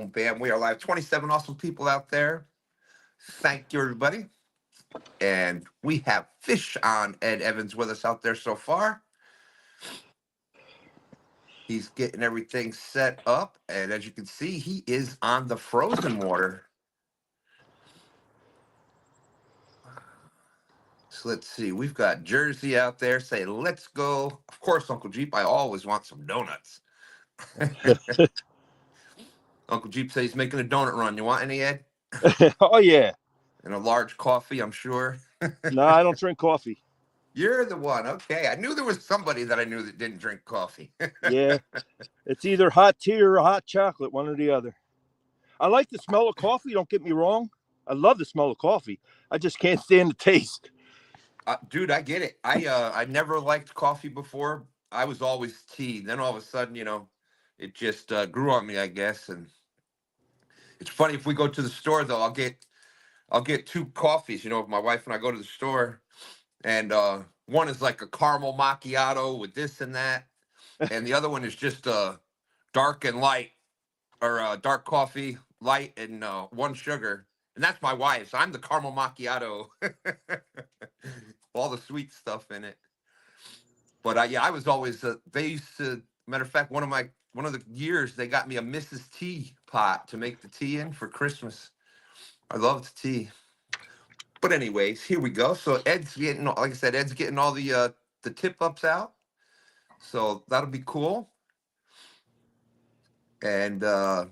boom, bam. We are live. 27 awesome people out there. Thank you, everybody. And we have Fish on Ed Evans with us out there so far. He's getting everything set up. And as you can see, he is on the frozen water. So let's see. We've got Jersey out there saying, let's go. Of course, Uncle Jeep, I always want some donuts. Uncle Jeep says he's making a donut run. You want any, Ed? Oh, yeah. And a large coffee, I'm sure. No, I don't drink coffee. You're the one. Okay. I knew there was somebody that I knew that didn't drink coffee. Yeah. It's either hot tea or hot chocolate, one or the other. I like the smell of coffee, don't get me wrong. I love the smell of coffee. I just can't stand the taste. Dude, I get it. I never liked coffee before. I was always tea. Then all of a sudden, it just grew on me, I guess. And it's funny, if we go to the store though, I'll get two coffees, if my wife and I go to the store, and one is like a caramel macchiato with this and that, and the other one is just dark and light, or dark coffee, light, and one sugar. And that's my wife's. I'm the caramel macchiato. All the sweet stuff in it. But yeah, I was always they used to, matter of fact, one of the years they got me a Mrs. T pot to make the tea in for Christmas. I loved tea. But anyways, here we go. So Ed's getting, like I said, Ed's getting all the tip ups out. So that'll be cool. And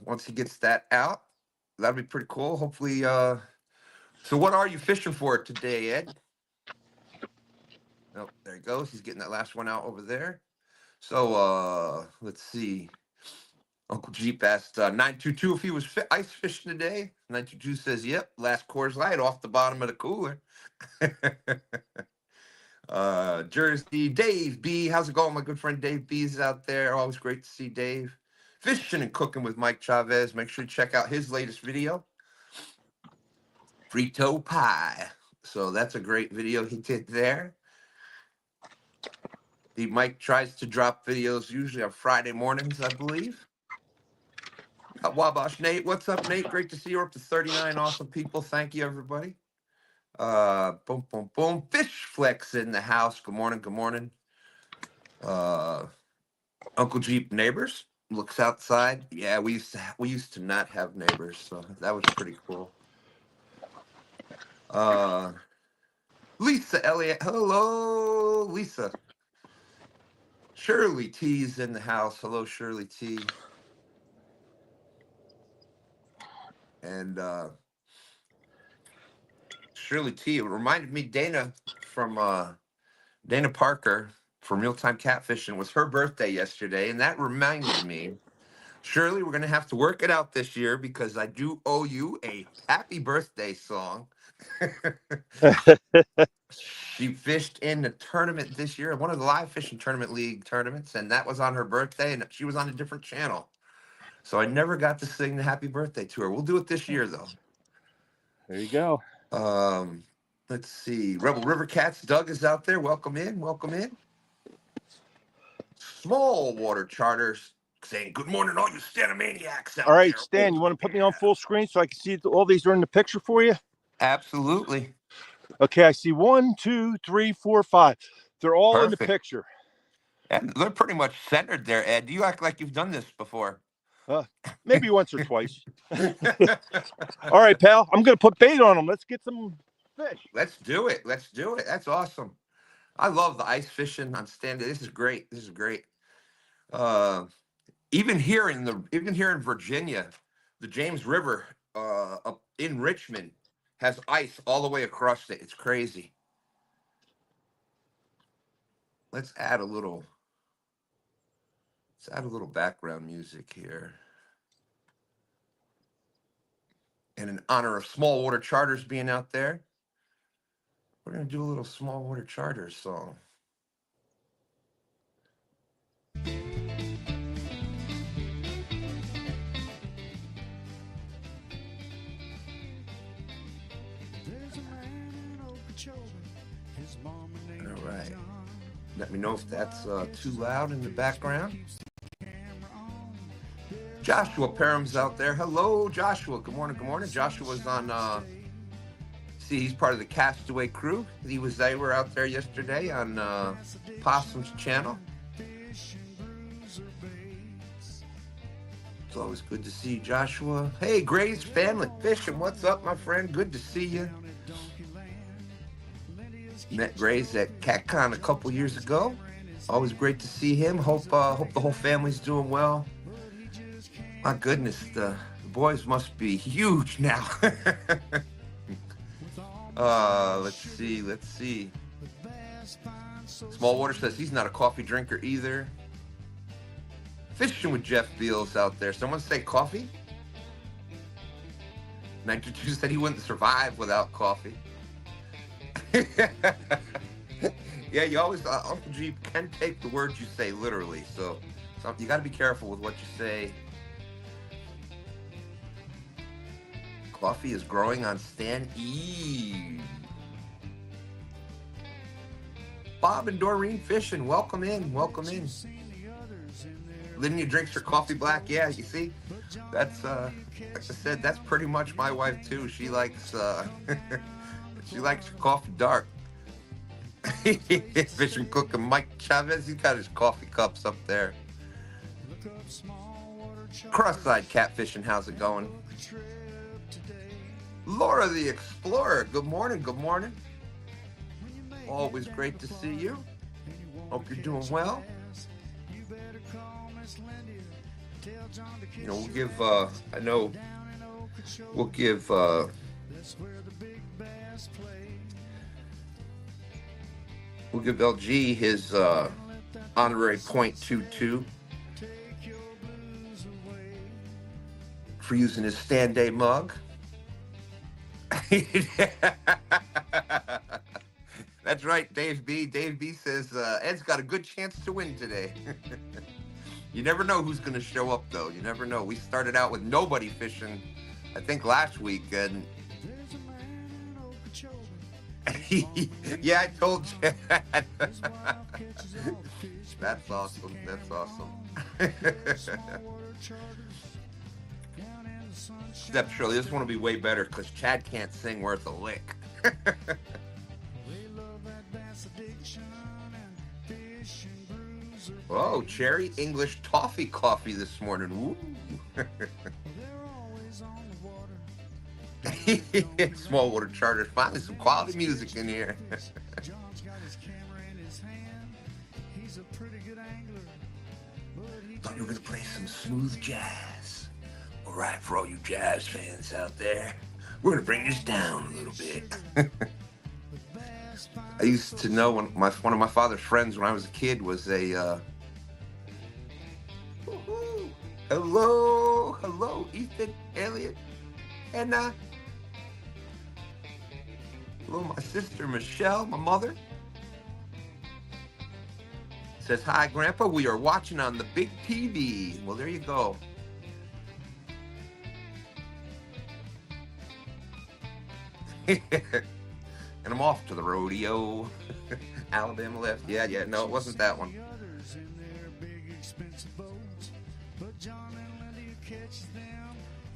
once he gets that out, that'll be pretty cool. Hopefully. So what are you fishing for today, Ed? Oh, there he goes. He's getting that last one out over there. So let's see. Uncle Jeep asked 922 if he was ice fishing today. 922 says, yep, last Coors Light off the bottom of the cooler. Jersey, Dave B. How's it going? My good friend Dave B is out there. Always great to see Dave. Fishing and Cooking with Mike Chavez. Make sure you check out his latest video. Frito Pie. So that's a great video he did there. Mike tries to drop videos usually on Friday mornings, I believe. Wabash Nate. What's up, Nate? Great to see you. We're up to 39 awesome people. Thank you, everybody. Boom, boom, boom. Fish Flex in the house. Good morning. Good morning. Uncle Jeep neighbors looks outside. Yeah, we used to not have neighbors, so that was pretty cool. Lisa Elliott. Hello, Lisa. Shirley T's in the house. Hello, Shirley T. And Shirley T. It reminded me Dana from Dana Parker from Real Time Catfishing. It was her birthday yesterday, and that reminded me, Shirley, we're gonna have to work it out this year because I do owe you a happy birthday song. She fished in the tournament this year, one of the live fishing tournament league tournaments, and that was on her birthday, and she was on a different channel. So I never got to sing the happy birthday to her. We'll do it this year, though. There you go. Let's see. Rebel River Cats, Doug is out there. Welcome in. Welcome in. Small Water Charters saying, good morning, all you Stanamaniacs out all right, there. Stan, you want to put me on full screen so I can see all these are in the picture for you? Absolutely. Okay, I see 1, 2, 3, 4, 5. They're all Perfect. in the picture. And they're pretty much centered there, Ed. You act like you've done this before. Maybe once or twice. All right, pal. I'm going to put bait on them. Let's get some fish. Let's do it. Let's do it. That's awesome. I love the ice fishing on STANday. This is great. This is great. Even here in Virginia, the James River up in Richmond has ice all the way across it. It's crazy. Let's add a little background music here. And in honor of Small Water Charters being out there, we're going to do a little Small Water Charters song. All right. Let me know if that's too loud in the background. Joshua Parham's out there. Hello, Joshua. Good morning. Good morning. Joshua's on. See, he's part of the Castaway crew. They were out there yesterday on Possum's channel. It's always good to see you, Joshua. Hey, Gray's Family Fishing. What's up, my friend? Good to see you. Met Gray's at CatCon a couple years ago. Always great to see him. Hope the whole family's doing well. My goodness, the boys must be huge now. Let's see. Smallwater says he's not a coffee drinker either. Fishing with Jeff Beals out there. Someone say coffee? Nitrogen said he wouldn't survive without coffee. Yeah, you always, Uncle G can take the words you say literally, so you got to be careful with what you say. Coffee is growing on STANday. Bob and Doreen Fishing, welcome in. Lydia drinks her coffee black. Yeah, you see, that's like I said, that's pretty much my wife too. She likes she likes her coffee dark. Fishing cooking Mike Chavez, he's got his coffee cups up there. Cross-eyed catfishing, how's it going? Laura the Explorer, good morning. Always great to see you. Hope you're doing well. You know, we'll give LG his honorary .22 for using his STANday mug. That's right, Dave B. Dave B says Ed's got a good chance to win today. You never know who's going to show up, though. You never know. We started out with nobody fishing, I think, last week, and yeah, I told you. That's awesome. Step Shirley, this one will be way better because Chad can't sing worth a lick. Oh, cherry English toffee coffee this morning. Ooh. Smallwater Charter, finally some quality music in here. Thought you were gonna play some smooth jazz. All right, for all you jazz fans out there, we're gonna bring this down a little bit. I used to know one of my father's friends when I was a kid was a hello, Ethan, Elliot, and hello, my sister Michelle, my mother. Says, hi, Grandpa, we are watching on the big TV. Well, there you go. And I'm off to the rodeo. Alabama left. Yeah, no, it wasn't that one.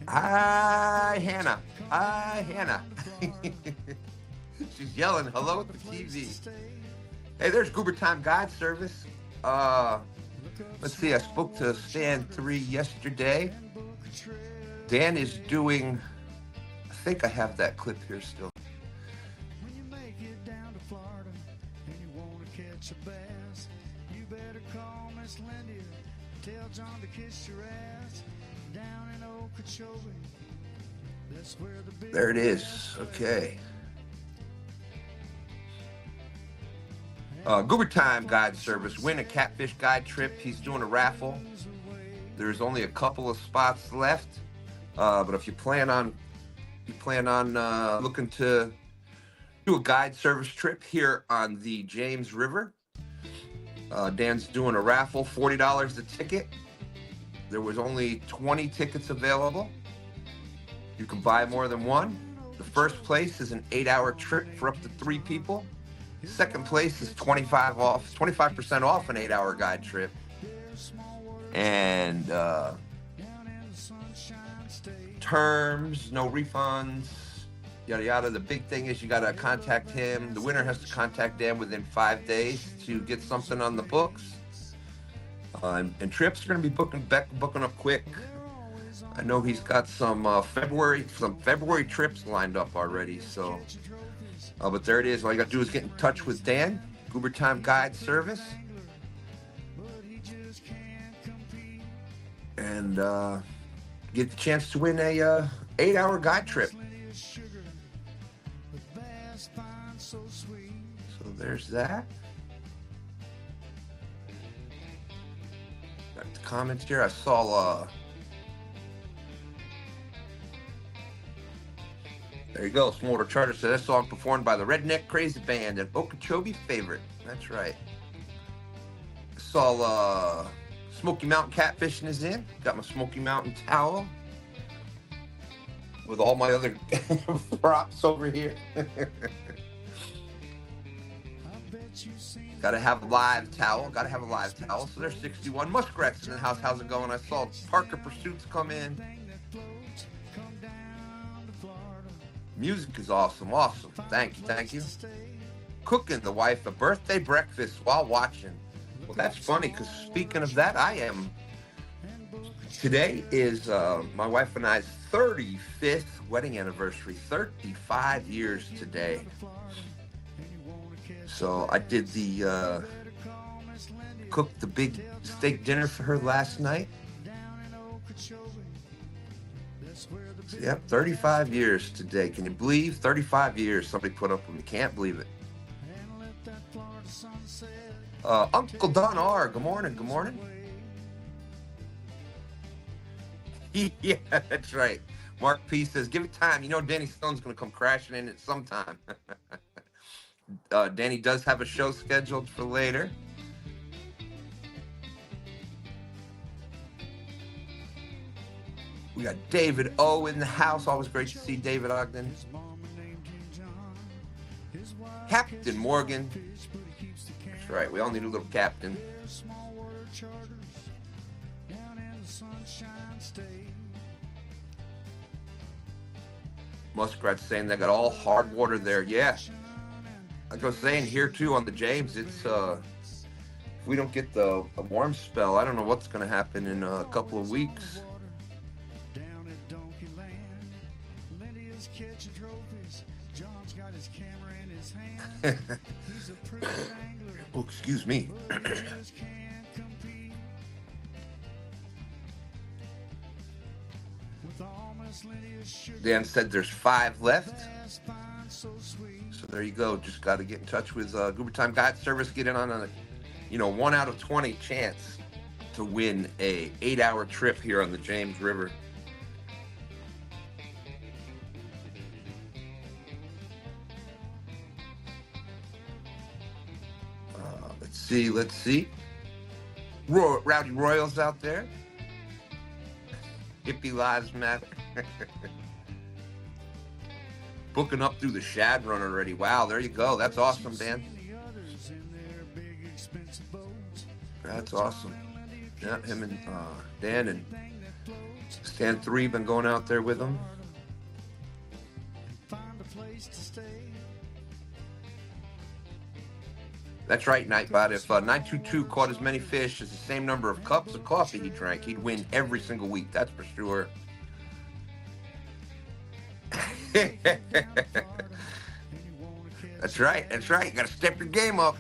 Hi, Hannah. She's yelling hello at the TV. Hey, there's Goober Time Guide Service. Let's see, I spoke to STAN3 yesterday. Dan is doing, I think I have that clip here still. When you make it down to Florida and you want to catch a bass, you better call Miss Lindy. Tell John to kiss your ass down in Okeechobee. That's where the big there it is. Okay. Goober Time Guide Service. Win a catfish guide trip. He's doing a raffle. There's only a couple of spots left, but if you plan on looking to do a guide service trip here on the James River, Dan's doing a raffle. $40 a ticket. There was only 20 tickets available. You can buy more than one. The first place is an 8-hour trip for up to 3 people. Second place is 25% off an 8-hour guide trip. And terms, no refunds, yada yada. The big thing is you got to contact him. The winner has to contact them within 5 days to get something on the books. And trips are going to be booking up quick. I know he's got some February trips lined up already. So, but there it is. All you got to do is get in touch with Dan, Goober Time Guide Service, and get the chance to win a 8-hour guide trip. So there's that. Got the comments here. I saw. There you go. Smolder Charter said that song performed by the Redneck Crazy Band, an Okeechobee favorite. That's right. I saw Smoky Mountain Catfishing is in. Got my Smoky Mountain towel with all my other props over here. Gotta have a live towel. So there's 61 muskrats in the house. How's it going? I saw Parker Pursuits come in. Music is awesome. Thank you. Cooking the wife a birthday breakfast while watching. Well, that's funny, because speaking of that, today is my wife and I's 35th wedding anniversary. 35 years today. So I did cooked the big steak dinner for her last night. Yep, 35 years today. Can you believe 35 years somebody put up with me? Can't believe it. Uncle Don R, good morning. Yeah, that's right. Mark P says, give it time. You know Danny Stone's going to come crashing in at some time. Danny does have a show scheduled for later. We got David O in the house. Always great to see David Ogden. Captain Morgan. That's right. We all need a little captain. Muskrat's saying they got all hard water there. Yeah. Like I was saying here too on the James, it's if we don't get a warm spell, I don't know what's going to happen in a couple of weeks. Oh, excuse me. Dan said there's 5 left. So there you go. Just got to get in touch with Goober Time Guide Service. Get in on a 1 out of 20 chance to win a 8-hour trip here on the James River. Let's see. Rowdy Royals out there. Hippie Lives Matter. Booking up through the Shad Run already. Wow, there you go. That's awesome, Dan. That's awesome. Yeah, him and Dan and Stan 3 been going out there with him. That's right, Nightbot. If 922 caught as many fish as the same number of cups of coffee he drank, he'd win every single week. That's for sure. That's right. You got to step your game up.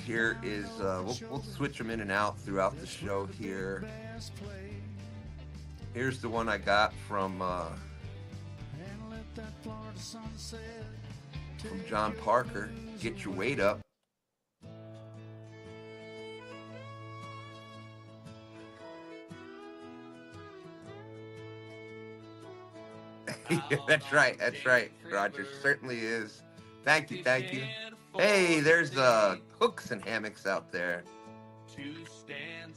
Here is, we'll switch them in and out throughout the show here. Here's the one I got from John Parker. Get your weight up. That's right, Roger. Certainly is. Thank you. Hey, there's hooks and hammocks out there.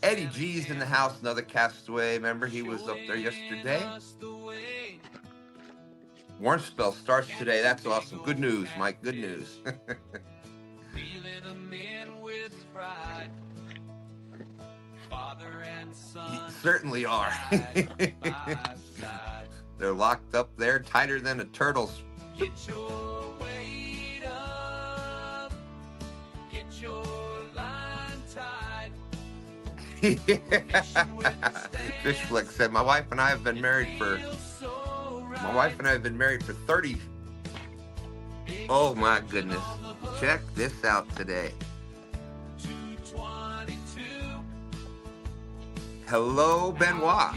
Eddie G's in the house, another castaway. Remember, he was up there yesterday. Warm spell starts today. That's awesome. Good news, Mike. Good news. Father and son. certainly are. They're locked up there, tighter than a turtle's. Get your weight up. Get your line tied. Fish Flick said, my wife and I have been married for 30. Oh my goodness. Check this out today. Hello, Benoit.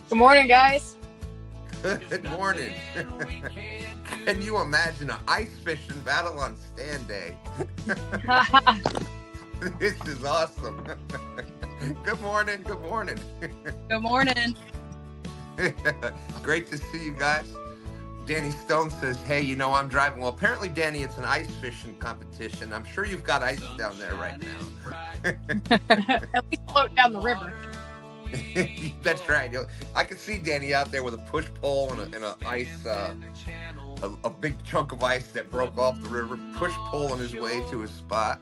Good morning, guys. Good morning. Can you imagine an ice fishing battle on STANday? This is awesome. Good morning. Good morning. Good morning. Great to see you guys. Danny Stone says, hey, you know, I'm driving. Well, apparently, Danny, it's an ice fishing competition. I'm sure you've got ice down there right now. At least float down the river. That's right. I can see Danny out there with a push pole and a ice, a big chunk of ice that broke off the river, push pulling his way to his spot.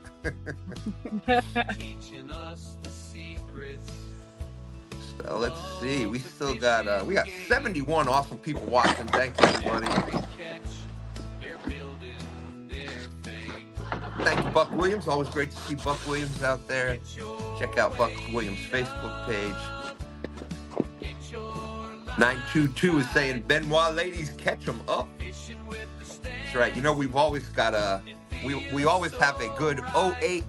So let's see. We still got we got 71 awesome people watching. Thank you, everybody. Thank you, Buck Williams. Always great to see Buck Williams out there. Check out Buck Williams' Facebook page. 922 is saying, Benoit ladies, catch them up. That's right. You know, we've always got we always have a good OH.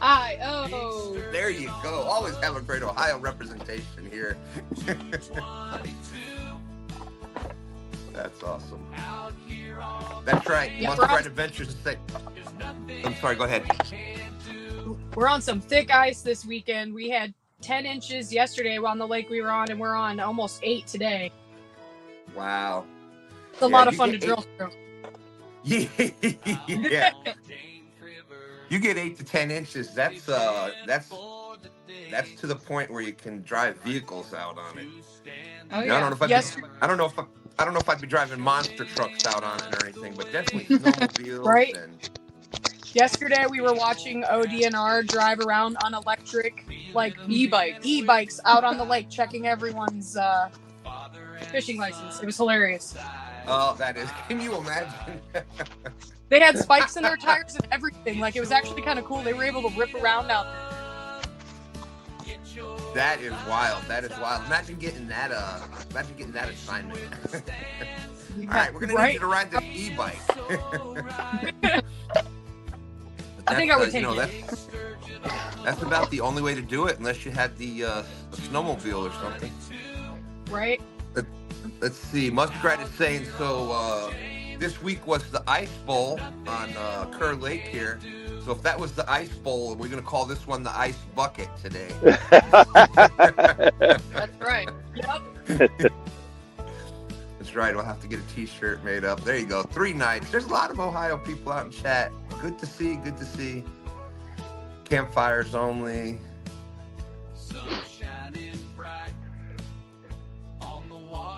I-O. There you go. Always have a great Ohio representation here. That's awesome. That's right. Yeah, Muskrat Adventures. I'm sorry, go ahead. We're on some thick ice this weekend. We had 10 inches yesterday on the lake we were on, and we're on almost 8 today. Wow. It's a lot of fun to drill through. Yeah. You get 8 to 10 inches. That's to the point where you can drive vehicles out on it. Oh, yeah. yeah. I don't know if I'd be driving monster trucks out on it or anything, but definitely snowmobiles. Right. And Yesterday we were watching ODNR drive around on electric, like e-bikes out on the lake, checking everyone's fishing license. It was hilarious. Oh, that is. Can you imagine? They had spikes in their tires and everything. Like, it was actually kind of cool. They were able to rip around out there. That is wild. That is wild. Imagine getting that assignment. All right, we're gonna need you to ride this e-bike. I think I would take it. That's about the only way to do it, unless you had the snowmobile or something. Right. Let's see. Muskrat is saying so. This week was the Ice Bowl on Kerr Lake here. So if that was the Ice Bowl, we're going to call this one the Ice Bucket today. That's right. Yep. That's right. We'll have to get a T-shirt made up. There you go. 3 nights. There's a lot of Ohio people out in chat. Good to see. Good to see. Campfires only.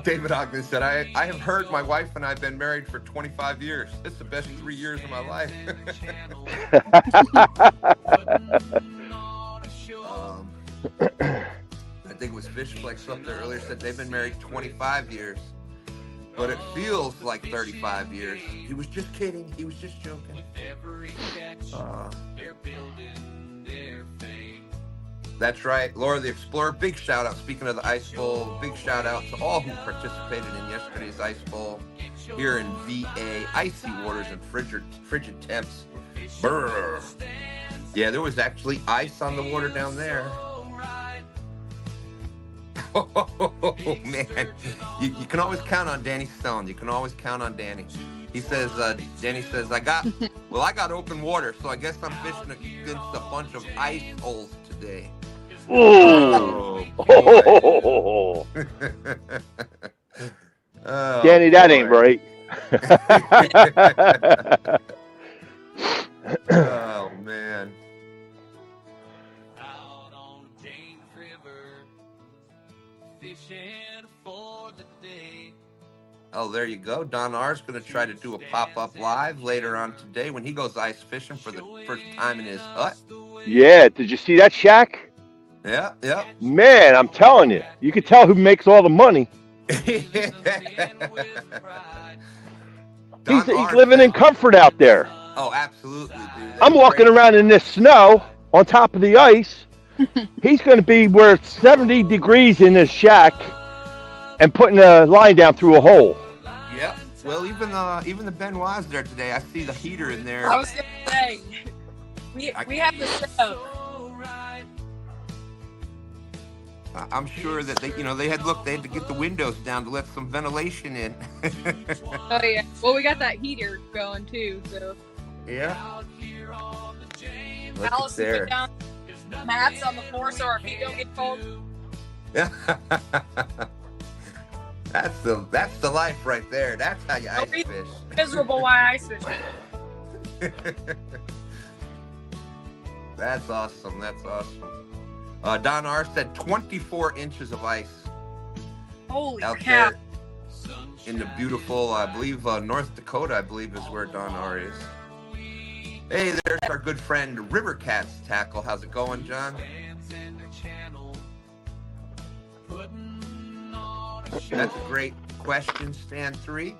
David Ogden said, I have heard my wife and I have been married for 25 years. It's the best 3 years of my life. I think it was Fish Flex up there earlier said they've been married 25 years. But it feels like 35 years. He was just kidding. He was just joking. That's right. Laura the Explorer, big shout out. Speaking of the Ice Bowl, big shout out to all who participated in yesterday's Ice Bowl here in VA. Icy waters and frigid temps. Brr. Yeah, there was actually ice on the water down there. Oh, man. You can always count on Danny Stone. You can always count on Danny. He says, Danny says, I got open water, so I guess I'm fishing against a bunch of ice holes today. Oh, oh Danny, that ain't right. Oh, man. Out on James River, fishing for the day. Oh, there you go. Don R's going to try to do a pop-up live later on today when he goes ice fishing for the first time in his hut. Yeah, did you see that, Shaq? Yeah, yeah. Man, I'm telling you, you can tell who makes all the money. He's R living said, in comfort out there. oh, absolutely, dude. I'm That's walking great. around in this snow on top of the ice. He's going to be where it's 70 degrees in his shack and putting a line down through a hole. Yep. Well, even the Benoit's there today. I see the heater in there. I was gonna say we have the setup. I'm sure that they had to get the windows down to let some ventilation in. Oh yeah. Well, we got that heater going too. So Yeah. Look at Allison there. put down mats on the floor so our feet don't get cold. Yeah. That's the life right there. That's how you ice fish. Miserable why ice fish. That's awesome. That's awesome. Don R said 24 inches of ice Holy out cow. there in the beautiful, I believe, North Dakota, I believe is where Don R is. Hey, there's our good friend River Cats Tackle. How's it going, John? That's a great question, Stan 3.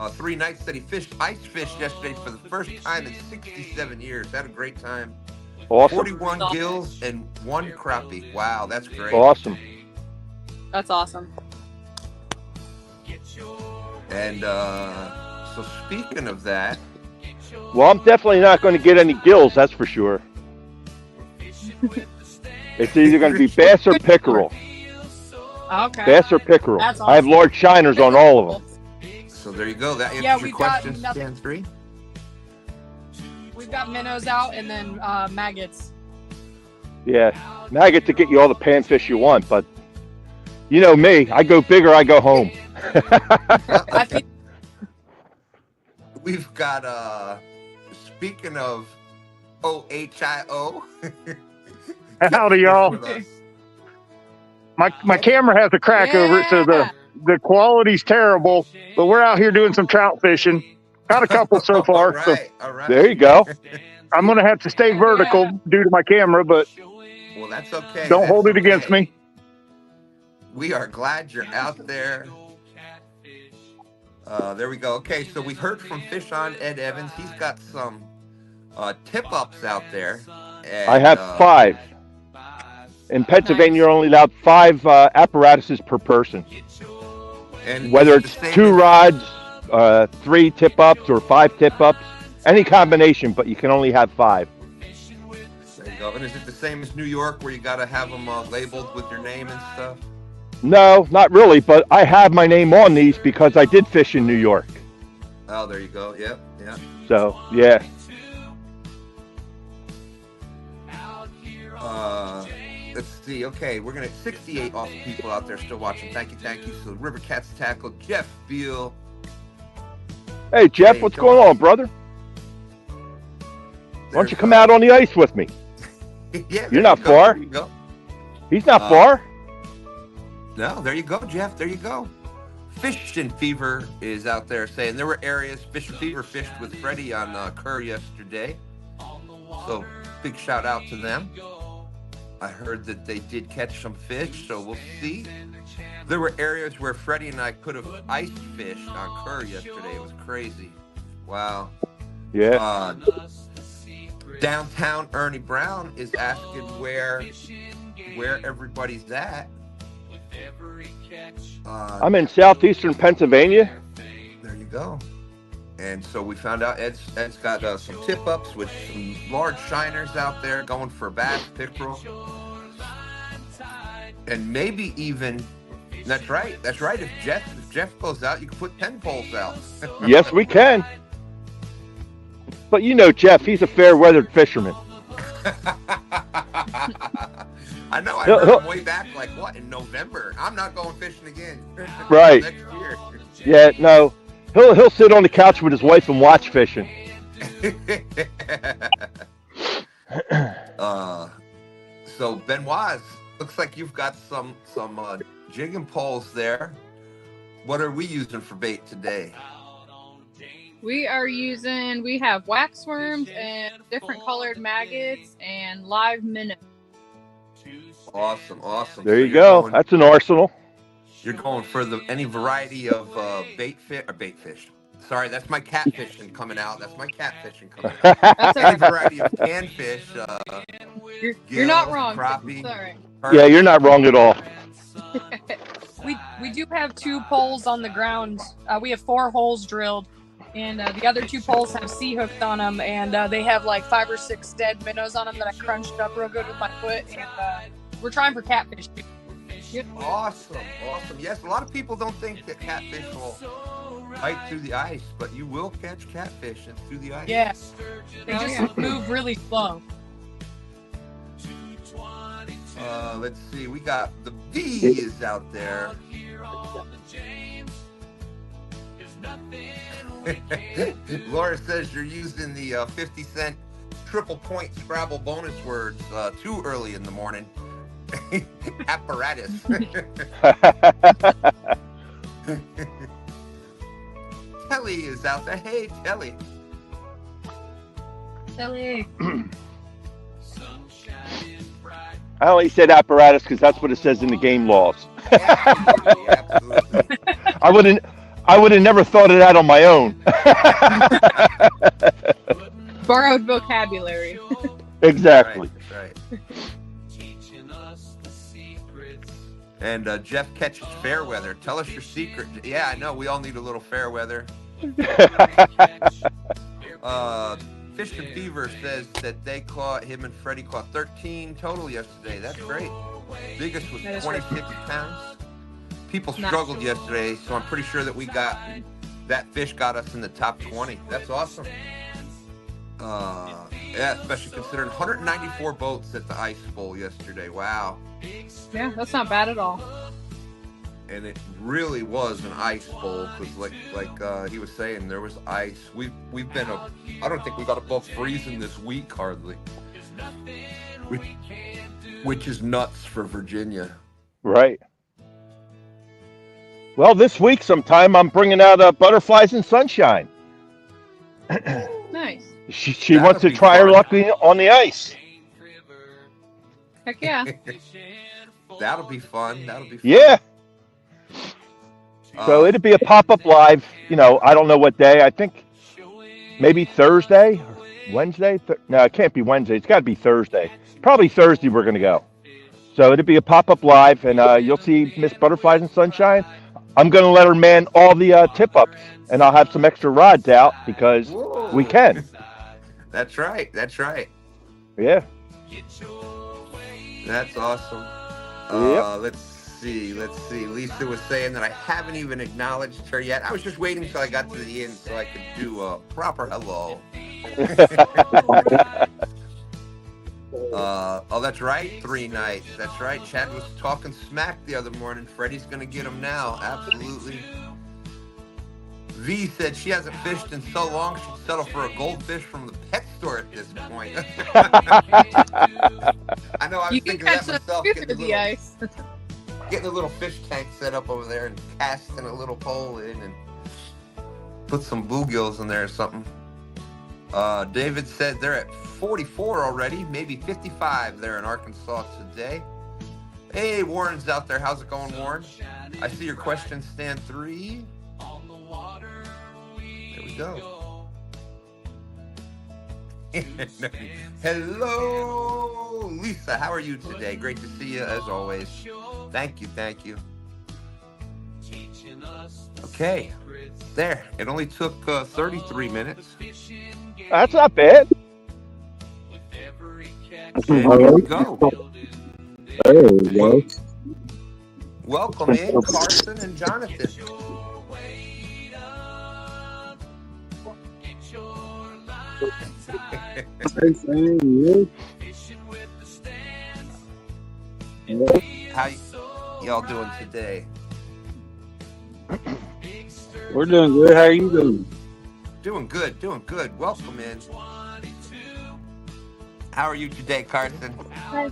3 nights that he ice fished yesterday for the first time in 67 years. Had a great time. Awesome. 41 gills and 1 crappie. Wow, that's great. Awesome. That's awesome. And so speaking of that, Well, I'm definitely not going to get any gills, that's for sure. It's either going to be bass or pickerel. Okay. Bass or pickerel. That's I have awesome. large shiners on all of them. so there you go. That answers Yeah, your we've got question, nothing. Stan 3. We've got minnows out and then maggots. Yeah, maggot to get you all the panfish you want, but you know me, I go big or I go home. I feel We've got speaking of OHIO. Howdy, y'all. My camera has a crack over it, so the quality's terrible. But we're out here doing some trout fishing. Got a couple so far. All So right, all right. There you go. I'm gonna have to stay vertical due to my camera, but Well, that's okay. don't That's hold it against okay. me. We are glad you're out there. There we go. Okay, so we heard from Fish on Ed Evans. He's got some tip-ups out there. And, I have 5. In Pennsylvania, you're only allowed 5 apparatuses per person. And Whether it's it's the same 2 as- rods, 3 tip-ups, or 5 tip-ups, any combination, but you can only have 5. There you go. And is it the same as New York where you got to have them labeled with your name and stuff? No, not really, but I have my name on these because I did fish in New York. Oh, there you go. Yep, yeah. So, yeah. Let's see. Okay, we're gonna 68 awesome people out there still watching. Thank you. So River Cats Tackle, Jeff Beal. Hey, Jeff, Hey, what's John. going on, brother? Why don't you come out on the ice with me? Yeah, You're not far. There you go. He's not Uh, far. No, there you go, Jeff. There you go. Fishing Fever is out there saying there were areas Fishing Fever fished with Freddie on Kerr yesterday. So big shout out to them. I heard that they did catch some fish, so we'll see. There were areas where Freddie and I could have ice fished on Kerr yesterday. It was crazy. Wow. Yeah. Downtown Ernie Brown is asking where everybody's at. I'm in southeastern Pennsylvania. There you go. And so we found out Ed's got some tip-ups with some large shiners out there going for bass, pickerel. And maybe even, that's right. If Jeff goes out, you can put 10 poles out. Yes, we can. But you know Jeff, he's a fair-weathered fisherman. I know. I heard him way back, like, what, in November? I'm not going fishing again. Right. Next year. Yeah, no. He'll sit on the couch with his wife and watch fishing. So Benoit, looks like you've got some jigging poles there. What are we using for bait today? We have waxworms and different colored maggots and live minnows. Awesome, awesome. There So you you're go. going- That's an arsenal. You're going for any variety of bait fish. Sorry, that's my catfishing coming out. That's my catfishing coming out. That's all Any right. variety of canned fish. You're not gills, wrong. crappie. It's all right. Yeah, you're not wrong at all. We do have 2 poles on the ground. We have 4 holes drilled, and the other 2 poles have sea hooks on them, and they have like 5 or 6 dead minnows on them that I crunched up real good with my foot. And we're trying for catfish. Awesome, awesome. Yes, a lot of people don't think that catfish will bite through the ice, but you will catch catfish through the ice. Yeah, they just move really slow. Let's see. We got the V is out there. Laura says you're using the 50-cent triple point Scrabble bonus words too early in the morning. Apparatus. Telly is out there. Hey, Telly. Silly. I only said apparatus because that's what it says in the game laws. Absolutely, absolutely. I would have never thought of that on my own. Borrowed vocabulary. Exactly. Right. And Jeff catches fair weather. Tell us your secret. Yeah, I know. We all need a little fair weather. Fish and Fever says that him and Freddie caught 13 total yesterday. That's great. Biggest was 26 pounds. People struggled yesterday, so I'm pretty sure that that fish got us in the top 20. That's awesome. Yeah, especially considering 194 boats at the Ice Bowl yesterday. Wow. Yeah, that's not bad at all. And it really was an ice bowl because, like he was saying, there was ice. We've been I don't think we got above freezing this week hardly, which is nuts for Virginia. Right. Well, this week sometime I'm bringing out butterflies and sunshine. Nice. She wants to try her luck on the ice. Heck yeah. That'll be fun. Yeah. So it'd be a pop-up live, I don't know what day. I think maybe Thursday or Wednesday. No, it can't be Wednesday. It's got to be Thursday. Probably Thursday we're going to go. So it'd be a pop-up live, and you'll see Miss Butterflies and Sunshine. I'm going to let her man all the tip-ups, and I'll have some extra rods out because we can. That's right. Yeah. That's awesome. Yep. Let's see. Lisa was saying that I haven't even acknowledged her yet. I was just waiting until I got to the end so I could do a proper hello. Oh, that's right. 3 nights. That's right. Chad was talking smack the other morning. Freddie's going to get him now. Absolutely. V said she hasn't fished in so long she'd settle for a goldfish from the pet store at this point. I know I was thinking of that myself. Getting a little fish tank set up over there and casting a little pole in and put some bluegills in there or something. David said they're at 44 already, maybe 55 there in Arkansas today. Hey, Warren's out there. How's it going, Warren? I see your question, stand 3. There we go. Hello, Lisa. How are you today? Great to see you as always. Thank you. Okay, there. It only took 33 minutes. That's not bad. Here we go. There we go. Welcome in, Carson and Jonathan. How y'all doing today? We're doing good. How are you doing? Doing good. Welcome in. How are you today, Carson? Hi.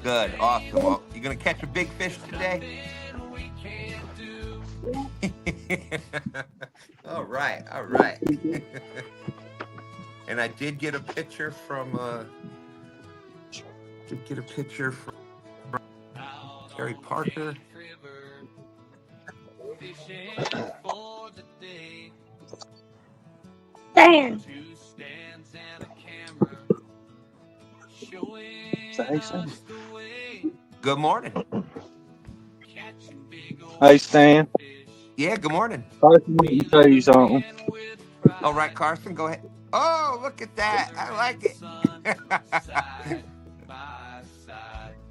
Good, awesome. Well, you gonna catch a big fish today? All right, all right. And I did get a picture from Terry Parker. Damn. Good morning. Hey Stan, Yeah, good morning. Carson, let me tell you something. All right, Carson, go ahead. Oh, look at that. I like it.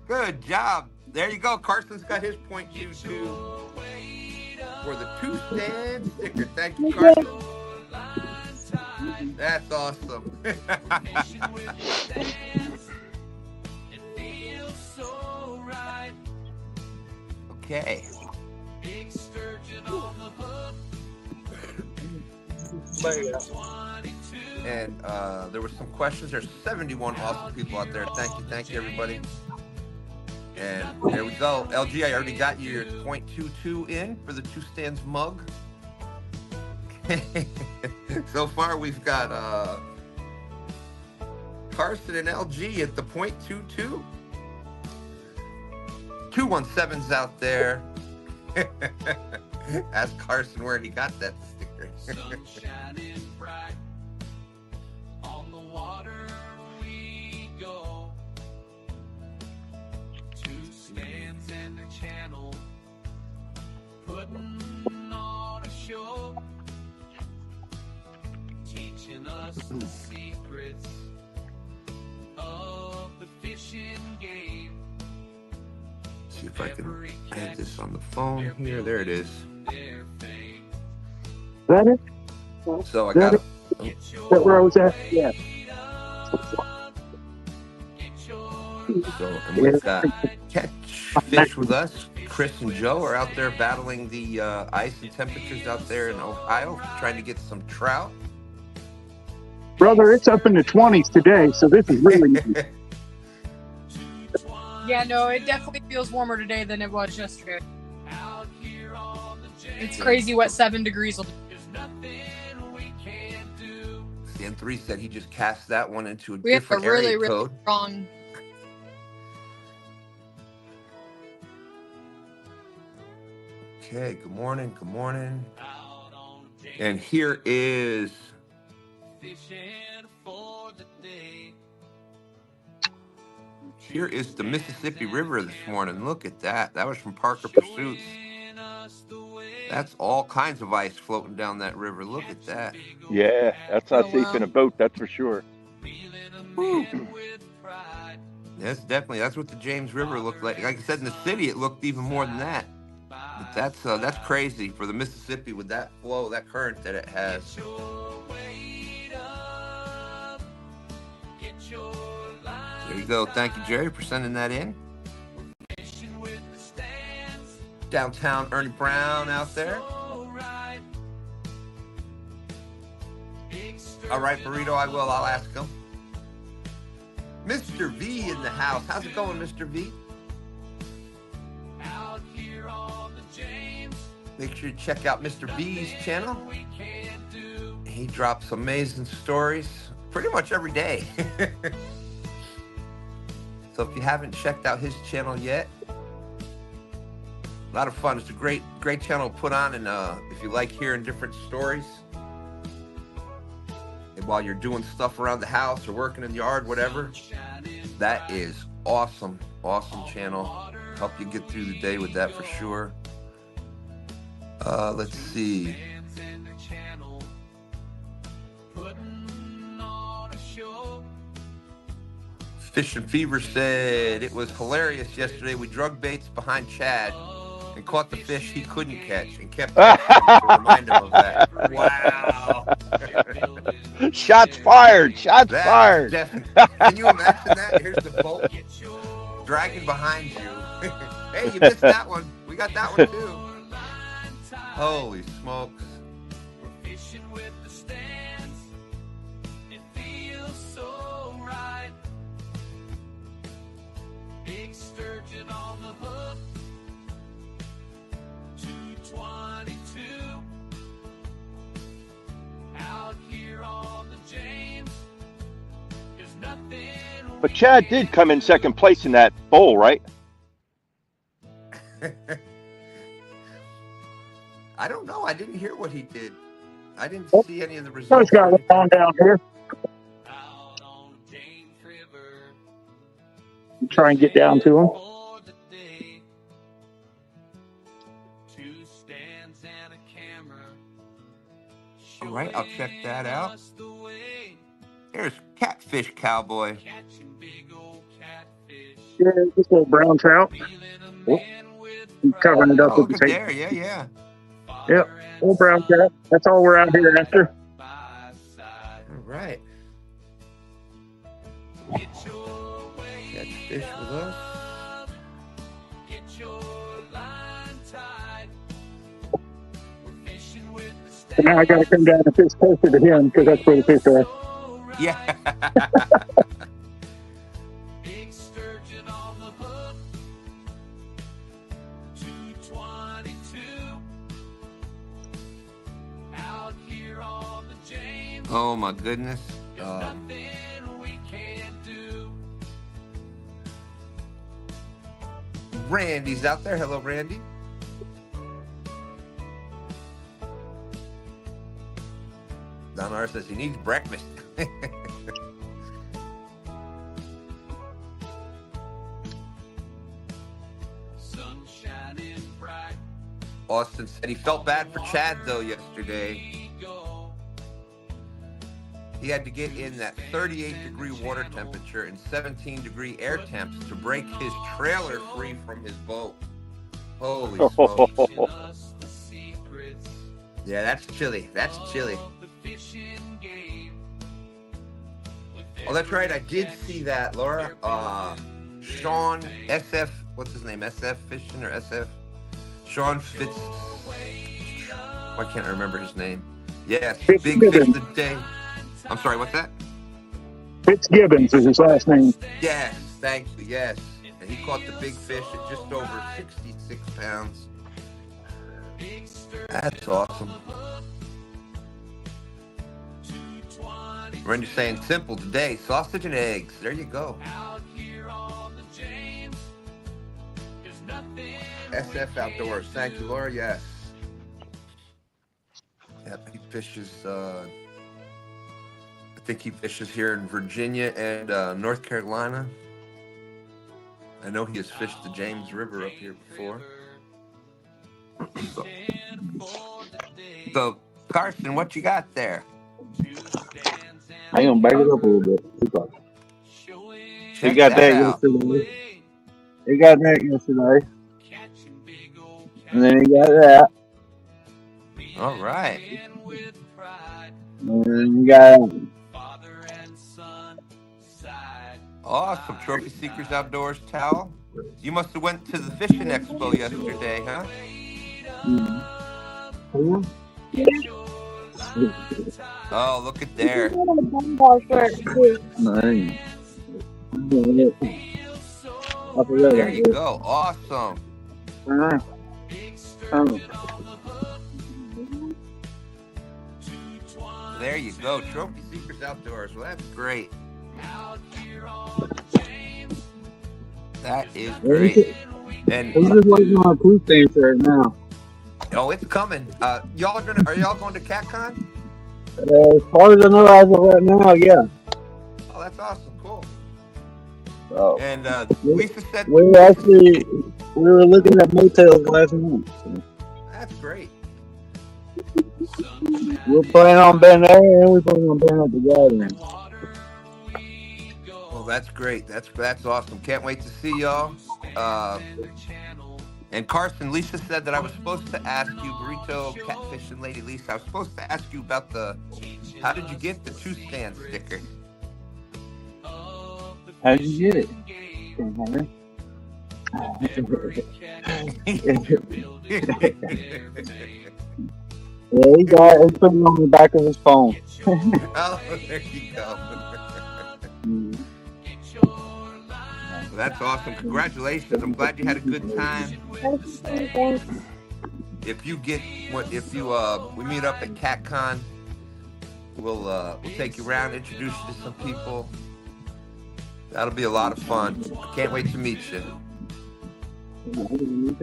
Good job. There you go. Carson's got his .22 for the two stand sticker. Thank you, Carson. That's awesome. Okay. And there were some questions. There's 71 awesome people out there. Thank you, everybody. And there we go. LG, I already got your .22 in for the two stands mug. So far, we've got Carson and LG at the .22. 217's out there. Ask Carson where he got that sticker. On the water we go. Two stands and a channel, putting on a show, teaching us the secrets of the fishing game. See if I can add this on the phone here. There it is. That it? So I got it. Is that where I was at? Yeah. So and we've got Catfish with us. Chris and Joe are out there battling the ice and temperatures out there in Ohio, trying to get some trout. Brother, it's up in the 20s today, so this is really nice. Yeah, no, it definitely feels warmer today than it was yesterday. It's crazy what 7 degrees will do. Stan3 said he just cast that one into a We have a different really, area really code. strong. Okay, good morning, good morning. And here is the Mississippi River this morning. Look at that. That was from Parker Pursuits. That's all kinds of ice floating down that river. Look at that. Yeah, that's not Oh, safe wow. in a boat, that's for sure. Woo. That's what the James River looked like. Like I said, in the city, it looked even more than that. But that's crazy for the Mississippi with that flow, that current that it has. There you go. Thank you, Jerry, for sending that in. Downtown Ernie Brown out there. All right, Burrito, I'll ask him. Mr. V in the house. How's it going, Mr. V? Make sure you check out Mr. V's channel. He drops amazing stories pretty much every day. So if you haven't checked out his channel yet, a lot of fun. It's a great channel to put on, and if you like hearing different stories, and while you're doing stuff around the house or working in the yard, whatever, that is awesome channel. Help you get through the day with that for sure. Let's see. Fish and Fever said it was hilarious yesterday. We drug baits behind Chad and caught the fish he couldn't catch and kept catching to remind him of that. Wow. Shots fired. Shots fired. Can you imagine that? Here's the boat dragging behind you. Hey, you missed that one. We got that one too. Holy smokes. We're fishing with the stands. It feels so right. Big sturgeon on the hook. 222. But Chad did come in second place in that bowl, right? I don't know. I didn't hear what he did. I didn't Oh, see any of the Someone's results. got one on down here. Out on James River. Try and get down to him. For the day. 2 stands and a camera. All right, I'll check that out. Us the way. There's Catfish Cowboy. Catching big old catfish. Yeah, this little brown trout. Feeling a Oh, man with he's covering it up Oh, with look the at tape. there. Yeah, yeah. Yep, little brown trout. That's all we're out here after. by side. All right. Get your way Catch fish with us. up. Get your line tied. We're fishing with the So now I got to come down and fish closer to him because that's where the fish are. Yeah. Big sturgeon on the hook. 222. Out here on the James. Oh my goodness. Nothing we can't do. Randy's out there. Hello, Randy. Don R says he needs breakfast. Sun shining bright. Austin said he felt bad for Chad though yesterday. He had to get in that 38-degree water temperature and 17-degree air temps to break his trailer free from his boat. Holy smokes. Us the secrets Yeah, that's chilly. That's chilly. of the fishing game. Oh, that's right. I did see that, Laura. Sean SF, what's his name? SF Fishing or SF? Sean Fitz. I can't remember his name. Yes, Big Fish of the Day. I'm sorry, what's that? Fitzgibbons is his last name. Yes, thank you. Yes. And he caught the big fish at just over 66 pounds. That's awesome. Randy's saying simple today. Sausage and eggs. There you go. Out here on the James. There's nothing SF Outdoors. Thank you, Laura. Yes. Yep, he fishes. I think he fishes here in Virginia and North Carolina. I know he has fished the James River up here before. So, Carson, what you got there? I ain't gonna back it up a little bit. He Check got that out. yesterday. He got that yesterday. And then he got that. All right. And then he got Awesome. Trophy Seekers Outdoors towel. You must have went to the fishing expo yesterday, huh? Oh, look at there. There you go. Awesome. There you go. Trophy Seekers Outdoors. Well, that's great. That is great. And I'm just waiting on a proof stamp right now. oh, it's coming. Are y'all going to CatCon? As far as I know, as of right now, yeah. Oh, that's awesome. Cool. So, And Lisa said we were looking at motels last night. So that's great. we're planning on being there, and we're planning on being at the gathering. Well, that's great. That's awesome. Can't wait to see y'all. And Carson, Lisa said that I was supposed to ask you, Burrito, Catfish, and Lady Lisa, I was supposed to ask you about how did you get the 2-stand sticker? How did you get it? Yeah, he got it. Put it on the back of his phone. Oh, there you go. Well, that's awesome. Congratulations. I'm glad you had a good time. If you we meet up at CatCon, we'll take you around, introduce you to some people. That'll be a lot of fun. Can't wait to meet you. Me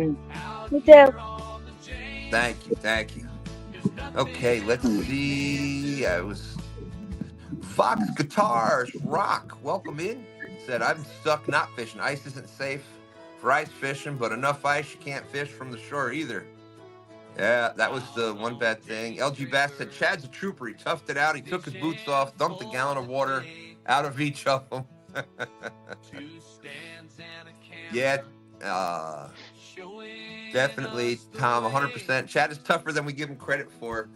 too. Thank you. Thank you. Okay, let's see. I was Fox Guitars Rock. Welcome in. Said I'm stuck not fishing. Ice isn't safe for ice fishing, but enough ice you can't fish from the shore either. Yeah, that was the one bad thing. LG Bass said Chad's a trooper. He toughed it out. He took his boots off, dumped a gallon of water out of each of them. Yeah, definitely, Tom, 100%. Chad is tougher than we give him credit for.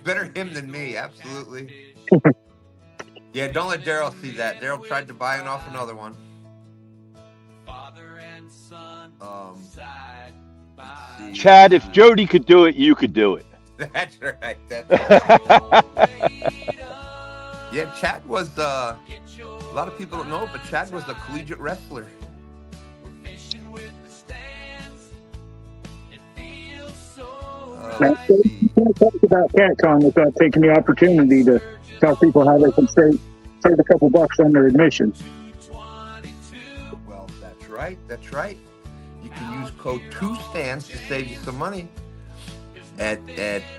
Better him than me, absolutely. Yeah, don't let Daryl see that. Daryl tried to buy off another one. Let's see. Chad, if Jody could do it, you could do it. That's right. That's right. Yeah, Chad was, a lot of people don't know, but Chad was a collegiate wrestler. Can't talk about CatCon without taking the opportunity to tell people how they can save a couple bucks on their admission. Well, that's right. That's right. You can use code 2stands to save you some money at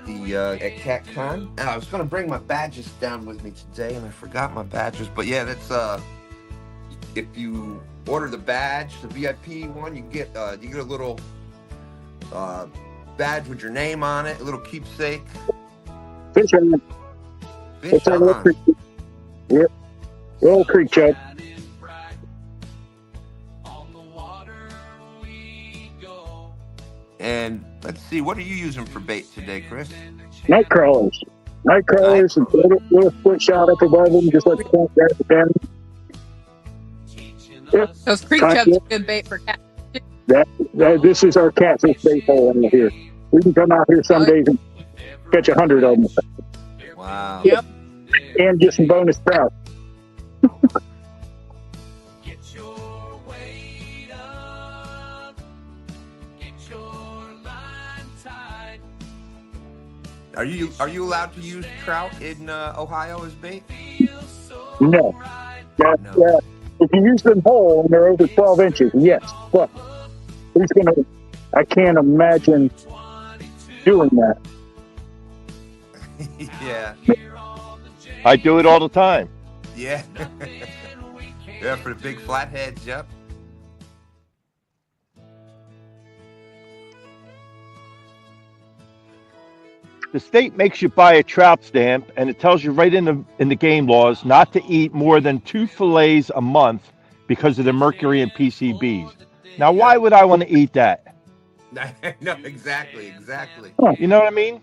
CatCon. I was going to bring my badges down with me today, and I forgot my badges. But yeah, that's if you order the badge, the VIP one, you get a little badge with your name on it, a little keepsake. Fish on. Fish on. Yep. Roll Creek, Chuck. And let's see, what are you using for bait today, Chris? Night crawlers. Night crawlers and little foot shot up above them, just like the point there at the bend. Yep. Those creek chubs are good bait for cat. This is our catfish bait hole in here. We can come out here some days and catch 100 of them. Wow. Yep. And get some bonus trout. Are you allowed to use trout in Ohio as bait? No. No. If you use them whole and they're over 12 inches, yes. But I can't imagine doing that. Yeah. I do it all the time. Yeah. Yeah, for the big flatheads, yep. The state makes you buy a trout stamp, and it tells you right in the game laws not to eat more than 2 fillets a month because of the mercury and PCBs. Now, why would I want to eat that? No, exactly. You know what I mean?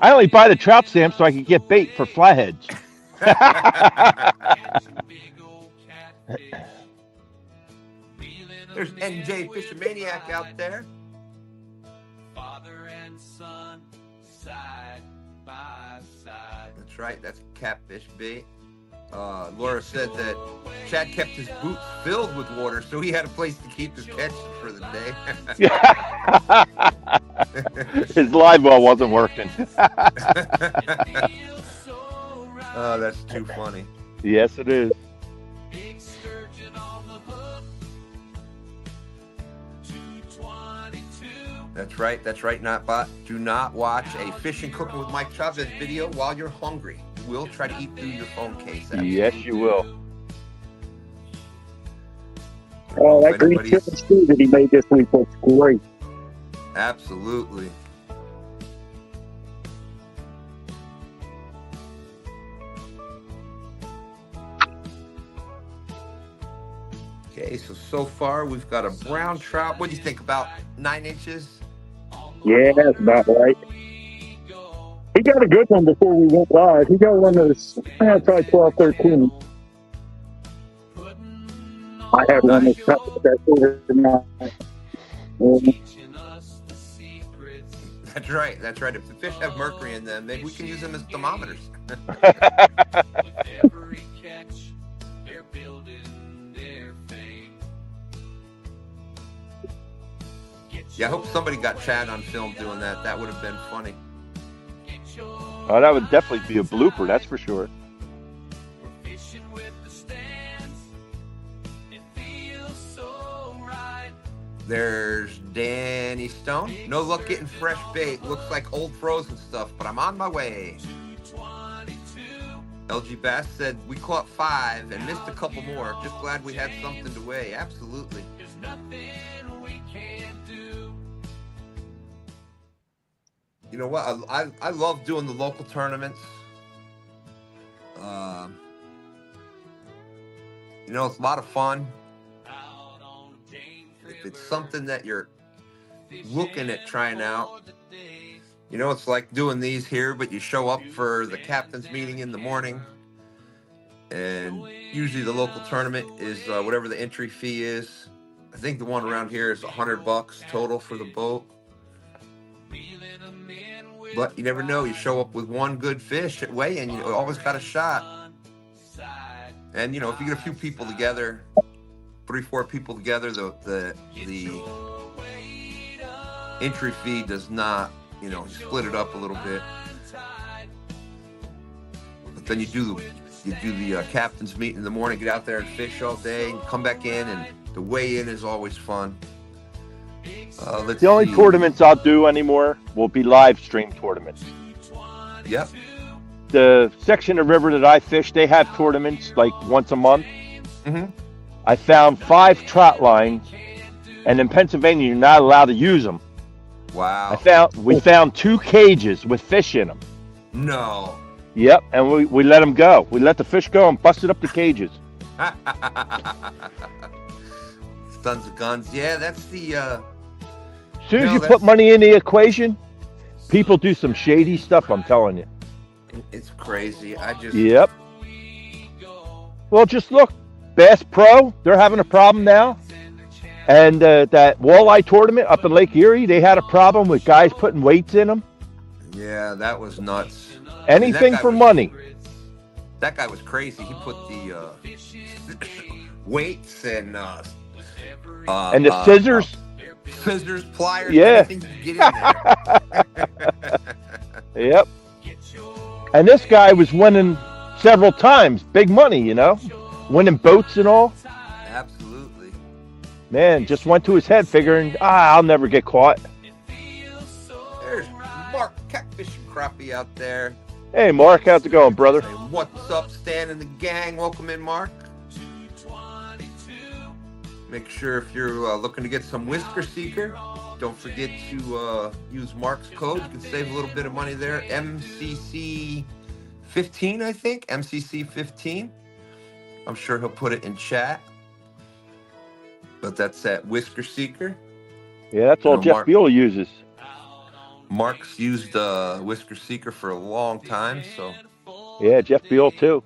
I only buy the trout stamp so I can get bait for flatheads. There's NJ Fisher Maniac out there. Father and son, side by side. That's right. That's catfish bait. Laura said that Chad kept his boots filled with water, so he had a place to keep his catches for the day. His live well wasn't working. Oh, that's too funny. Yes, it is. Big sturgeon on the hook. 222. That's right. Do not watch a fishing cooking with Mike Chavez video while you're hungry. You will try to eat through your phone case. Absolutely. Yes, you will. Oh, that green chicken stew that he made this week was great. Absolutely. Okay, so far we've got a brown trout. What do you think, about 9 inches? Yeah, that's about right. He got a good one before we went live. He got one that's probably 12, 13. I had one that's that 9. That's right. If the fish have mercury in them, maybe we can use them as thermometers. Every catch, they're building their fame. Yeah, I hope somebody got Chad on film doing that. That would have been funny. Oh, that would definitely be a blooper, that's for sure. Fishing with the stands. There's Danny Stone. No luck getting fresh bait. Looks like old frozen stuff, but I'm on my way. LG Bass said, we caught 5 and missed a couple more. Just glad we had something to weigh. Absolutely. You know what? I love doing the local tournaments. You know, it's a lot of fun. If it's something that you're looking at trying out, you know, it's like doing these here, but you show up for the captain's meeting in the morning, and usually the local tournament is whatever the entry fee is. I think the one around here is $100 total for the boat. But you never know. You show up with one good fish at weigh-in, you always got a shot. And you know, if you get a few people together, 3-4 people together, the entry fee does not, you know, split it up a little bit. But then you do the captain's meeting in the morning, get out there and fish all day, and come back in, and the weigh-in is always fun. The only tournaments I'll do anymore will be live stream tournaments. Yep. The section of river that I fish, they have tournaments like once a month. Mm-hmm. I found 5 trot lines, and in Pennsylvania, you're not allowed to use them. Wow. We found 2 cages with fish in them. No. Yep, and we let them go. We let the fish go and busted up the cages. Tons of guns. Yeah, that's the. As soon as you put money in the equation, people do some shady stuff. I'm telling you. It's crazy. Yep. Well, just look, Bass Pro. They're having a problem now, and that walleye tournament up in Lake Erie, they had a problem with guys putting weights in them. Yeah, that was nuts. Anything for money. That guy was crazy. He put the weights and the scissors. Scissors, pliers, yeah. Anything you get in there. Yep. And this guy was winning several times, big money, you know, winning boats and all. Absolutely. Man, just went to his head figuring, I'll never get caught. There's Mark, Catfish and Crappie out there. Hey, Mark, how's it going, brother? Hey, what's up, Stan and the gang? Welcome in, Mark. Make sure if you're looking to get some Whisker Seeker, don't forget to use Mark's code. You can save a little bit of money there. MCC 15, I think. MCC 15. I'm sure he'll put it in chat. But that's at Whisker Seeker. Yeah, that's all Jeff Beal uses. Mark's used Whisker Seeker for a long time, so. Yeah, Jeff Beal too.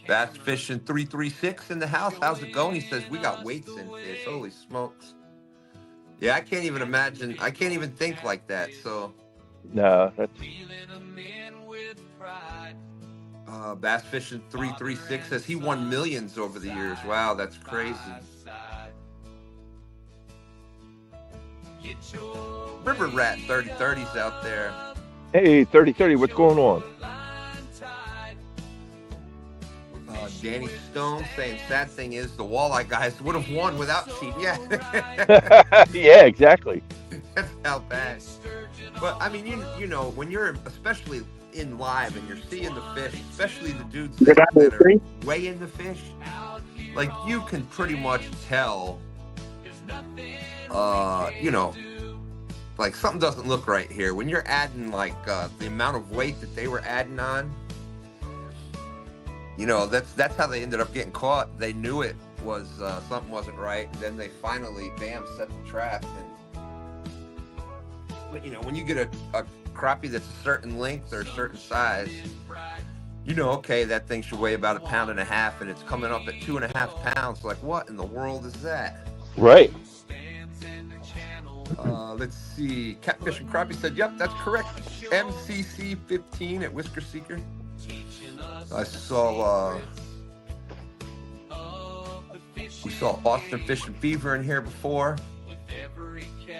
Bass Fishing 336 in the house. How's it going? He says, we got weights in fish. Holy smokes. Yeah, I can't even imagine. I can't even think like that. So. No, that's. Bass Fishing 336 says he won millions over the years. Wow, that's crazy. River Rat 3030's out there. Hey, 3030, what's going on? Danny Stone saying, sad thing is the walleye guys would have won without cheating. Yeah. Yeah, exactly. That's how bad. But I mean, you know, when you're especially in live and you're seeing the fish, especially the dudes that are weighing the fish, like you can pretty much tell, you know, like something doesn't look right here. When you're adding like the amount of weight that they were adding on, you know, that's how they ended up getting caught. They knew it was something wasn't right, and then they finally, bam, set the trap. But you know, when you get a crappie that's a certain length or a certain size, you know, okay, that thing should weigh about 1.5 pounds, and it's coming up at 2.5 pounds. Like, what in the world is that? Right. Let's see. Catfish and Crappie said, yep, that's correct. MCC 15 at Whisker Seeker. I saw, we saw Austin Fish and Fever in here before.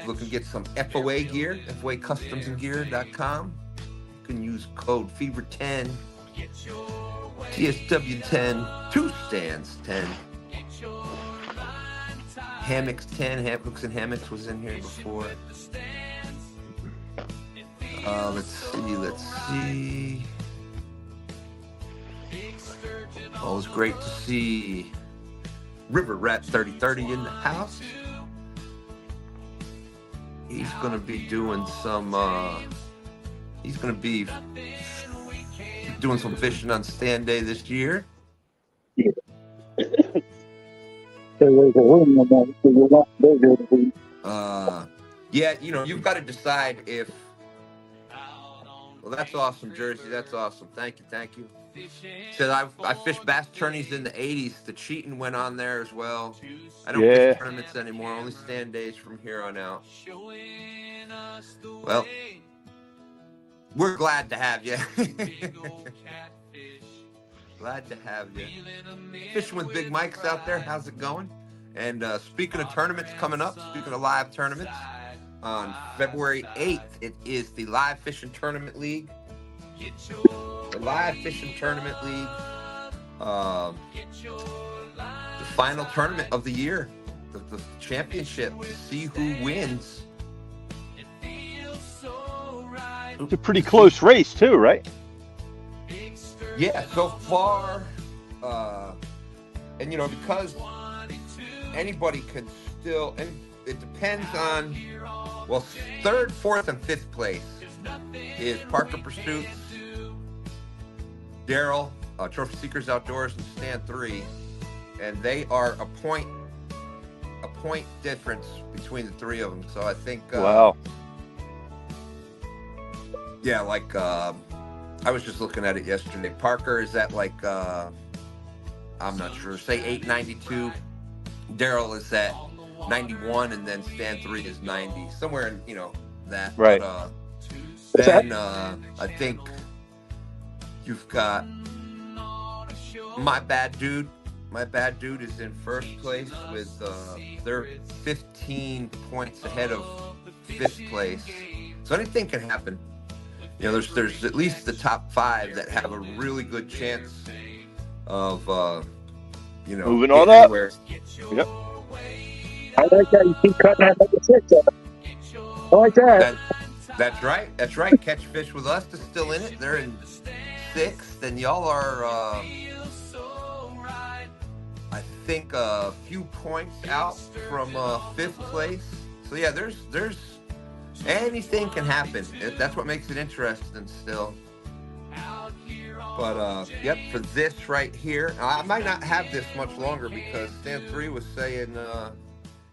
Looking to get some FOA gear, FOAcustomsandgear.com. You can use code FEVER10, TSW10, 2 stands 10. Hammocks 10, Hooks and Hammocks was in here before. Let's see. Always great to see River Rat 3030 in the house. He's gonna be doing some. He's gonna be doing some fishing on STANday this year. Yeah. There was a room in that, so you're not bigger than Yeah, you've got to decide if. Well, that's awesome, Jersey. That's awesome. Thank you. Said I fished bass tourneys in the '80s. The cheating went on there as well. I don't fish tournaments anymore. Only STANdays from here on out. Well, we're glad to have you. Glad to have you. Fishing with Big Mike's out there. How's it going? And speaking of tournaments coming up, speaking of live tournaments, on February 8th, it is the Live Fishing Tournament League. The Live Fishing Tournament League. The final tournament of the year. The championship. To see who wins. It's a pretty close race, too, right? Yeah, so far. And, because anybody can still, and it depends on, well, 3rd, 4th, and 5th place is Parker Pursuits, Daryl, Trophy Seekers Outdoors, and STANday, and they are a point difference between the three of them. So I think, wow. Yeah, like I was just looking at it yesterday. Parker is at like I'm not sure, say 892. Daryl is at 91, and then STANday is 90, somewhere in that. Right. But, then I think you've got My Bad Dude. My Bad Dude is in first place with they're 15 points ahead of 5th place. So anything can happen. There's at least the top 5 that have a really good chance of moving on up. Yep. I like that you keep cutting that number 6 up. I like that. That's right. Catch Fish with Us is still in it. They're in 6th, and y'all are I think a few points out from 5th place. So yeah, there's anything can happen. That's what makes it interesting still. But yep, for this right here, I might not have this much longer because STANday was saying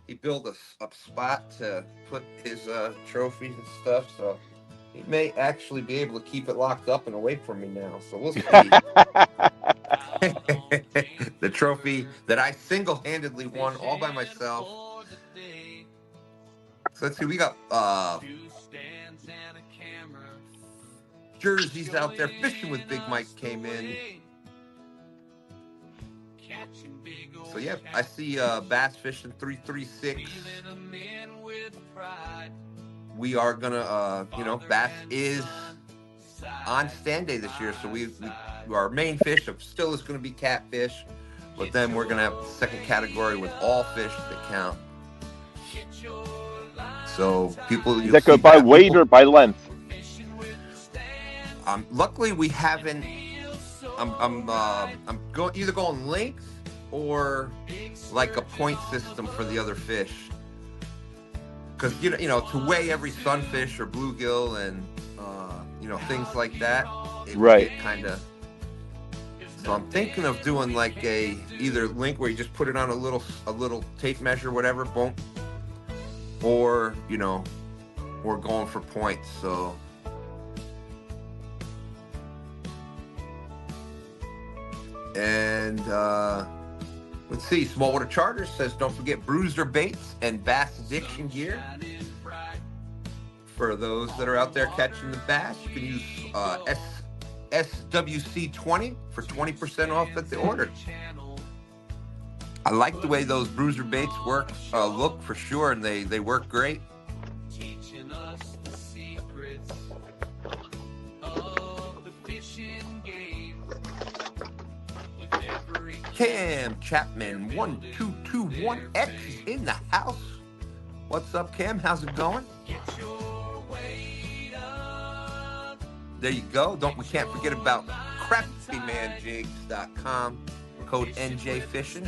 he built a spot to put his trophies and stuff, so he may actually be able to keep it locked up and away from me now. So we'll see. The trophy that I single-handedly won all by myself. So let's see, we got Jersey's out there. Fishing with Big Mike came in. So yeah, I see Bass Fishing 336. We are gonna Bass is on STANday this year, so we our main fish still is gonna be catfish, but then we're gonna have the second category with all fish that count. So people, does that go by weight or by length? Luckily we haven't. I'm either going length or like a point system for the other fish, because to weigh every sunfish or bluegill and things like that, it right, kind of. So I'm thinking of doing like a either link where you just put it on a little tape measure, whatever, boom, or we're going for points. So and let's see, Smallwater Charter says don't forget bruiser baits and bass addiction gear. For those that are out there catching the bass, you can use SWC20 for 20% off at the order. I like the way those bruiser baits look for sure, and they work great. Teaching us the secrets of the fishing game. Cam Chapman 1221X is in the house. What's up, Cam? How's it going? There you go. We can't forget about crappymanjigs.com. Code NJ Fishing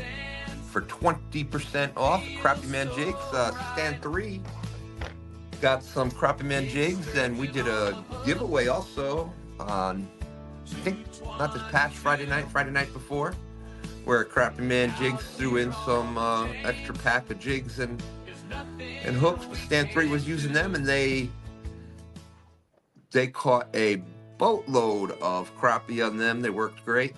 for 20% off. Crappy Man Jigs, Stan3 got some Crappy Man jigs, and we did a giveaway also on, I think, not this past Friday night before, where Crappy Man Jigs threw in some extra pack of jigs and hooks. But Stan3 was using them, and they caught a boatload of crappie on them. They worked great.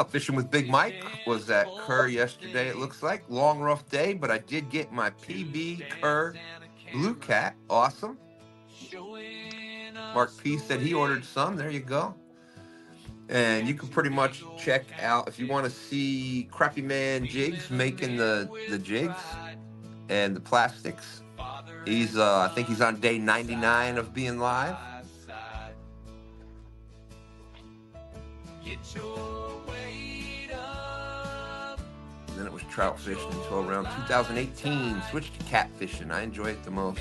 Fishing with Big Mike was at Kerr yesterday, it looks like. Long, rough day, but I did get my PB Kerr Blue Cat. Awesome. Mark P said he ordered some. There you go. And you can pretty much check out, if you want to see Crappy Man Jigs making the jigs and the plastics. He's I think he's on day 99 of being live. And then it was trout fishing until around 2018. Switched to catfishing. I enjoy it the most.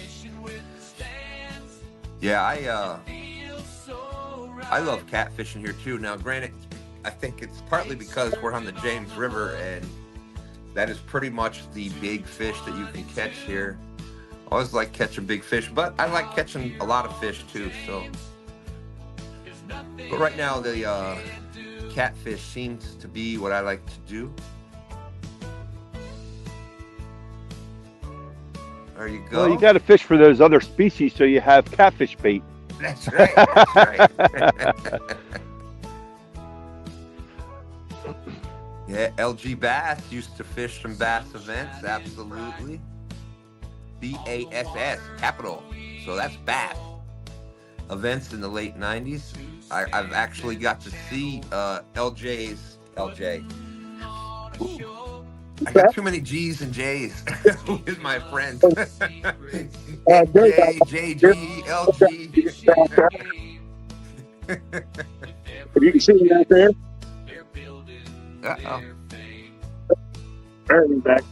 Yeah, I love catfishing here too. Now, granted, I think it's partly because we're on the James River, and that is pretty much the big fish that you can catch here. I always like catching big fish, but I like catching a lot of fish too. So, but right now the catfish seems to be what I like to do. There you go. Well, you got to fish for those other species so you have catfish bait. That's right. That's right. Yeah, LG Bass used to fish some bass events. Absolutely. BASS, capital. So that's bass events in the late 90s. I've actually got to see LJ. Ooh. I got too many G's and J's with my friends. JG, LG. If you can see me out there, Uh-oh. bear me back.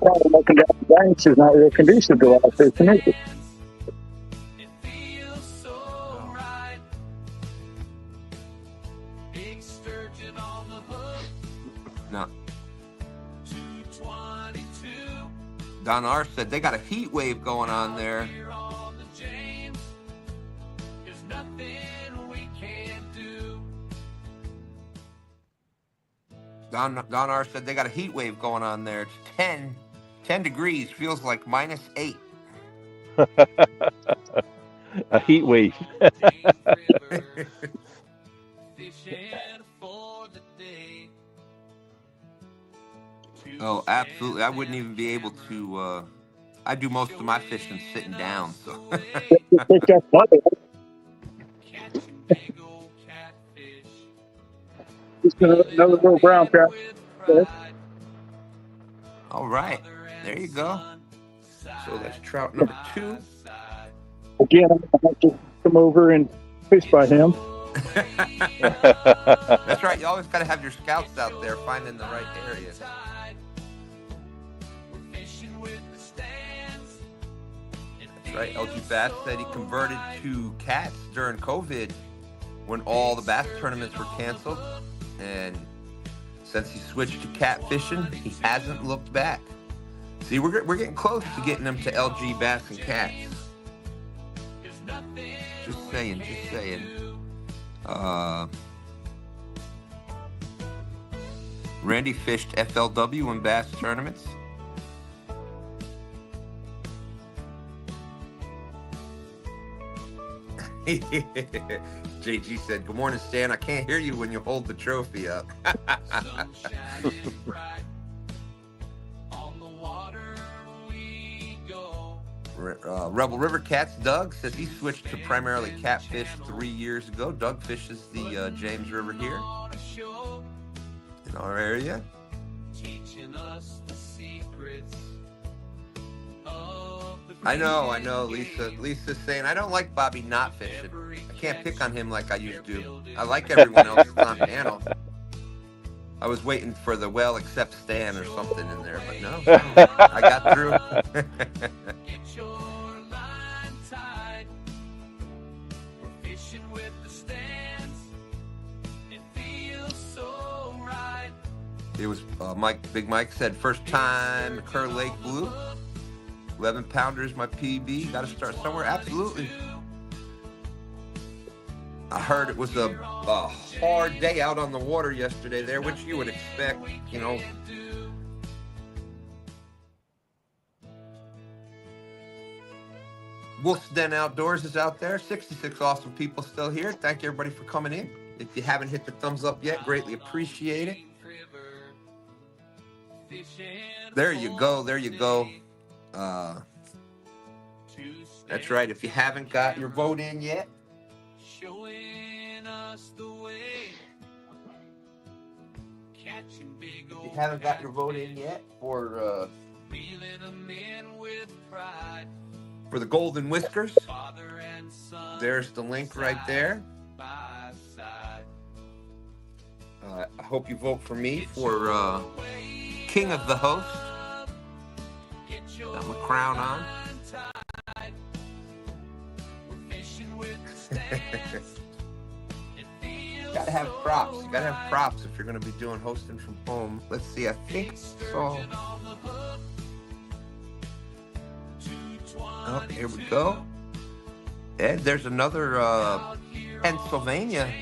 Probably looking down the banks is not real conducive to life fishing, is it? No. Don R said they got a heat wave going on there. Don R said they got a heat wave going on there. It's 10 degrees. Feels like -8. A heat wave. Oh, absolutely. I wouldn't even be able to. I do most of my fishing sitting down. So. Picked up butter. Just another little brown trout. All right. There you go. So that's trout number 2. Again, I'm going to have to come over and fish by him. That's right. You always got to have your scouts out there finding the right areas. That's right. LG Bass said he converted to cats during COVID when all the bass tournaments were canceled. And since he switched to cat fishing, he hasn't looked back. See, we're getting close to getting him to LG Bass and Cats. Just saying. Randy fished FLW and bass tournaments. JG said, "Good morning, Stan. I can't hear you when you hold the trophy up." Rebel River Cats Doug says he switched to primarily catfish 3 years ago. Doug fishes the James River here. And Are you? teaching us the secrets of the I know, Lisa. Lisa's saying, I don't like Bobby not fishing. I can't pick on him like I used to. I like everyone else that's on panel. I was waiting for the well except Stan or something in there, but no, I got through. Get your line tied. We're fishing with the stands. It feels so right. It was Big Mike said, first time Kerr Lake Blue. 11 pounders, my PB. Got to start somewhere. Absolutely. I heard it was a hard day out on the water yesterday there, which you would expect, you know. Wolf's Den Outdoors is out there. 66 awesome people still here. Thank you, everybody, for coming in. If you haven't hit the thumbs up yet, greatly appreciate it. There you go. There you go. That's right. If you haven't got your vote in yet, Showing us the way. Catching big if you haven't got your vote in yet for feeling them in with pride. the Golden Whiskers, Father and son. there's the link right there. By side. I hope you vote for me for King of the Host. Got my crown on. Gotta have props. You gotta have props if you're gonna be doing hosting from home. Let's see. I think so. Oh, here we go. Ed, there's another Pennsylvania.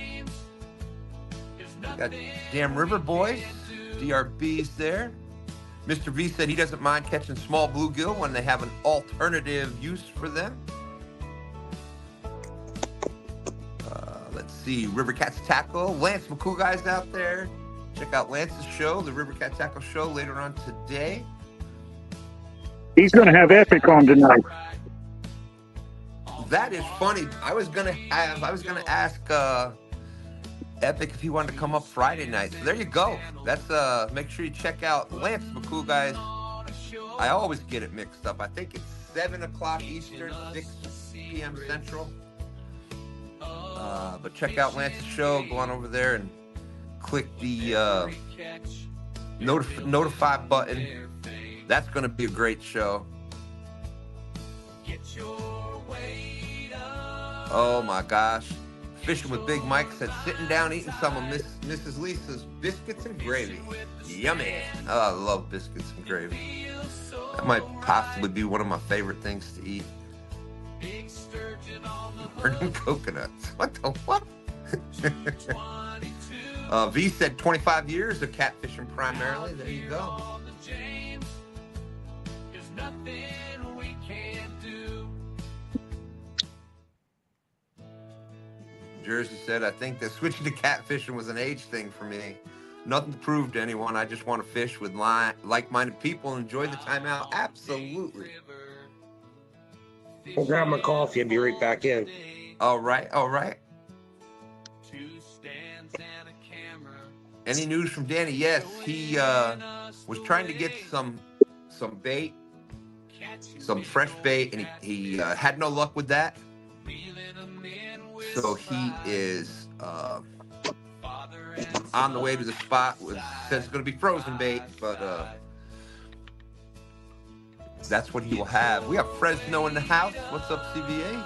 Got Damn River Boys. DRB's there. Mr. V said he doesn't mind catching small bluegill when they have an alternative use for them. Let's see, River Cats Tackle. Lance McCool guy's out there. Check out Lance's show, the River Cat Tackle show, later on today. He's going to have Epic on tonight. That is funny. I was gonna ask Epic if he wanted to come up Friday night. So there you go. That's make sure you check out Lance McCool guys. I always get it mixed up. I think it's 7 o'clock Eastern, 6 p.m. Central. But check out Lance's show. Go on over there and click the notify button. That's going to be a great show. Oh my gosh. Fishing with Big Mike said, sitting down eating some of Mrs. Lisa's biscuits and gravy. Yummy. Oh, I love biscuits and gravy. That might possibly be one of my favorite things to eat. Burning coconuts. What the what? V said 25 years of catfishing primarily. There you go. Jersey said, I think that switching to catfishing was an age thing for me. Nothing to prove to anyone. I just want to fish with like-minded people and enjoy the time out. Absolutely. I'll grab my coffee and be right back in. All right, all right. Any news from Danny? Yes, he was trying to get some bait, some fresh bait, and he had no luck with that. So he is on the way to the spot. Says it's going to be frozen bait, but that's what he will have. We have Fresno in the house. What's up, CVA?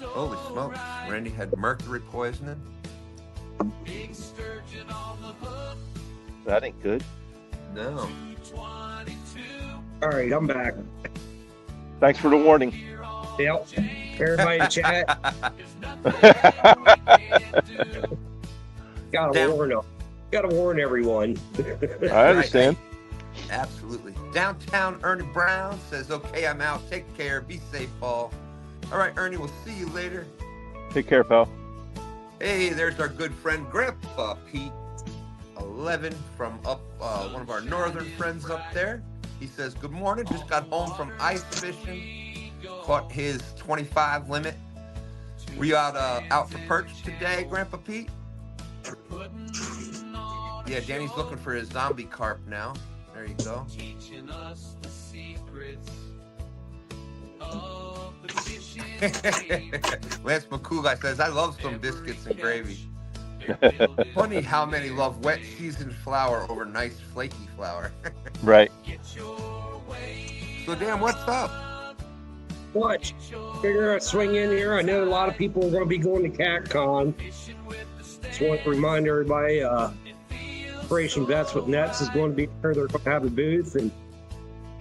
Holy smokes. Randy had mercury poisoning. That ain't good. No. All right, I'm back. Thanks for the warning. Yep. Everybody in chat. Gotta warn everyone. I understand. Right. Absolutely. Downtown Ernie Brown says, okay, I'm out. Take care. Be safe, Paul. All right, Ernie, we'll see you later. Take care, pal. Hey, there's our good friend, Grandpa Pete 11 from up one of our northern friends up there. He says, good morning. Just got home from ice fishing. caught his 25 limit. Were you out for perch today, Grandpa Pete? Yeah, Danny's looking for his zombie carp now. There you go. Lance McCooley says, I love some biscuits and gravy. Funny how many love wet seasoned flour over nice flaky flour. Right. So, Dan, what's up? What? Figure I'd swing in here. I know a lot of people are going to be going to CatCon. Just want to remind everybody, Operation Vets with Nets is going to be there. They're going to have a booth, and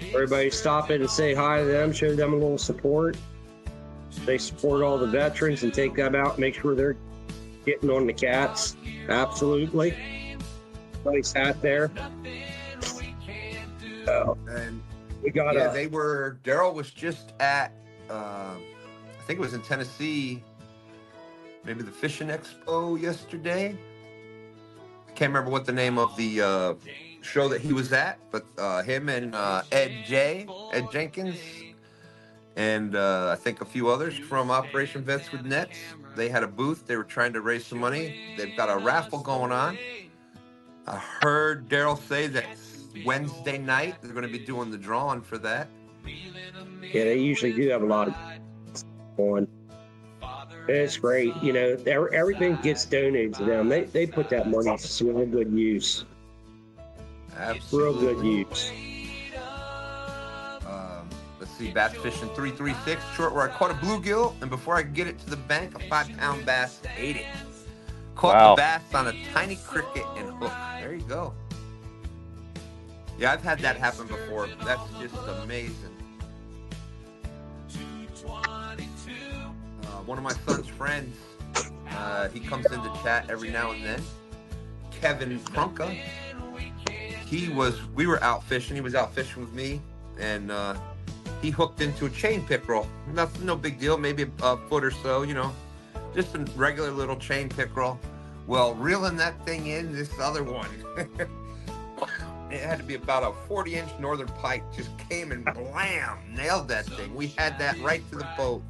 everybody stop in and say hi to them, show them a little support. They support all the veterans and take them out, make sure they're getting on the cats. Absolutely. Nice hat there. And we got they were, Daryl was just at, I think it was in Tennessee, maybe the Fishing Expo yesterday. I can't remember what the name of the show that he was at, but him and Ed Jenkins, and I think a few others from Operation Vets with Nets. They had a booth. They were trying to raise some money. They've got a raffle going on. I heard Daryl say that Wednesday night they're going to be doing the drawing for that. Yeah, they usually do have a lot of on. It's great. You know, everything gets donated to them. They put that money to some real good use. Absolutely. Real good use. Let's see, bass fishing 336 short where I caught a bluegill, and before I could get it to the bank, a 5-pound bass ate it. Caught the bass on a tiny cricket and hook. There you go. Yeah, I've had that happen before. That's just amazing. One of my son's friends, he comes into chat every now and then. Kevin Prunka. We were out fishing. He was out fishing with me, and he hooked into a chain pickerel. Nothing, no big deal. Maybe a foot or so, you know, just a regular little chain pickerel. Well, reeling that thing in, this other one, it had to be about a 40-inch northern pike, just came and blam, nailed that thing. We had that right to the boat,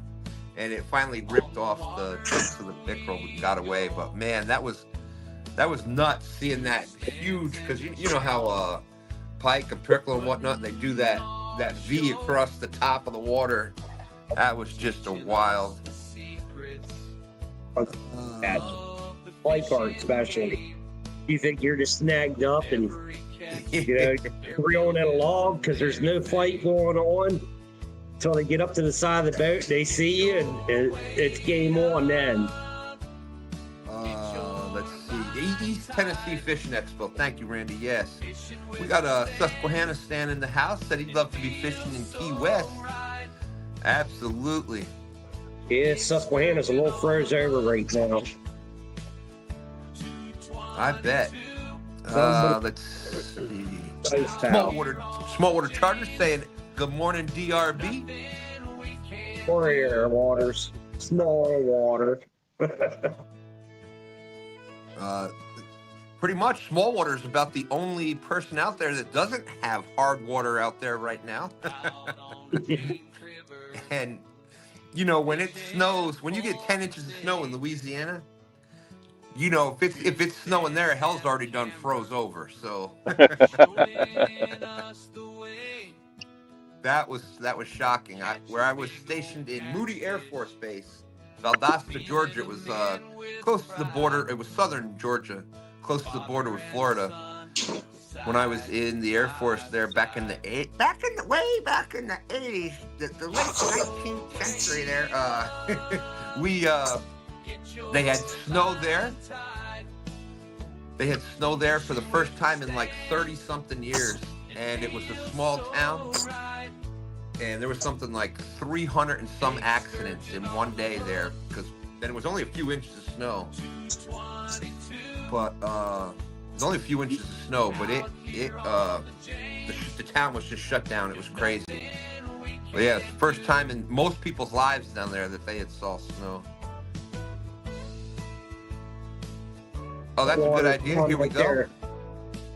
and it finally ripped off the tips of the pickerel and got away. But man, that was nuts seeing that huge, because you know how pike and pickerel and whatnot, they do that V across the top of the water. That was just a wild. Pike art especially. You think you're just snagged up and reeling at a log because there's no fight going on until they get up to the side of the boat, they see you, and it's game on then. Let's see, East Tennessee Fishing Expo. Thank you, Randy. Yes, we got a Susquehanna stand in the house. Said he'd love to be fishing in Key West. Absolutely. Yeah, Susquehanna's a little froze over right now. I bet. Let's see. Smallwater Charter saying good morning, DRB. Warrior waters, small water. Pretty much, Smallwater is about the only person out there that doesn't have hard water out there right now. And you know, when it snows, when you get 10 inches of snow in Louisiana, you know, if it's snowing there, hell's already done froze over. So that was shocking. Where I was stationed in Moody Air Force Base, Valdosta, Georgia. It was close to the border. It was southern Georgia, close to the border with Florida. When I was in the Air Force there back in the 80s, the late 19th century there, they had snow there. They had snow there for the first time in like 30-something years, and it was a small town, and there was something like 300 and some accidents in one day there, because then it was only a few inches of snow. But it was only a few inches of snow, but the town was just shut down. It was crazy. But yeah, it's the first time in most people's lives down there that they had saw snow. Oh, that's a good idea. Here we go.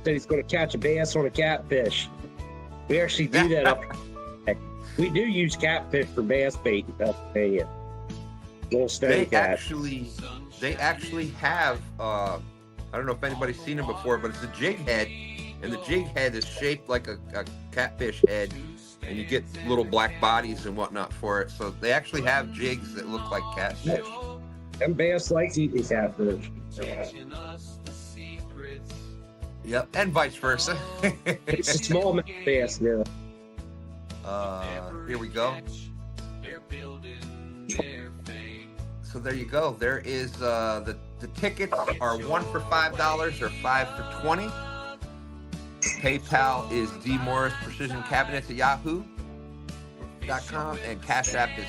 Said he's going to catch a bass on a catfish. We actually do that up. We do use catfish for bass bait in Pennsylvania. Little steady cat. They actually have, I don't know if anybody's seen them before, but it's a jig head, and the jig head is shaped like a catfish head, and you get little black bodies and whatnot for it. So they actually have jigs that look like catfish. Them bass like eating catfish. Yep, and vice versa. It's a small bass now. Here we go. So there you go. There is the tickets are 1 for $5 or 5 for $20. PayPal is dmorrisprecisioncabinets@yahoo.com, and CashApp is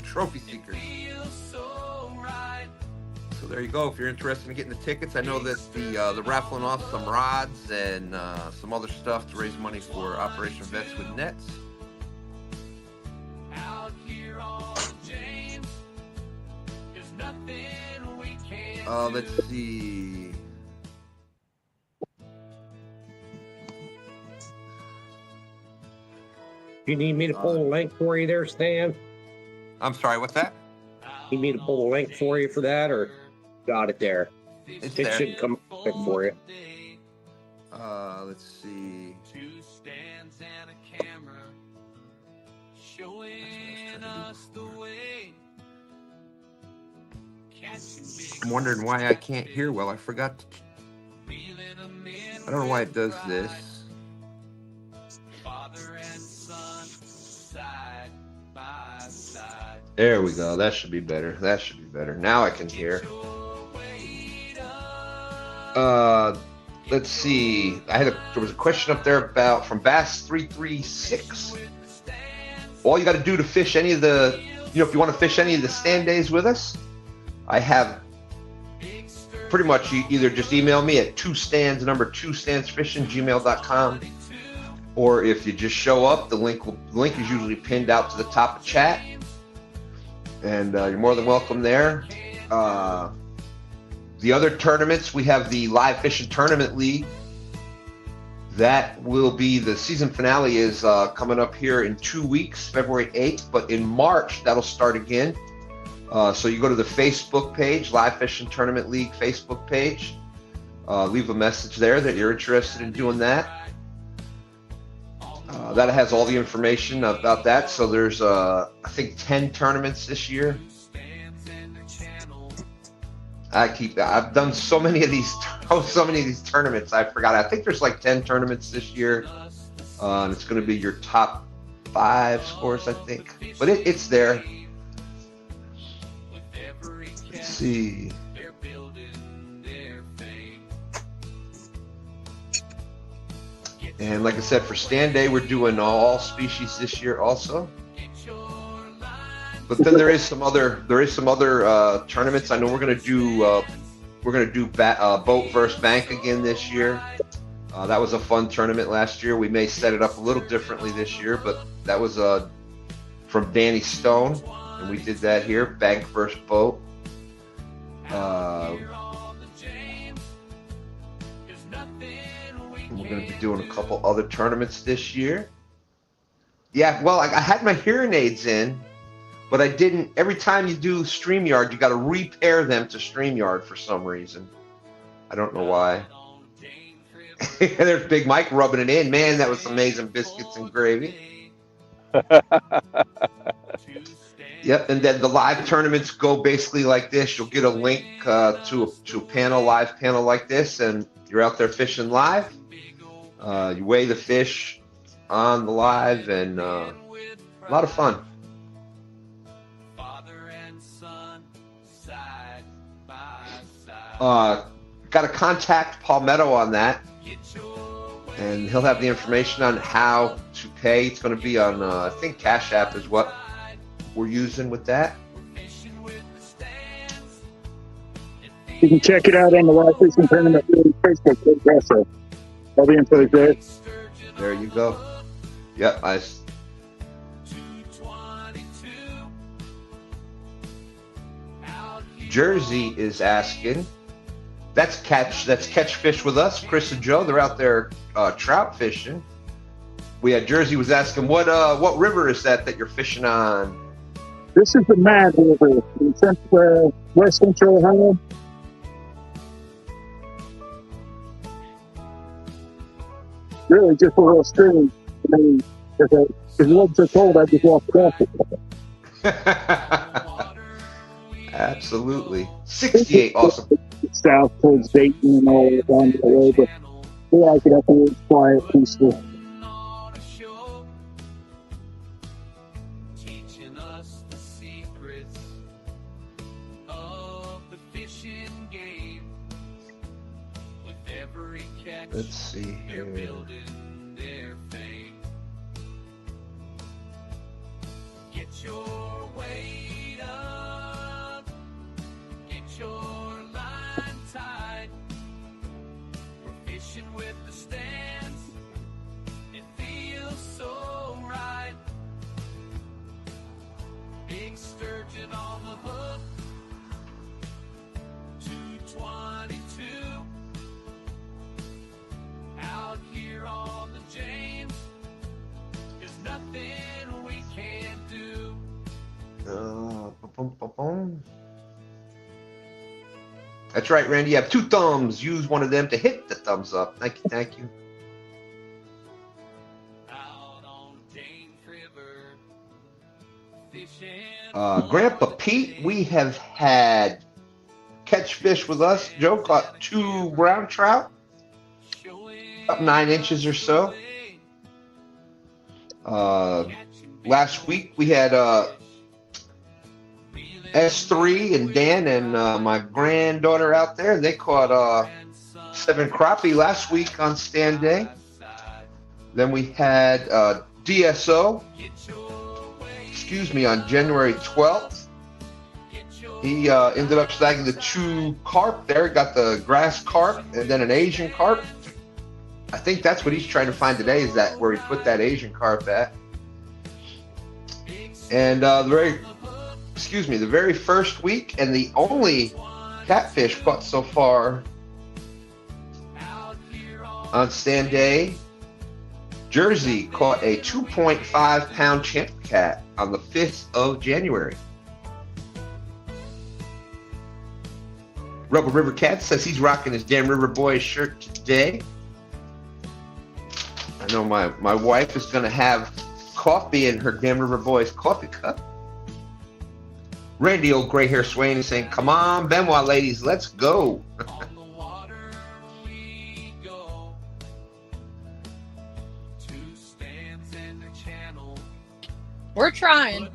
$trophy seekers. So there you go. If you're interested in getting the tickets, I know that the raffling off some rods and some other stuff to raise money for Operation Vets with Nets. Let's see. You need me to pull a link for you there, Stan? I'm sorry, what's that? You need me to pull a link for you for that, or got it there? It should come quick for you. Let's see. Two stands and a camera showing us the way. I'm wondering why I can't hear well. I forgot to... I don't know why it does this. There we go. That should be better. That should be better. Now I can hear. Let's see. There was a question up there from Bass336. All you got to do to fish any of the, if you want to fish any of the STANdays with us, I have pretty much either just email me at 2standsfishing@gmail.com, or if you just show up, the link is usually pinned out to the top of chat, and you're more than welcome there. The other tournaments, we have the Live Fishing Tournament League. That will be, the season finale is coming up here in 2 weeks, February 8th, but in March, that'll start again. So you go to the Facebook page, Live Fishing Tournament League Facebook page. Leave a message there that you're interested in doing that. That has all the information about that. So there's, I think, 10 tournaments this year. I've done so many of these tournaments, I forgot. I think there's like 10 tournaments this year, and it's going to be your top 5 scores, I think. But it's there. Let's see. And like I said, for STANday, we're doing all species this year also. But then there is some other tournaments. I know we're gonna do boat versus bank again this year. That was a fun tournament last year. We may set it up a little differently this year, but that was from Danny Stone, and we did that here, bank versus boat. We're gonna be doing a couple other tournaments this year. Yeah, well, I had my hearing aids in, but I didn't. Every time you do StreamYard, you got to repair them to StreamYard for some reason. I don't know why. There's Big Mike rubbing it in. Man, that was amazing biscuits and gravy. Yep, and then the live tournaments go basically like this. You'll get a link to a panel, live panel like this, and you're out there fishing live. You weigh the fish on the live, and a lot of fun. Got to contact Palmetto on that, and he'll have the information on how to pay. It's going to be on, I think CashApp is what we're using with that. You can check it out on the Live Fishing Tournament Facebook page also. I'll be in place there. There you go. Yep, Jersey is asking. That's catch fish with us. Chris and Joe, they're out there trout fishing. We had Jersey was asking what river is that you're fishing on? This is the Mad River in West Central Ohio. Really, just a little stream. I mean, if it wasn't so cold, I'd just walk across it. Absolutely. 68, awesome. South towards Dayton and all down the way, but we like it up here. It's quiet, peaceful. Teaching us the secrets of the fishing game. With every catch, Let's see they're here. building their fame. Get your weight up, get your line tight. We're fishing with the stands. It feels so right. Big sturgeon on the hook. 222. Out here on the James. There's nothing we can't do. Boom. That's right, Randy. You have 2 thumbs. Use one of them to hit the thumbs up. Thank you, thank you. Out on James River. Fishing. Grandpa Pete, we have had catch fish with us. Joe caught 2 brown trout, about 9 inches or so. Last week we had S3 and Dan and my granddaughter out there. They caught 7 crappie last week on STANday. Then we had DSO, on January 12th. He ended up snagging the 2 carp there. Got the grass carp and then an Asian carp. I think that's what he's trying to find today, is that where he put that Asian carp at. And the very first week and the only catfish caught so far on STANday, Jersey caught a 2.5 pound champ cat on the 5th of January. Rubber River Cat says he's rocking his Damn River Boys shirt today. I know my wife is going to have coffee in her Damn River Boys coffee cup. Randy, old gray hair Swain, is saying, "Come on, Benoit ladies, let's go." On the water we go. 2 stands and a channel. We're trying.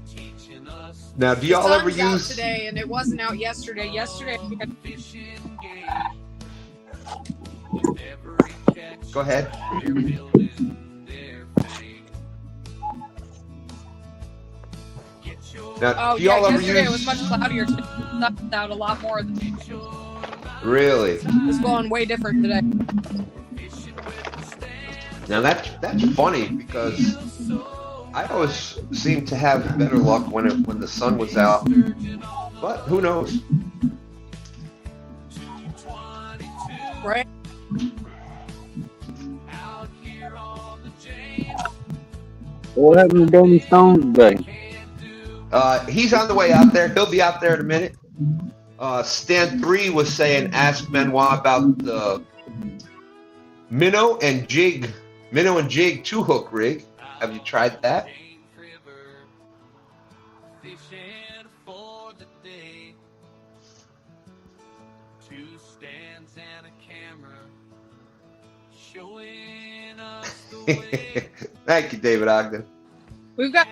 Teaching us Now, do y'all ever Sun's out use... today, and it wasn't out yesterday. Yesterday we had fishing game. With every catch, Go ahead. they're building their fame. Get your Now, Oh do yeah, y'all ever yesterday use... it was much cloudier. Today it was out a lot more. Really? It's going way different today. Now, that's funny, because I always seem to have better luck when the sun was out. But who knows? Right? out here on the James. What happened to Danny Stone today? He's on the way out there. He'll be out there in a minute. Stan3 was saying, ask Benoit about the minnow and jig 2-hook rig. Have you tried that? Fishing for the day. 2 stands and a camera. Showing us the way. Thank you, David Ogden. We've got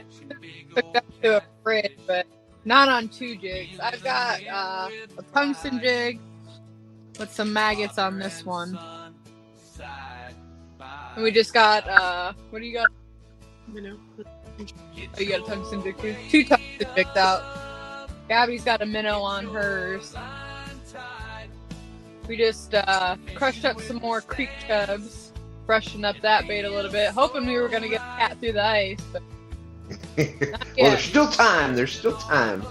hooked up to a fridge, but not on 2 jigs. I've got a tungsten jig with some maggots on this one. And we just got, what do you got? You know. Oh, you got a tungsten jig too? 2 tungsten jigs out. Gabby's got a minnow on hers. We just crushed up some more creek chubs, freshened up that bait a little bit, hoping we were going to get a cat through the ice, but not Well, yet. there's still time. There's still time.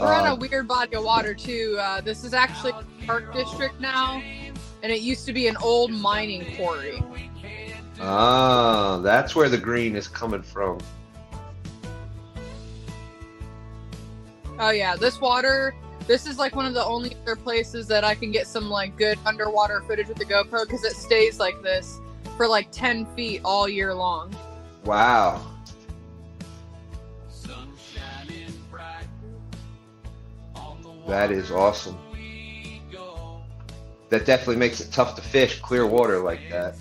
We're on a weird body of water too. This is actually a park district now, and it used to be an old mining quarry. Ah, that's where the green is coming from. Oh yeah, this is like one of the only other places that I can get some like good underwater footage with the GoPro because it stays like this for like 10 feet all year long. Wow. That is awesome. That definitely makes it tough to fish clear water like that.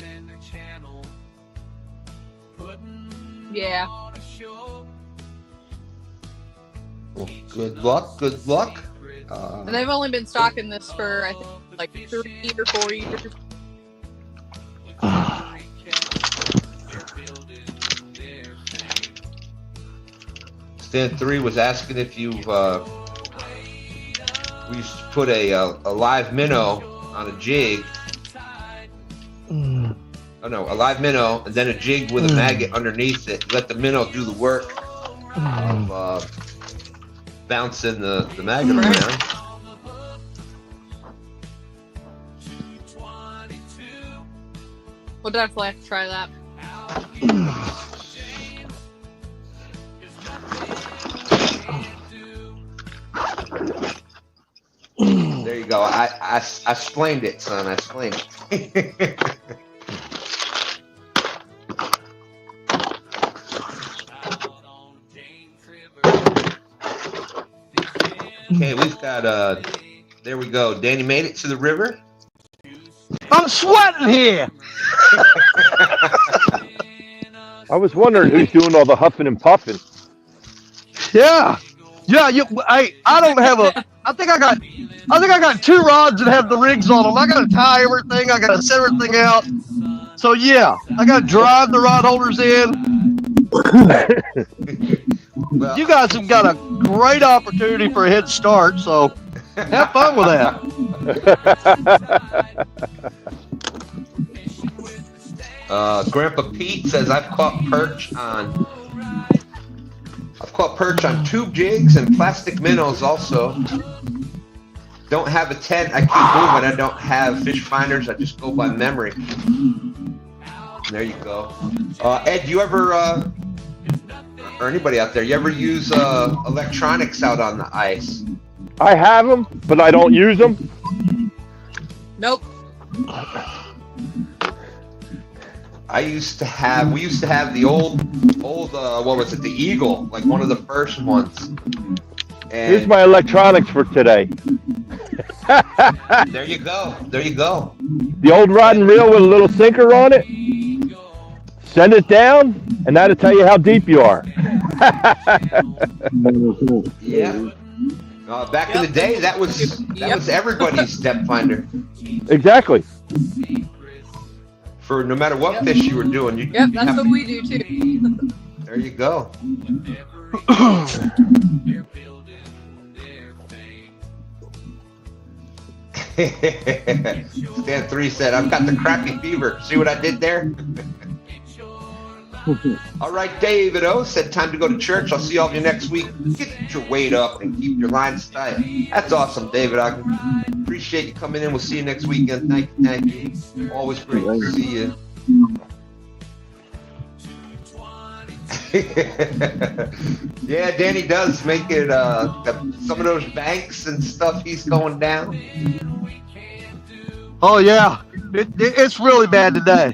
Yeah. Well, good luck. Good luck. And they've only been stocking this for, I think, like 3 or 4 years. Stan3 was asking if you we used to put a live minnow on a jig. Oh no, a live minnow and then a jig with a maggot underneath it. Let the minnow do the work of bouncing the maggot around. We'll definitely have to try that. There you go. I explained it, son. I explained it. Okay, we've got there we go. Danny made it to the river. I'm sweating here. I was wondering who's doing all the huffing and puffing. Yeah. I don't have a. I think I got 2 rods that have the rigs on them. I got to tie everything. I got to set everything out. So yeah, I got to drive the rod holders in. Well, You guys have got a great opportunity for a head start. So have fun with that. Grandpa Pete says I've caught perch on tube jigs and plastic minnows also. Don't have a tent. I keep moving. I don't have fish finders. I just go by memory. There you go. Ed, you ever, or anybody out there, you ever use electronics out on the ice? I have them, but I don't use them. Nope. We used to have the old what was it, the Eagle, like one of the first ones. And Here's my electronics for today. there you go. There you go. The old rod and reel with a little sinker on it. Send it down, and that'll tell you how deep you are. Yeah. Back in the day, that was everybody's depth finder. Exactly. For no matter what fish you were doing. Yep, that's what we do too. There you go. Stan3 said, I've got the crappy fever. See what I did there? All right, David O said, time to go to church. I'll see all of you next week. Get your weight up and keep your lines tight. That's awesome, David. I appreciate you coming in. We'll see you next weekend. Thank you. Always great to see you. Yeah, Danny does make it some of those banks and stuff he's going down. Oh yeah, it's really bad today.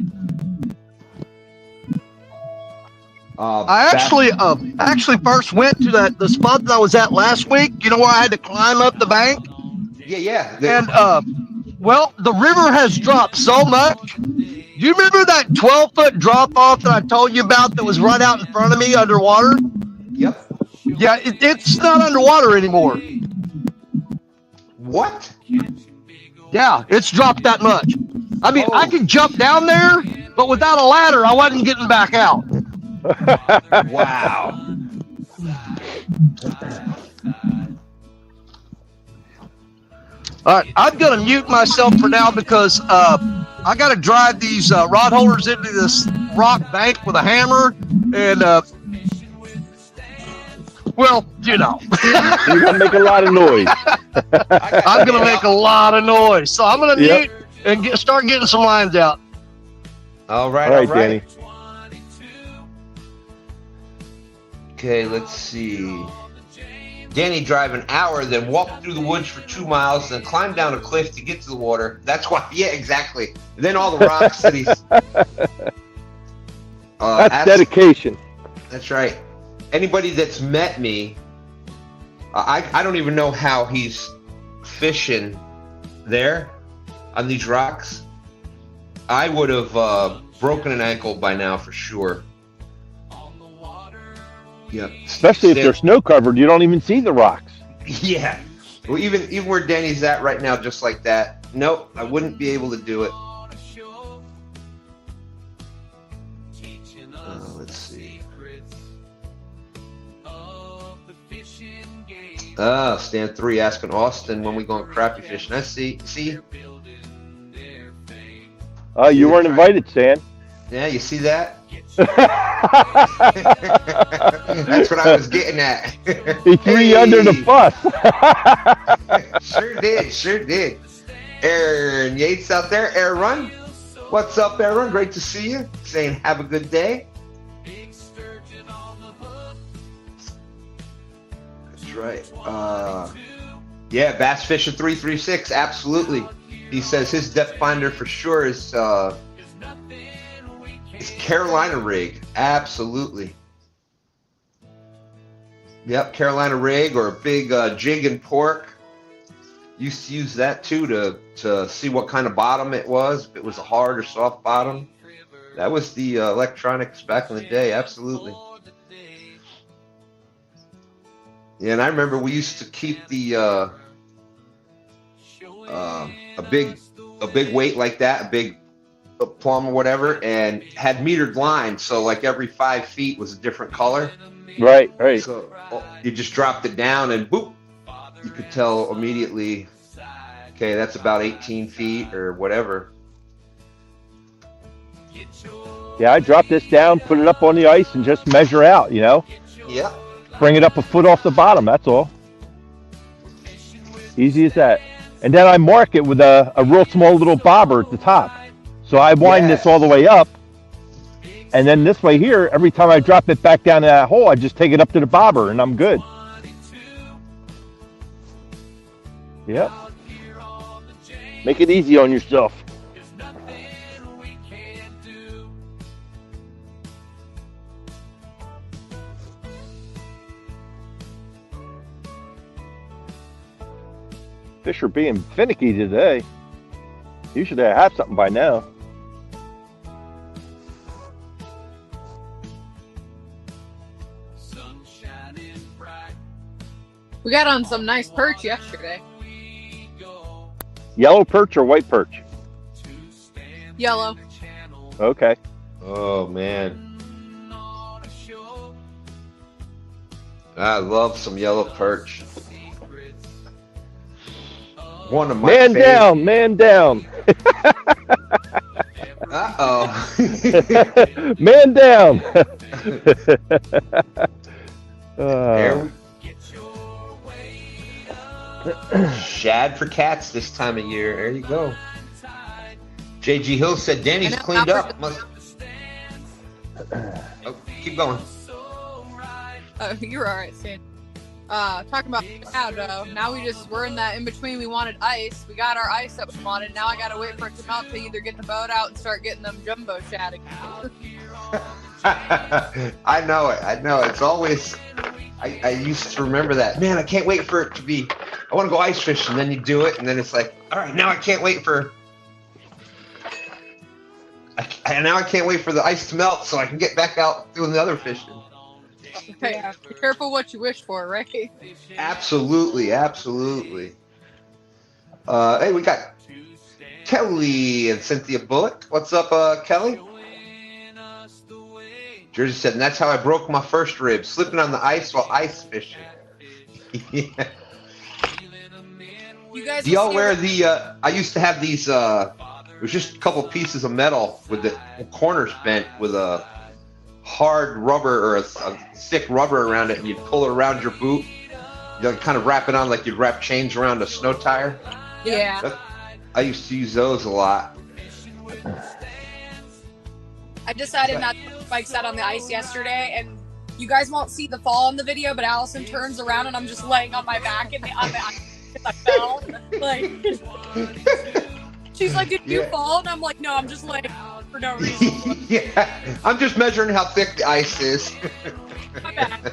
I actually first went to the spot that I was at last week. You know where I had to climb up the bank? Yeah. And well, the river has dropped so much. Do you remember that 12-foot drop off that I told you about that was right out in front of me underwater? Yep. Yeah, it's not underwater anymore. What? Yeah, it's dropped that much. I mean, I could jump down there, but without a ladder, I wasn't getting back out. Wow. All right, I'm going to mute myself for now because I got to drive these rod holders into this rock bank with a hammer, and Well, you know. You're gonna make a lot of noise. I'm gonna make a lot of noise, so I'm gonna Yep. mute and start getting some lines out. All right, All right, Danny. Okay, let's see. Danny drive an hour, then walk through the woods for 2 miles, then climb down a cliff to get to the water. That's why, yeah, exactly. And then all the rocks that he's. That's dedication. That's right. Anybody that's met me, I don't even know how he's fishing there on these rocks. I would have broken an ankle by now for sure. Yep. Especially if they're snow covered, you don't even see the rocks. Yeah. Well, even where Danny's at right now, just like that. Nope, I wouldn't be able to do it. Let's see. Stand 3 asking Austin when we going crappie fishing. I see. You weren't invited, Stan. Yeah, you see that? That's what I was getting at. He threw you under the bus. Sure did. Aaron Yates out there. Aaron, what's up, Aaron? Great to see you. Saying have a good day. That's right. Yeah, Bass Fisher 336. Absolutely. He says his depth finder for sure is Carolina rig. Absolutely. Yep, Carolina rig or a big jig and pork. Used to use that too to see what kind of bottom it was, if it was a hard or soft bottom. That was the electronics back in the day. Absolutely. Yeah, and I remember we used to keep the a big weight like that, a big plum or whatever, and had metered lines, so like every 5 feet was a different color. Right. So you just dropped it down and boop, you could tell immediately, okay, that's about 18 feet or whatever. Yeah, I drop this down, put it up on the ice, and just measure out, Yeah. Bring it up a foot off the bottom, that's all. Easy as that. And then I mark it with a real small little bobber at the top. So I wind this all the way up, and then this way here, every time I drop it back down in that hole, I just take it up to the bobber, and I'm good. Yep. Make it easy on yourself. Fish are being finicky today. You should have something by now. We got on some nice perch yesterday. Yellow perch or white perch? Yellow. Okay. Oh man, I love some yellow perch. One of my man favorite. down, man down. Uh-oh. Man down. Shad for cats this time of year. There you go. JG Hill said Danny's cleaned up. Oh, keep going. Oh, you're all right, Stan. Talking about shad, now we're in that in between. We wanted ice. We got our ice that we wanted. Now I gotta wait for it to melt to either get the boat out and start getting them jumbo shad again. I know it. It's always. I used to remember that. Man, I can't wait for it to be. I want to go ice fishing. And then you do it, and then it's like, all right, now I can't wait for. Now I can't wait for the ice to melt so I can get back out doing the other fishing. Hey, be careful what you wish for, right? Absolutely. Hey, we got Kelly and Cynthia Bullock. What's up, Kelly? Jersey said, and that's how I broke my first rib, slipping on the ice while ice fishing. Yeah. You guys Do y'all wear the, I used to have these, it was just a couple pieces of metal with the corners bent with a hard rubber or a thick rubber around it, and you'd pull it around your boot. You'd kind of wrap it on like you'd wrap chains around a snow tire. Yeah. I used to use those a lot. I decided not to put bikes out on the ice yesterday, and you guys won't see the fall in the video, but Allison turns around and I'm just laying on my back on the ice because I fell. Like, she's like, "Did you fall?" And I'm like, "No, I'm just laying for no reason." Yeah, I'm just measuring how thick the ice is. My bad.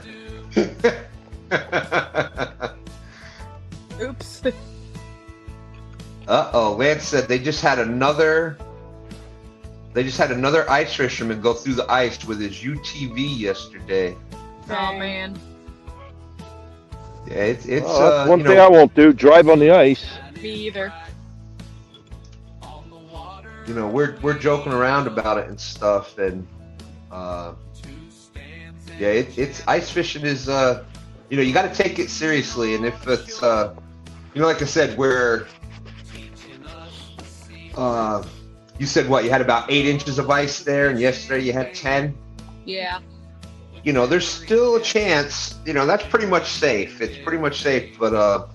Oops. Uh-oh, Lance said they just had another ice fisherman go through the ice with his UTV yesterday. Oh man. Yeah, it's that's one thing I won't do, drive on the ice. Me either. You know, we're joking around about it and stuff, and yeah, it's ice fishing is you know, you got to take it seriously, and if it's you know, like I said, where you said what, you had about 8 inches of ice there, and yesterday you had 10. Yeah. You know, there's still a chance. You know, that's pretty much safe. It's pretty much safe, but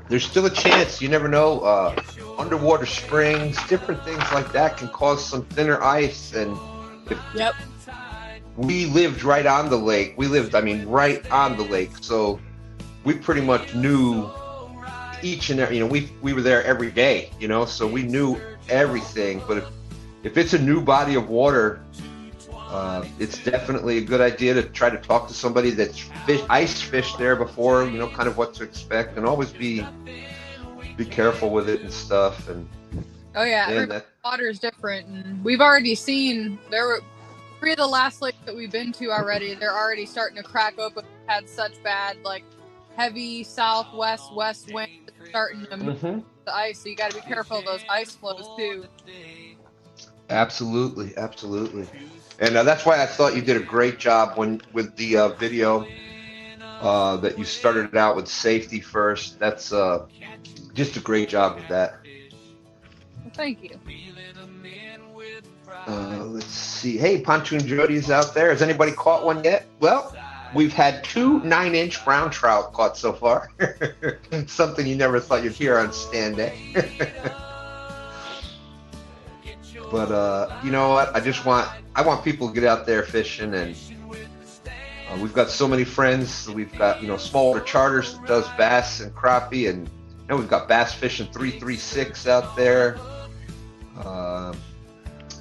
there's still a chance. You never know. Underwater springs, different things like that can cause some thinner ice. And Yep. we lived right on the lake. I mean, right on the lake. So we pretty much knew each and every, you know, we were there every day, you know, so we knew everything. But if it's a new body of water, it's definitely a good idea to try to talk to somebody that's ice fished there before, you know, kind of what to expect, and always be careful with it and stuff. And oh yeah, every water is different, and we've already seen there were 3 of the last lakes that we've been to already. They're already starting to crack open. We've had such bad, like, heavy southwest west wind starting to move the ice, so you got to be careful of those ice flows too. Absolutely. And that's why I thought you did a great job with the video that you started out with safety first. That's just a great job with that. Well, thank you. Let's see. Hey, Pontoon Jody's out there. Has anybody caught one yet? Well, we've had 2 9-inch brown trout caught so far. Something you never thought you'd hear on STANday. But you know what? I want people to get out there fishing, and we've got so many friends. We've got, you know, Smallwater Charters that does bass and crappie, and we've got Bass Fishing 336 out there.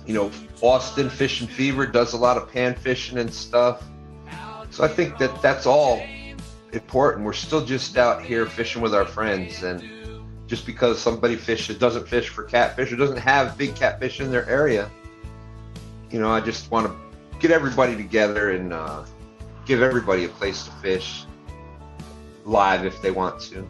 You know, Austin Fishing Fever does a lot of pan fishing and stuff. So I think that's all important. We're still just out here fishing with our friends, and just because somebody doesn't fish for catfish or doesn't have big catfish in their area, you know, I just want to get everybody together and give everybody a place to fish live if they want to.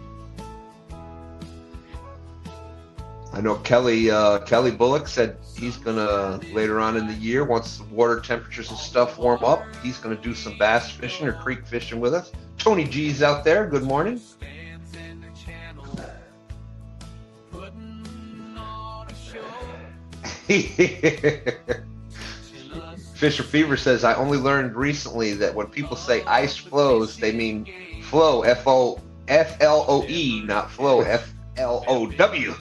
I know Kelly Bullock said he's gonna, later on in the year, once the water temperatures and stuff warm up, he's gonna do some bass fishing or creek fishing with us. Tony G's out there. Good morning. Fisher Fever says, I only learned recently that when people say ice flows, they mean flow, F-L-O-E, not flow, F-L-O-W.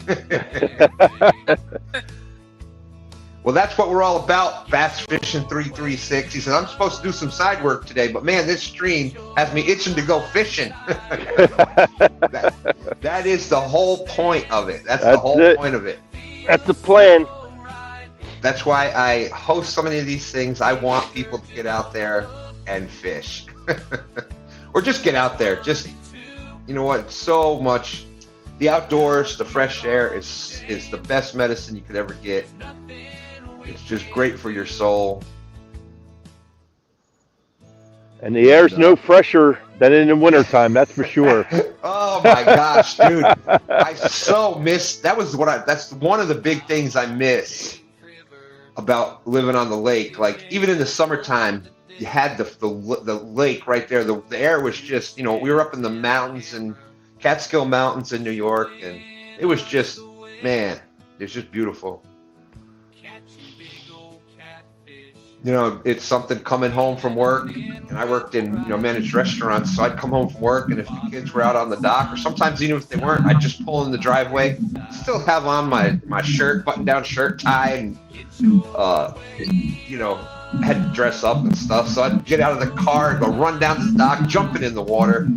Well, that's what we're all about, Bass Fishing 336. He says, I'm supposed to do some side work today, but man, this stream has me itching to go fishing. that is the whole point of it. That's the whole point of it. That's the plan. That's why I host so many of these things. I want people to get out there and fish. Or just get out there. Just, you know what, so much. The outdoors, the fresh air is the best medicine you could ever get. It's just great for your soul. And the air's no fresher than in the wintertime, that's for sure. Oh my gosh, dude. I so miss, that's one of the big things I miss about living on the lake. Like, even in the summertime, you had the lake right there. The air was just, you know, we were up in the mountains and Catskill Mountains in New York, and it was just, man, it's just beautiful. You know, it's something coming home from work, and I worked in, you know, managed restaurants, so I'd come home from work, and if the kids were out on the dock, or sometimes even if they weren't, I'd just pull in the driveway, still have on my shirt, button-down shirt, tie, and, you know, had to dress up and stuff, so I'd get out of the car and go run down to the dock, jumping in the water.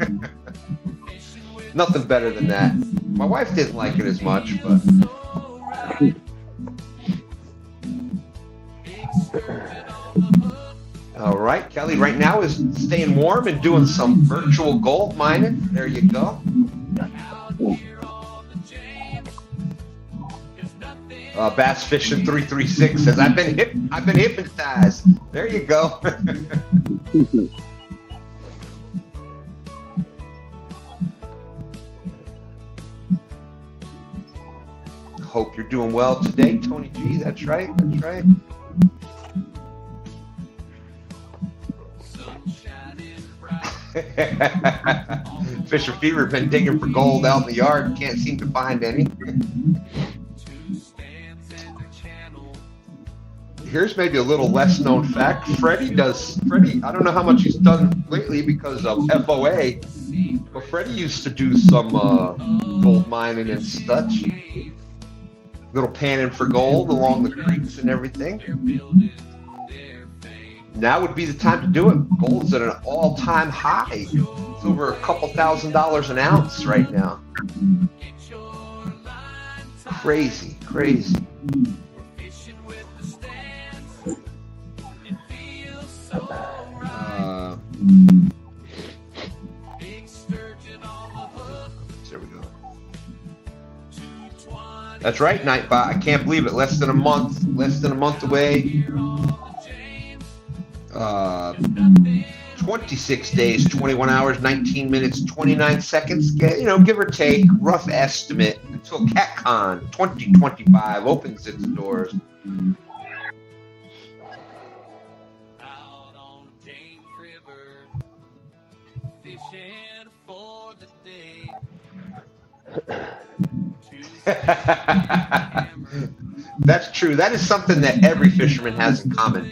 Nothing better than that. My wife didn't like it as much, but... All right, Kelly right now is staying warm and doing some virtual gold mining. There you go. Bass Fishing 336 says, I've been hypnotized. There you go. Hope you're doing well today, Tony G. That's right. That's right. Fisher Fever been digging for gold out in the yard. Can't seem to find any. Here's maybe a little less known fact. Freddie, I don't know how much he's done lately because of FOA, but Freddie used to do some gold mining and such. Little panning for gold along the creeks and everything. Now would be the time to do it. Gold's at an all-time high. It's over a couple $1,000s an ounce right now. Crazy, crazy. There we go. That's right, Nightbot. I can't believe it. Less than a month away. 26 days, 21 hours, 19 minutes, 29 seconds, you know, give or take, rough estimate, until CatCon 2025 opens its doors. Out on James River, fishing for the day. That's true. That is something that every fisherman has in common.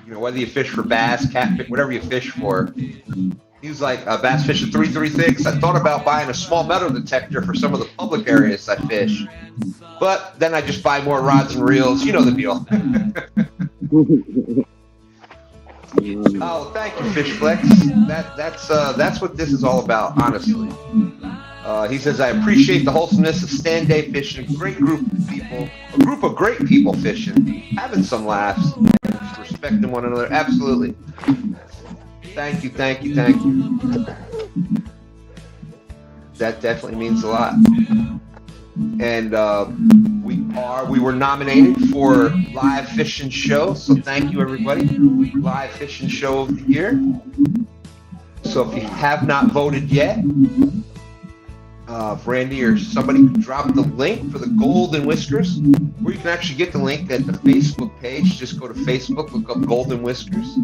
You know, whether you fish for bass, catfish, whatever you fish for. He's like, Bass Fishing 336. I thought about buying a small metal detector for some of the public areas I fish, but then I just buy more rods and reels. You know the deal. Oh, thank you, Fishflex. That's what this is all about, honestly. He says, I appreciate the wholesomeness of STANday fishing. A great group of people, a group of great people fishing, having some laughs, and respecting one another. Absolutely. Thank you. That definitely means a lot. And we were nominated for Live Fishing Show, so thank you, everybody. Live Fishing Show of the Year. So if you have not voted yet, Randy or somebody can drop the link for the Golden Whiskers, or you can actually get the link at the Facebook page. Just go to Facebook, look up Golden Whiskers,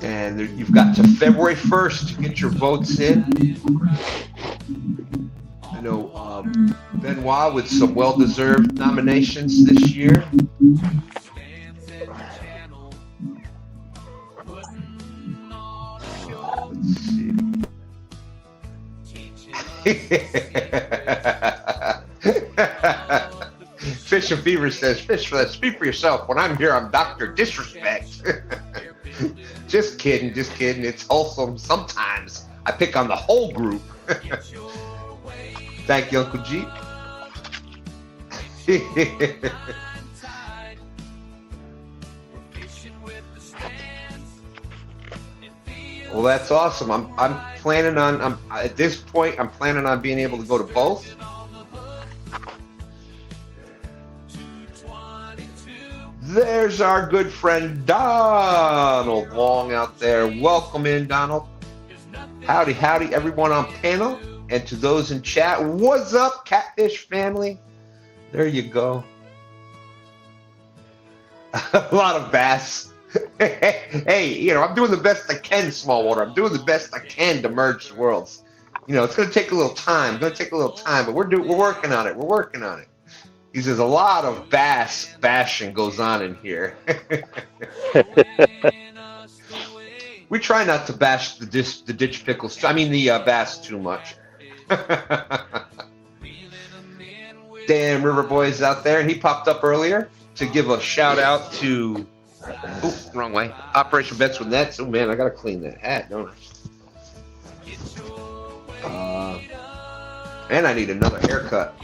and you've got to February 1st to get your votes in. I know Benoit with some well-deserved nominations this year. Let's see. Fish and Fever says, "Fish for that. Speak for yourself. When I'm here, I'm Dr. Disrespect." Just kidding. It's wholesome. Sometimes I pick on the whole group. Thank you, Uncle G. Well, that's awesome. I'm planning on. At this point, I'm planning on being able to go to both. There's our good friend Donald Long out there. Welcome in, Donald. Howdy, everyone on panel, and to those in chat. What's up, Catfish family? There you go. A lot of bass. Hey, you know, I'm doing the best I can, small water. I'm doing the best I can to merge the worlds. You know, it's going to take a little time. But we're working on it. He says a lot of bass bashing goes on in here. We try not to bash the ditch pickles. I mean the bass too much. Dan River Boy's out there, and he popped up earlier to give a shout out to. Oh, wrong way. Operation Bets with Nets. Oh man, I gotta clean that hat, don't I? And I need another haircut.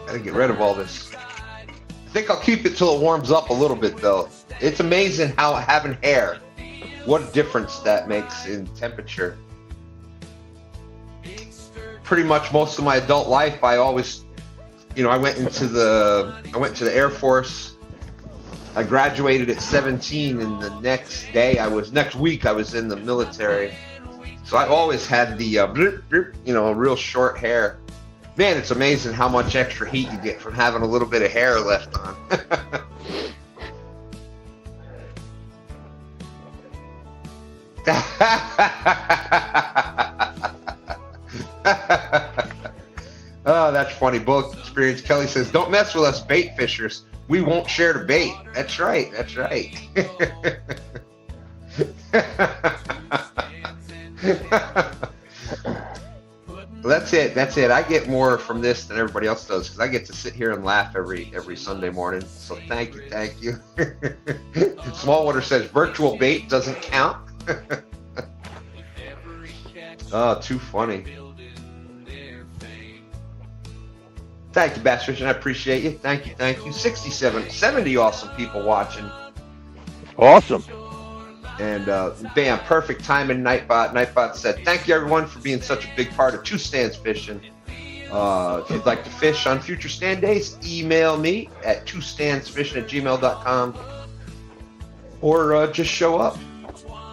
Gotta get rid of all this. I think I'll keep it till it warms up a little bit, though. It's amazing how having hair, what a difference that makes in temperature. Pretty much most of my adult life, I always, I went to the Air Force. I graduated at 17, and the next week I was in the military. So I've always had the, real short hair. Man, it's amazing how much extra heat you get from having a little bit of hair left on. Oh, that's funny. Both experience. Kelly says, "Don't mess with us bait fishers. We won't share the bait." That's right. That's right. That's it. That's it. I get more from this than everybody else does because I get to sit here and laugh every Sunday morning. So thank you. Smallwater says virtual bait doesn't count. Oh, too funny. Thank you, Bass Fishing. I appreciate you. Thank you. 70 awesome people watching. Awesome. And bam, perfect timing, Nightbot. Nightbot said, "Thank you, everyone, for being such a big part of Two Stands Fishing. If you'd like to fish on future stand days, email me at twostandsfishing@gmail.com or just show up.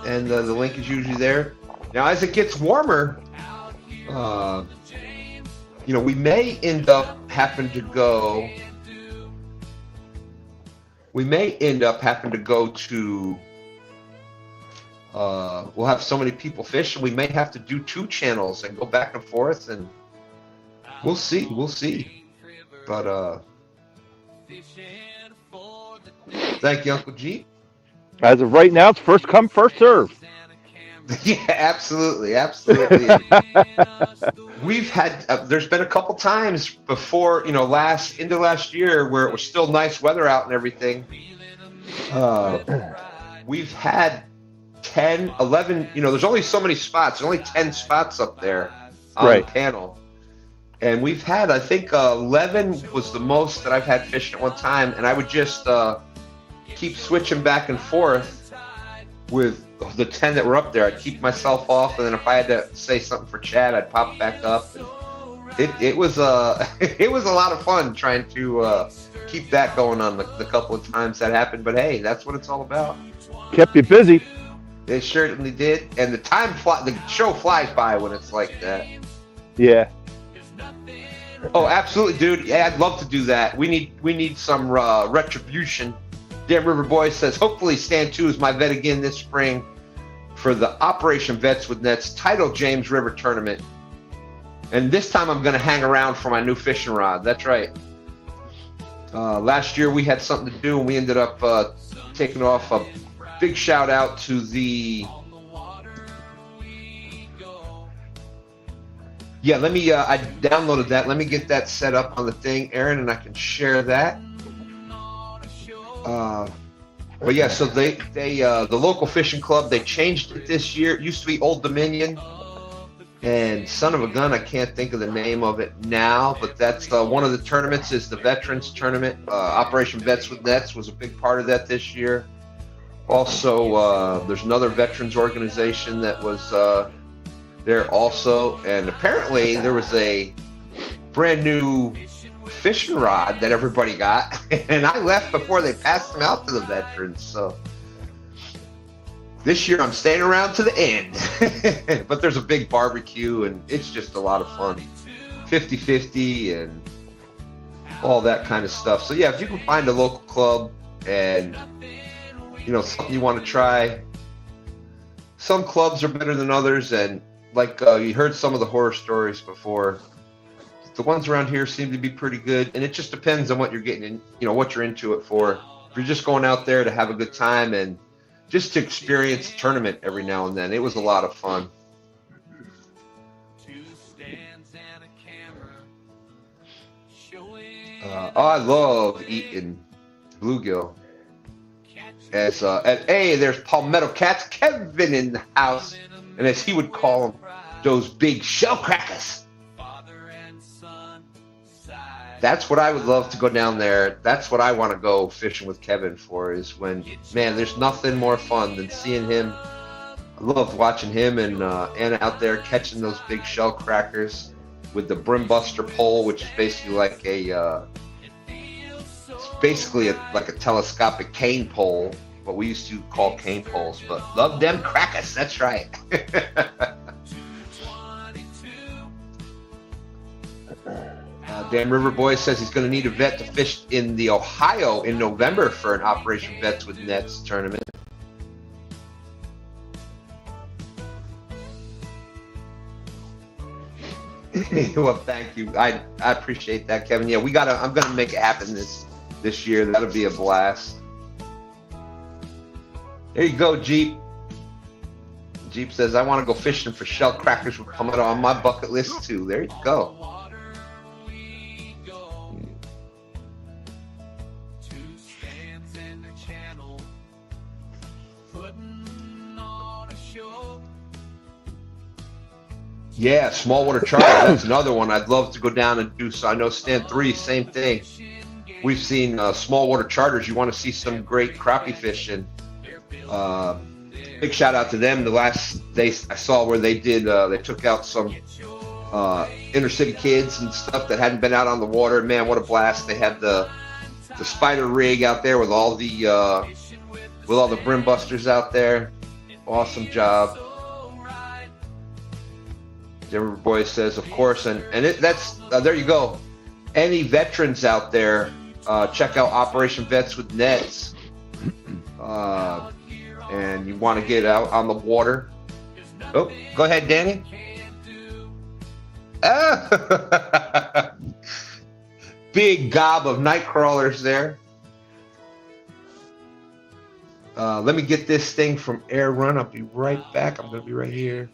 And the link is usually there. Now, as it gets warmer, we may end up having to go. To. We'll have so many people fish, and we may have to do 2 channels and go back and forth, and we'll see. But thank you, Uncle G. As of right now, it's first come, first serve. Yeah, absolutely. We've had there's been a couple times before, into last year where it was still nice weather out and everything. We've had 10, 11, there's only so many spots. There's only 10 spots up there on the panel. And we've had, I think 11 was the most that I've had fishing at one time. And I would just keep switching back and forth with the 10 that were up there. I'd keep myself off. And then if I had to say something for Chad, I'd pop back up. And it was it was a lot of fun trying to keep that going on the couple of times that happened. But hey, that's what it's all about. Kept you busy. They certainly did, and the show flies by when it's like that. Yeah. Oh, absolutely, dude. Yeah, I'd love to do that. We need some retribution. Dan River Boy says, hopefully Stand 2 is my vet again this spring for the Operation Vets with Nets Title James River Tournament. And this time I'm going to hang around for my new fishing rod. That's right. Last year we had something to do, and we ended up taking off a big shout out to the. Yeah, let me. I downloaded that. Let me get that set up on the thing, Aaron, and I can share that. But yeah, so they the local fishing club, they changed it this year. It used to be Old Dominion, and son of a gun, I can't think of the name of it now. But that's one of the tournaments is the Veterans Tournament. Operation Vets with Nets was a big part of that this year. Also, there's another veterans organization that was there also, and apparently there was a brand new fishing rod that everybody got, and I left before they passed them out to the veterans. So this year I'm staying around to the end. But there's a big barbecue, and it's just a lot of fun. 50-50 and all that kind of stuff. So yeah, if you can find a local club and something you want to try. Some clubs are better than others, and like you heard some of the horror stories before. the ones around here seem to be pretty good, and it just depends on what you're getting in, what you're into it for. If you're just going out there to have a good time and just to experience a tournament every now and then, it was a lot of fun. I love eating bluegill. Hey, there's Palmetto Cats Kevin in the house, and as he would call them, those big shell crackers. That's what I would love to go down there. That's what I want to go fishing with Kevin for, is when, man, there's nothing more fun than seeing him. I love watching him and Anna out there catching those big shell crackers with the brim buster pole, which is basically like like a telescopic cane pole, what we used to call cane poles, but love them crackers, that's right. Dan River Boy says he's going to need a vet to fish in the Ohio in November for an Operation Vets with Nets tournament. Well, thank you. I appreciate that, Kevin. Yeah, I'm gonna make it happen this year. That'll be a blast. There you go, Jeep. Jeep says, I want to go fishing for shell crackers with palmetto on my bucket list too. There you go. Yeah, smallwater charter. That's another one I'd love to go down and do. So I know STANday, same thing. We've seen smallwater charters. You want to see some great crappie fishing. Big shout out to them. The last day I saw where they did, they took out some inner city kids and stuff that hadn't been out on the water. Man, what a blast! They had the spider rig out there with all the brim busters out there. Awesome job. Denver Boy says, of course, and that's there you go. Any veterans out there, check out Operation Vets with Nets, and you want to get out on the water. Oh, go ahead, Danny. Big gob of night crawlers there. Let me get this thing from Air Run. I'll be right back. I'm going to be right here.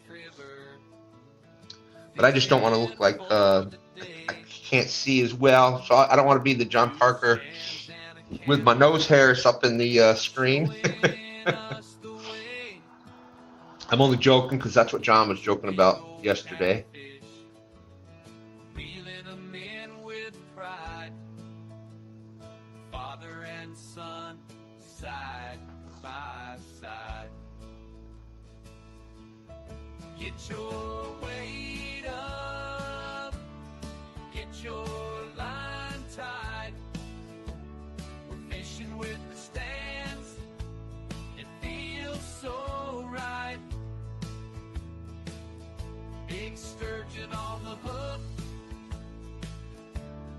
But I just don't want to look like I can't see as well. So I don't want to be the John Parker with my nose hairs up in the screen. I'm only joking because that's what John was joking about yesterday. Father and son, side by side. Get your weight up, get your line tied. We're fishing with the stands, it feels so right. Big sturgeon on the hook,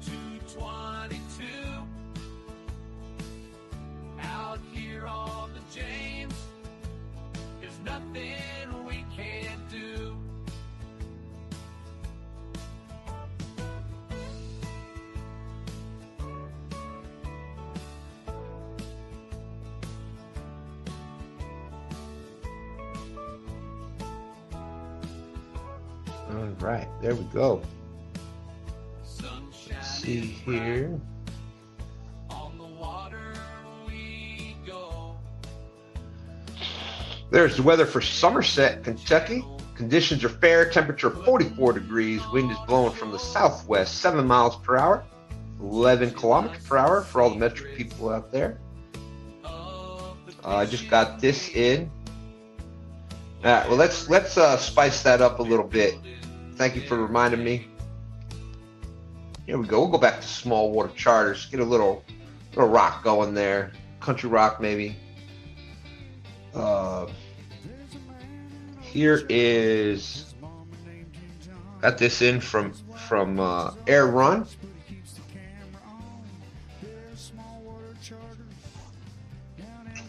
222. Out here on the James, there's nothing we can't do. All right, there we go. Let's see here. There's the weather for Somerset, Kentucky. Conditions are fair, temperature 44 degrees, wind is blowing from the southwest, 7 miles per hour, 11 kilometers per hour for all the metro people out there. I just got this in. All right, well, let's spice that up a little bit. Thank you for reminding me. Here we go. We'll go back to small water charters. Get a little rock going there. Country rock, maybe. Here is, got this in from Air Run.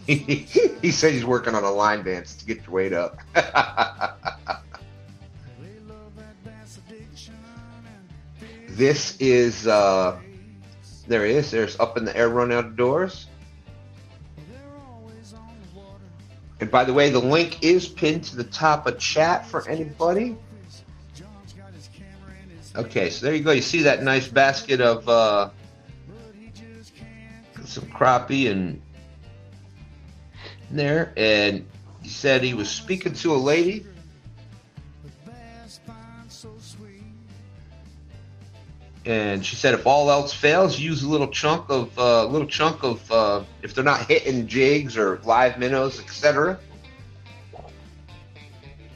He said he's working on a line dance to get your weight up. this is there he is. There's Up in the Air Run Outdoors. And by the way, the link is pinned to the top of chat for anybody. Okay, so there you go. You see that nice basket of some crappie and there, and he said he was speaking to a lady. And she said, if all else fails, use a little chunk of if they're not hitting jigs or live minnows, etc.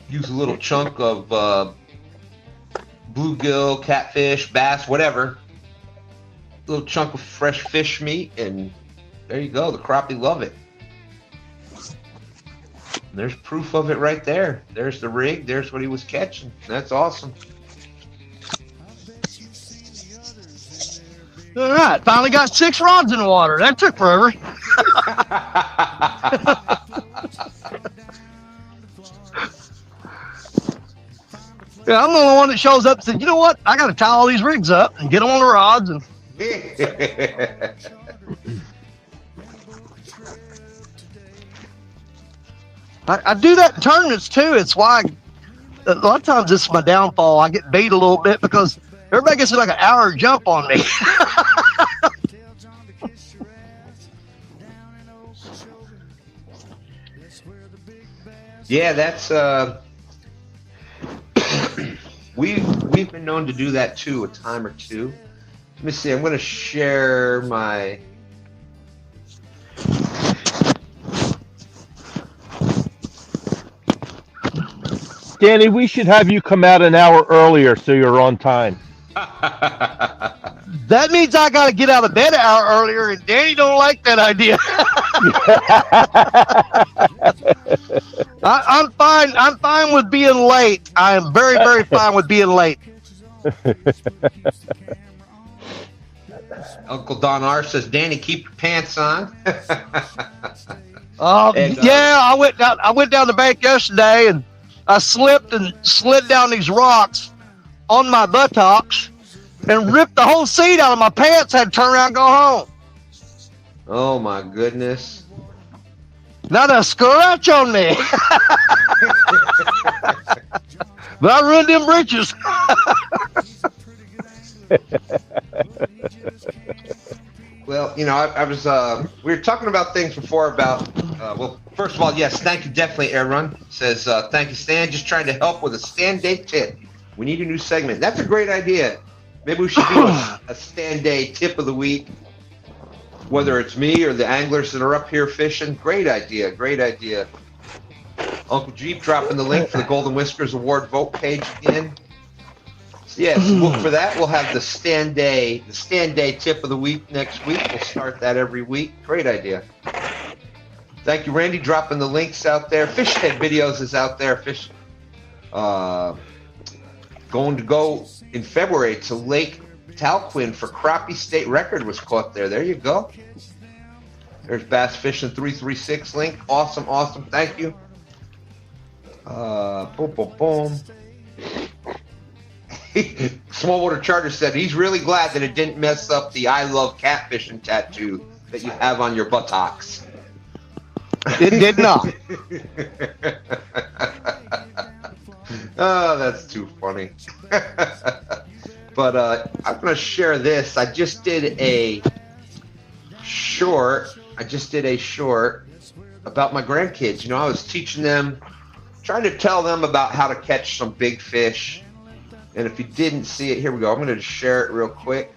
Use a little chunk of bluegill, catfish, bass, whatever. A little chunk of fresh fish meat, and there you go. The crappie love it. And there's proof of it right there. There's the rig. There's what he was catching. That's awesome. All right, finally got 6 rods in the water. That took forever. Yeah, I'm the only one that shows up and said, you know what? I got to tie all these rigs up and get them on the rods. And I do that in tournaments too. It's why a lot of times this is my downfall. I get beat a little bit because everybody gets like an hour jump on me. Yeah, that's we've been known to do that too, a time or two. Let me see. I'm going to share my. Danny, we should have you come out an hour earlier so you're on time. That means I got to get out of bed an hour earlier, and Danny don't like that idea. I'm fine. I'm fine with being late. I am very, very fine with being late. Uncle Don R says, Danny, keep your pants on. Yeah, I went down the bank yesterday, and I slipped and slid down these rocks on my buttocks and ripped the whole seat out of my pants. Had to turn around and go home. Oh my goodness. Not a scratch on me. But I ruined them britches. Well, you know, I was we were talking about things before about well, first of all, yes, thank you, definitely Air Run says thank you, Stan, just trying to help with a STANday tip. We need a new segment. That's a great idea. Maybe we should do a STANday tip of the week, whether it's me or the anglers that are up here fishing. Great idea, great idea. Uncle Jeep dropping the link for the Golden Whiskers Award vote page again. So yes, look for that. We'll have the STANday tip of the week next week. We'll start that every week. Great idea. Thank you, Randy, dropping the links out there. Fish Head Videos is out there. Going to go in February to Lake Talquin for crappie state record was caught there. There you go. There's Bass Fishing 336 link. Awesome, awesome. Thank you. Boom, boom, boom. Smallwater Charter said he's really glad that it didn't mess up the I love catfishing tattoo that you have on your buttocks. It did not. Oh, that's too funny. But I'm going to share this. I just did a short about my grandkids. You know, I was teaching them, trying to tell them about how to catch some big fish. And if you didn't see it, here we go. I'm going to share it real quick.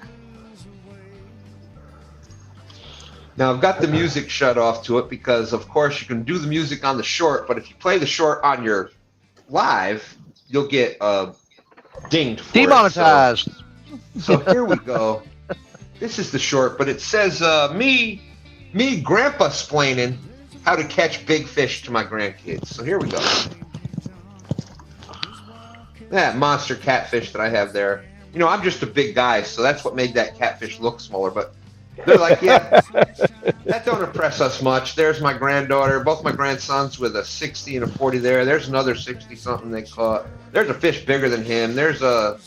Now, I've got the music shut off to it because, of course, you can do the music on the short, but if you play the short on your live, you'll get dinged for demonetized. So here we go. This is the short, but it says me grandpa splaining how to catch big fish to my grandkids. So here we go. That monster catfish that I have there. You know, I'm just a big guy, so that's what made that catfish look smaller. But they're like, yeah, that don't impress us much. There's my granddaughter, both my grandsons with a 60 and a 40 there. There's another 60-something they caught. There's a fish bigger than him. There's a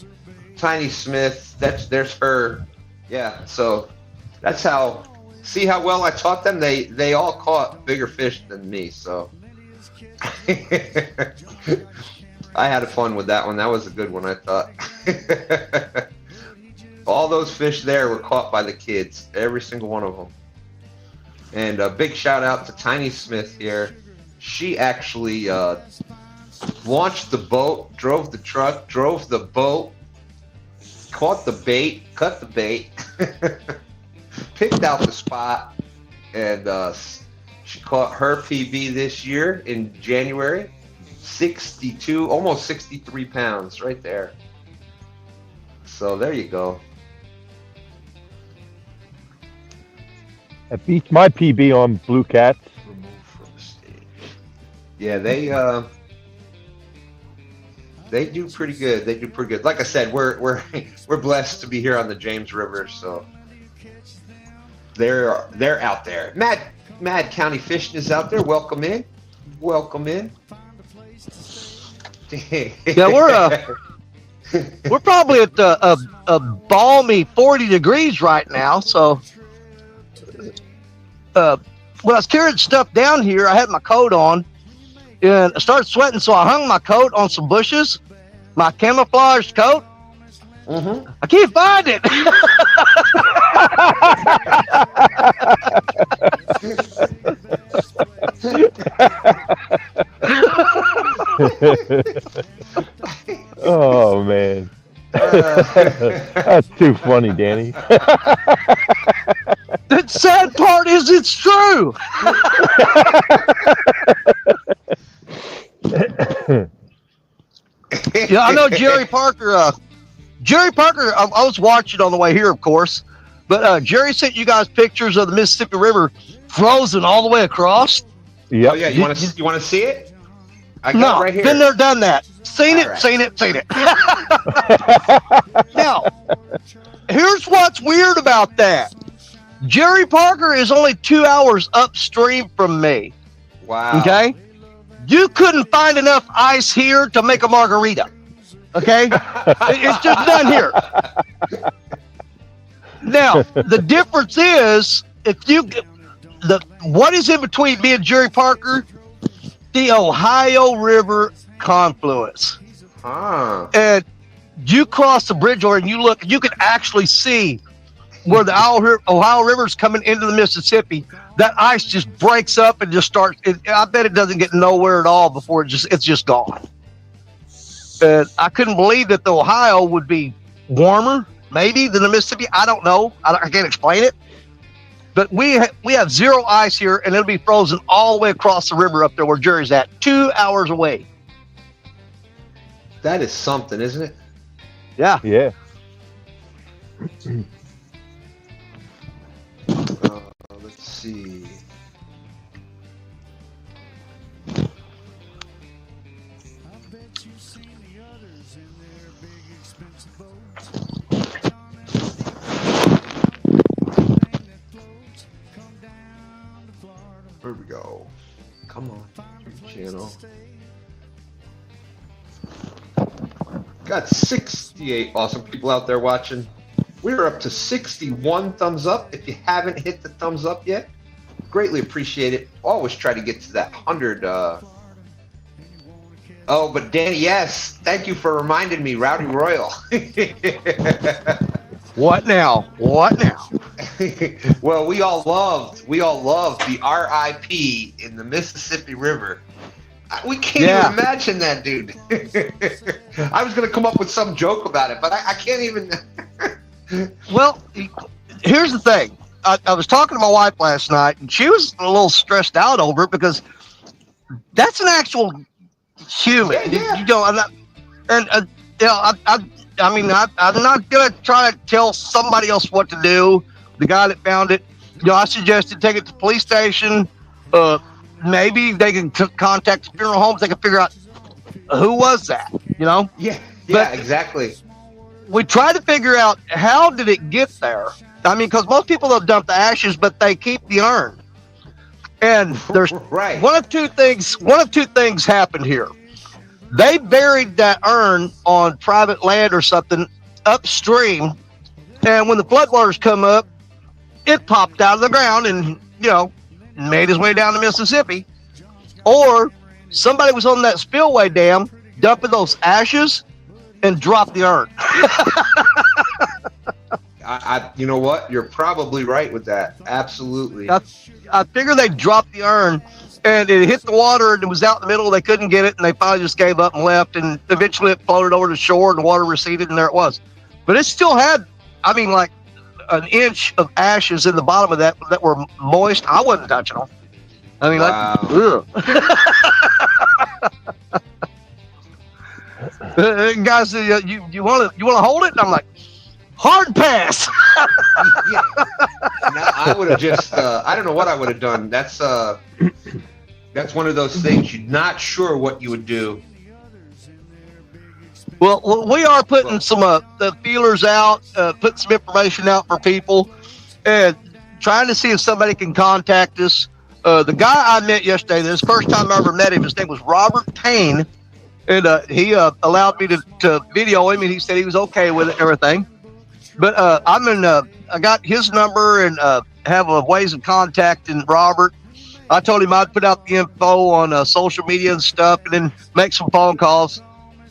Tiny Smith. There's her. Yeah. So that's how. See how well I taught them. They all caught bigger fish than me. So I had fun with that one. That was a good one, I thought. All those fish there were caught by the kids. Every single one of them. And a big shout out to Tiny Smith here. She actually launched the boat, drove the truck, drove the boat, caught the bait, cut the bait, picked out the spot, and she caught her PB this year in January. 62, almost 63 pounds right there. So there you go. That beats my PB on Blue Cats. Remove from the stage. Yeah, they do pretty good. They do pretty good. Like I said, we're blessed to be here on the James River, so they're out there. Mad County Fishing is out there. Welcome in. Welcome in. Yeah, we're probably at a balmy 40 degrees right now. So when I was carrying stuff down here, I had my coat on and I started sweating. So I hung my coat on some bushes, my camouflaged coat. Mm-hmm. I can't find it. Oh man, that's too funny, Danny. The sad part is it's true. Yeah, I know Jerry Parker. I was watching on the way here, of course, but Jerry sent you guys pictures of the Mississippi River frozen all the way across. Yep. Oh yeah, you want to see it? I got No, it right here. been there, done that. Seen All it, right. seen it. Now, here's what's weird about that. Jerry Parker is only 2 hours upstream from me. Wow. Okay? You couldn't find enough ice here to make a margarita. Okay? It's just done here. Now, the difference is, what is in between me and Jerry Parker? The Ohio River confluence. Ah. And you cross the bridge over and you look, you can actually see where the Ohio River is coming into the Mississippi. That ice just breaks up and just starts. I bet it doesn't get nowhere at all before it's just gone. And I couldn't believe that the Ohio would be warmer, maybe, than the Mississippi. I don't know. I can't explain it. But we have zero ice here, and it'll be frozen all the way across the river up there where Jerry's at, 2 hours away. That is something, isn't it? Yeah. Yeah. Let's see. Here we go. Come on, channel. Got 68 awesome people out there watching. We're up to 61 thumbs up. If you haven't hit the thumbs up yet, greatly appreciate it. Always try to get to that 100. Oh, but Danny, yes, thank you for reminding me, Rowdy Royal. What now? What now? Well, we all loved the RIP in the Mississippi River. We can't even imagine that, dude. I was gonna come up with some joke about it, but I can't even. Well, here's the thing. I was talking to my wife last night, and she was a little stressed out over it because that's an actual human. Yeah. You know, I'm not, and you know, I'm not gonna try to tell somebody else what to do. The guy that found it, you know, I suggested take it to the police station. Maybe they can contact the funeral homes. They can figure out who was that. You know? Yeah, But exactly. we try to figure out how did it get there. I mean, because most people have dumped the ashes, but they keep the urn. And there's Right. one of two things happened here. They buried that urn on private land or something upstream, and when the floodwaters come up, it popped out of the ground and made his way down to Mississippi. Or somebody was on that spillway dam dumping those ashes and dropped the urn. You know what? You're probably right with that. Absolutely. I figured they dropped the urn and it hit the water and it was out in the middle. They couldn't get it and they finally just gave up and left. And eventually it floated over the shore and the water receded and there it was. But it still had, like an inch of ashes in the bottom of that were moist. I wasn't touching them. Wow. Guys, you want to hold it? And I'm like, hard pass. Yeah. Now, I would have just, I don't know what I would have done. That's one of those things you're not sure what you would do. Well, we are putting some the feelers out, putting some information out for people, and trying to see if somebody can contact us. The guy I met yesterday, this first time I ever met him, his name was Robert Payne, and he allowed me to video him, and he said he was okay with it and everything. But I got his number and have a ways of contacting Robert. I told him I'd put out the info on social media and stuff, and then make some phone calls.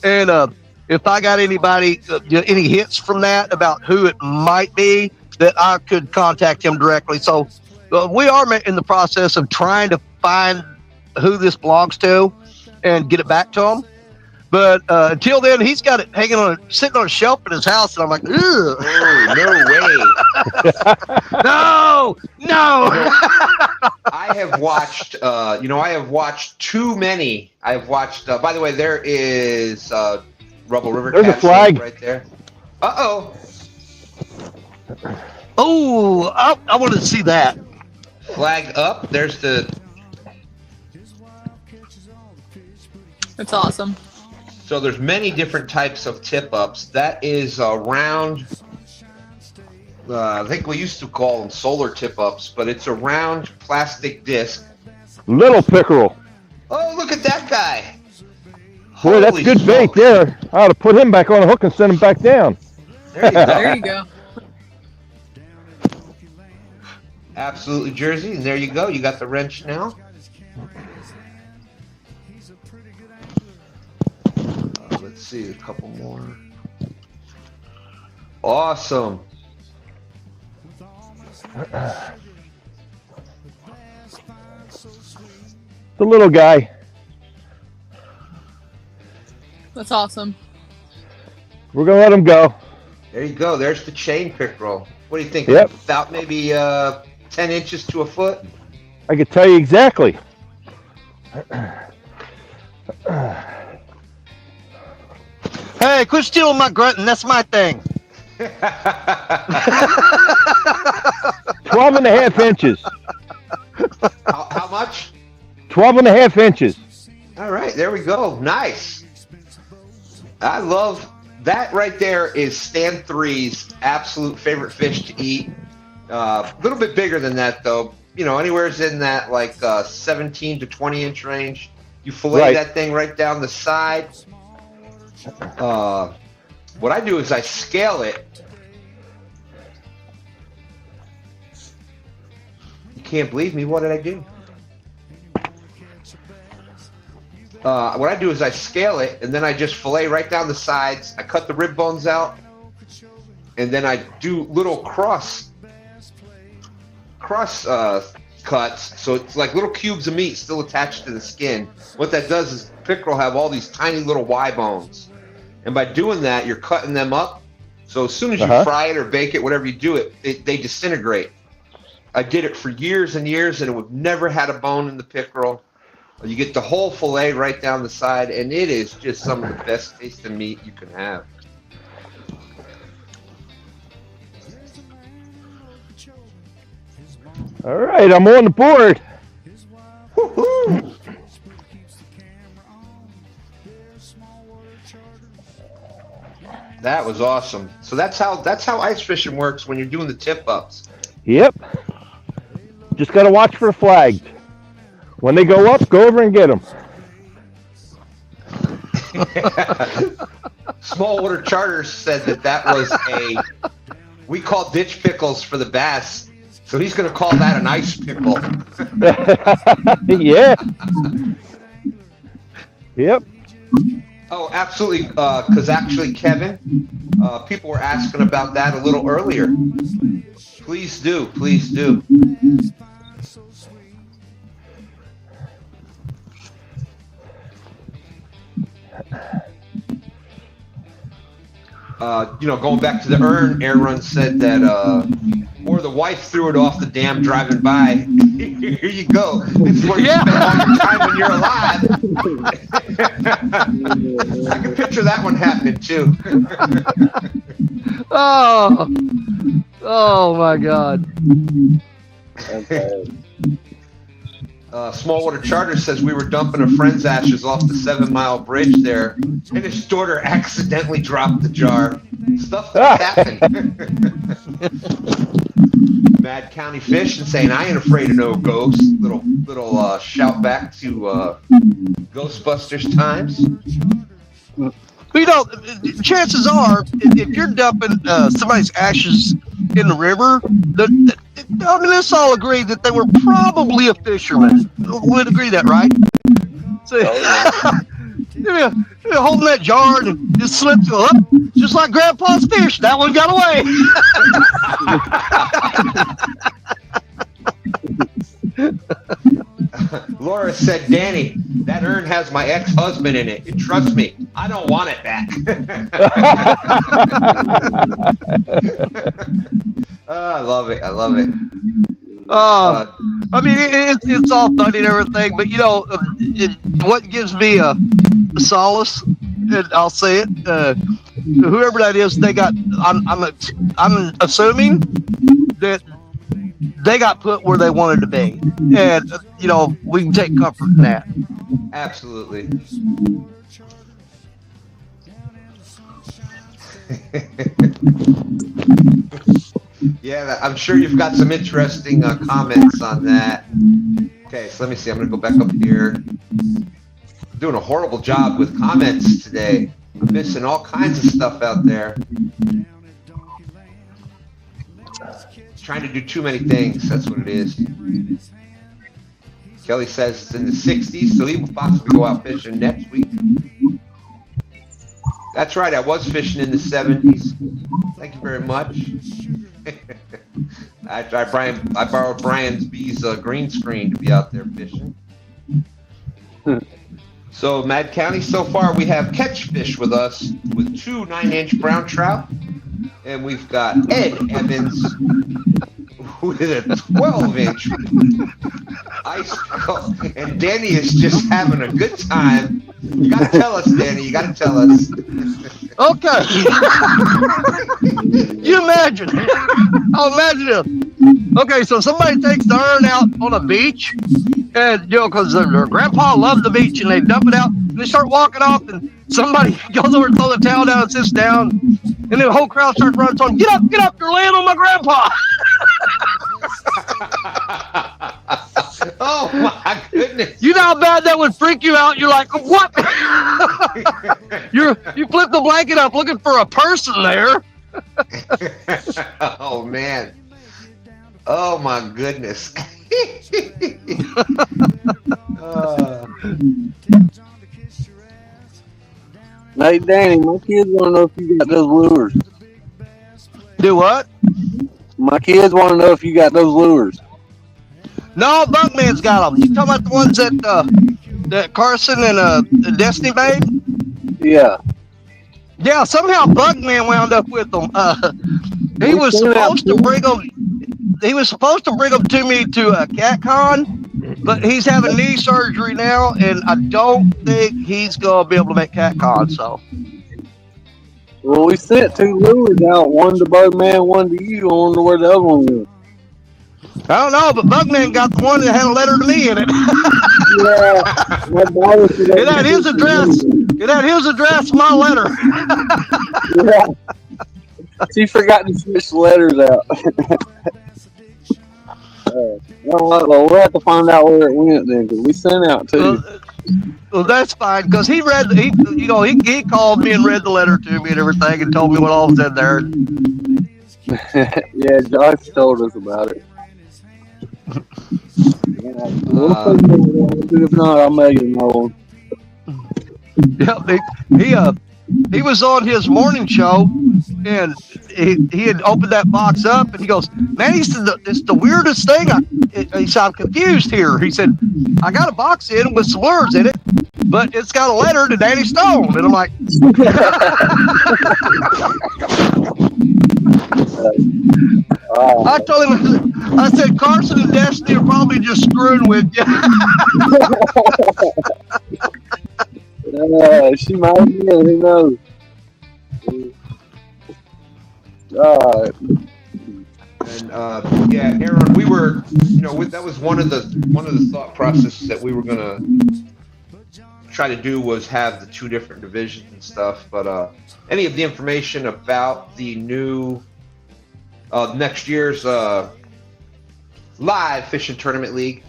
And if I got anybody, any hits from that about who it might be, that I could contact him directly. So we are in the process of trying to find who this belongs to and get it back to him. But until then, he's got it sitting on a shelf in his house, and I'm like, ugh. Oh, no way. No. I have watched, I have watched too many. I have watched, by the way, there is Rubble River. There's a flag right there. Uh-oh. Oh, I wanted to see that. Flag up. There's the... It's awesome. So there's many different types of tip-ups. That is a round... I think we used to call them solar tip-ups, but it's a round plastic disc. Little pickerel. Oh, look at that guy. Boy, that's Holy good bait smokes. there. I ought to put him back on a hook and send him back down. There you go. There you go. Absolutely, Jersey. And there you go. You got the wrench now. Let's see, a couple more. Awesome. The little guy. That's awesome. We're going to let him go. There you go. There's the chain pickerel. What do you think? Yep. About maybe 10 inches to a foot? I could tell you exactly. Hey, quit stealing my grunting. That's my thing. 12 and a half inches. How much? 12 and a half inches. All right, there we go. Nice. I love that right there is Stan 3's absolute favorite fish to eat. A little bit bigger than that, though. Anywhere's in that like 17 to 20 inch range. You fillet that thing right down the side. What I do is I scale it. You can't believe me. What did I do? What I do is I scale it, and then I just fillet right down the sides. I cut the rib bones out, and then I do little cross cuts, so it's like little cubes of meat still attached to the skin. What that does is pickerel have all these tiny little Y bones, and by doing that, you're cutting them up. So as soon as you fry it or bake it, whatever you do, they disintegrate. I did it for years and years, and it would never had a bone in the pickerel. You get the whole fillet right down the side, and it is just some of the best tasting meat you can have. All right, I'm on the board. Woo-hoo. That was awesome. So that's how ice fishing works when you're doing the tip ups. Yep. Just got to watch for the flags. When they go up, go over and get them. Small Water Charter said that was we call ditch pickles for the bass, so he's going to call that an ice pickle. Yeah. Yep. Oh, absolutely. Because actually, Kevin, people were asking about that a little earlier. Please do. Please do. Going back to the urn, Aaron said that, or the wife threw it off the dam driving by. Here you go. This is where you spend all your time when you're alive. I can picture that one happening too. Oh my God. Small Water Charter says we were dumping a friend's ashes off the 7 Mile Bridge there, and his daughter accidentally dropped the jar. Stuff like that happened. Mad County Fish and saying I ain't afraid of no ghosts. Little shout back to Ghostbusters times. Chances are, if you're dumping somebody's ashes in the river, let's all agree that they were probably a fisherman. We'd agree that, right? So, you're holding that jar and it just slips up, just like Grandpa's fish. That one got away. Laura said, Danny, that urn has my ex-husband in it. And trust me, I don't want it back. I love it. I love it. I mean, it's all funny and everything, but what gives me a solace, and I'll say it, whoever that is, they got. I'm assuming that they got put where they wanted to be, and we can take comfort in that. Absolutely. Yeah, I'm sure you've got some interesting comments on that. Okay, so let me see. I'm going to go back up here. I'm doing a horrible job with comments today. I'm missing all kinds of stuff out there. Trying to do too many things. That's what it is. Kelly says it's in the 60s, so he will possibly go out fishing next week. That's right. I was fishing in the 70s. Thank you very much. I borrowed Brian B's green screen to be out there fishing. So, Mad County, so far we have Catfish with us with 2 9-inch brown trout. And we've got Ed Evans with a 12-inch ice pickle. And Danny is just having a good time. You got to tell us, Danny. You got to tell us. Okay. You imagine. I'll imagine it. Okay, so somebody takes the urn out on a beach, and because their grandpa loved the beach, and they dump it out, and they start walking off, and somebody goes over and throws the towel down and sits down, and then the whole crowd starts running, telling, get up, you're laying on my grandpa. Oh my goodness! You know how bad that would freak you out? You're like, what? You flip the blanket up looking for a person there. Oh man! Oh my goodness! Hey Danny, my kids want to know if you got those lures. Do what? My kids want to know if you got those lures. No, Bugman's got them. You talking about the ones that Carson and Destiny made? Yeah. Yeah, somehow Bugman wound up with them. He was supposed to bring them. He was supposed to bring them to me to CatCon, but he's having knee surgery now, and I don't think he's gonna be able to make CatCon. So. Well, we sent 2 lures out, one to Bugman, one to you. I wonder where the other one went. I don't know, but Bugman got the one that had a letter to me in it. Yeah, it had his address. It had his address, my letter. Yeah. She forgot to switch the letters out. Well, we'll have to find out where it went then, because we sent out 2. Well, that's fine because he called me and read the letter to me and everything and told me what all was in there. Yeah, Josh told us about it. If not, I'll make it known. Yeah, he was on his morning show and he had opened that box up and he goes, man, he said, it's the weirdest thing. He said, I'm confused here. He said, I got a box in with some words in it, but it's got a letter to Danny Stone. And I'm like, I told him, I said, Carson and Destiny are probably just screwing with you. She might be, who knows? And yeah, Aaron, we were, that was one of the thought processes that we were gonna try to do was have the two different divisions and stuff. But any of the information about the new next year's live fishing tournament league,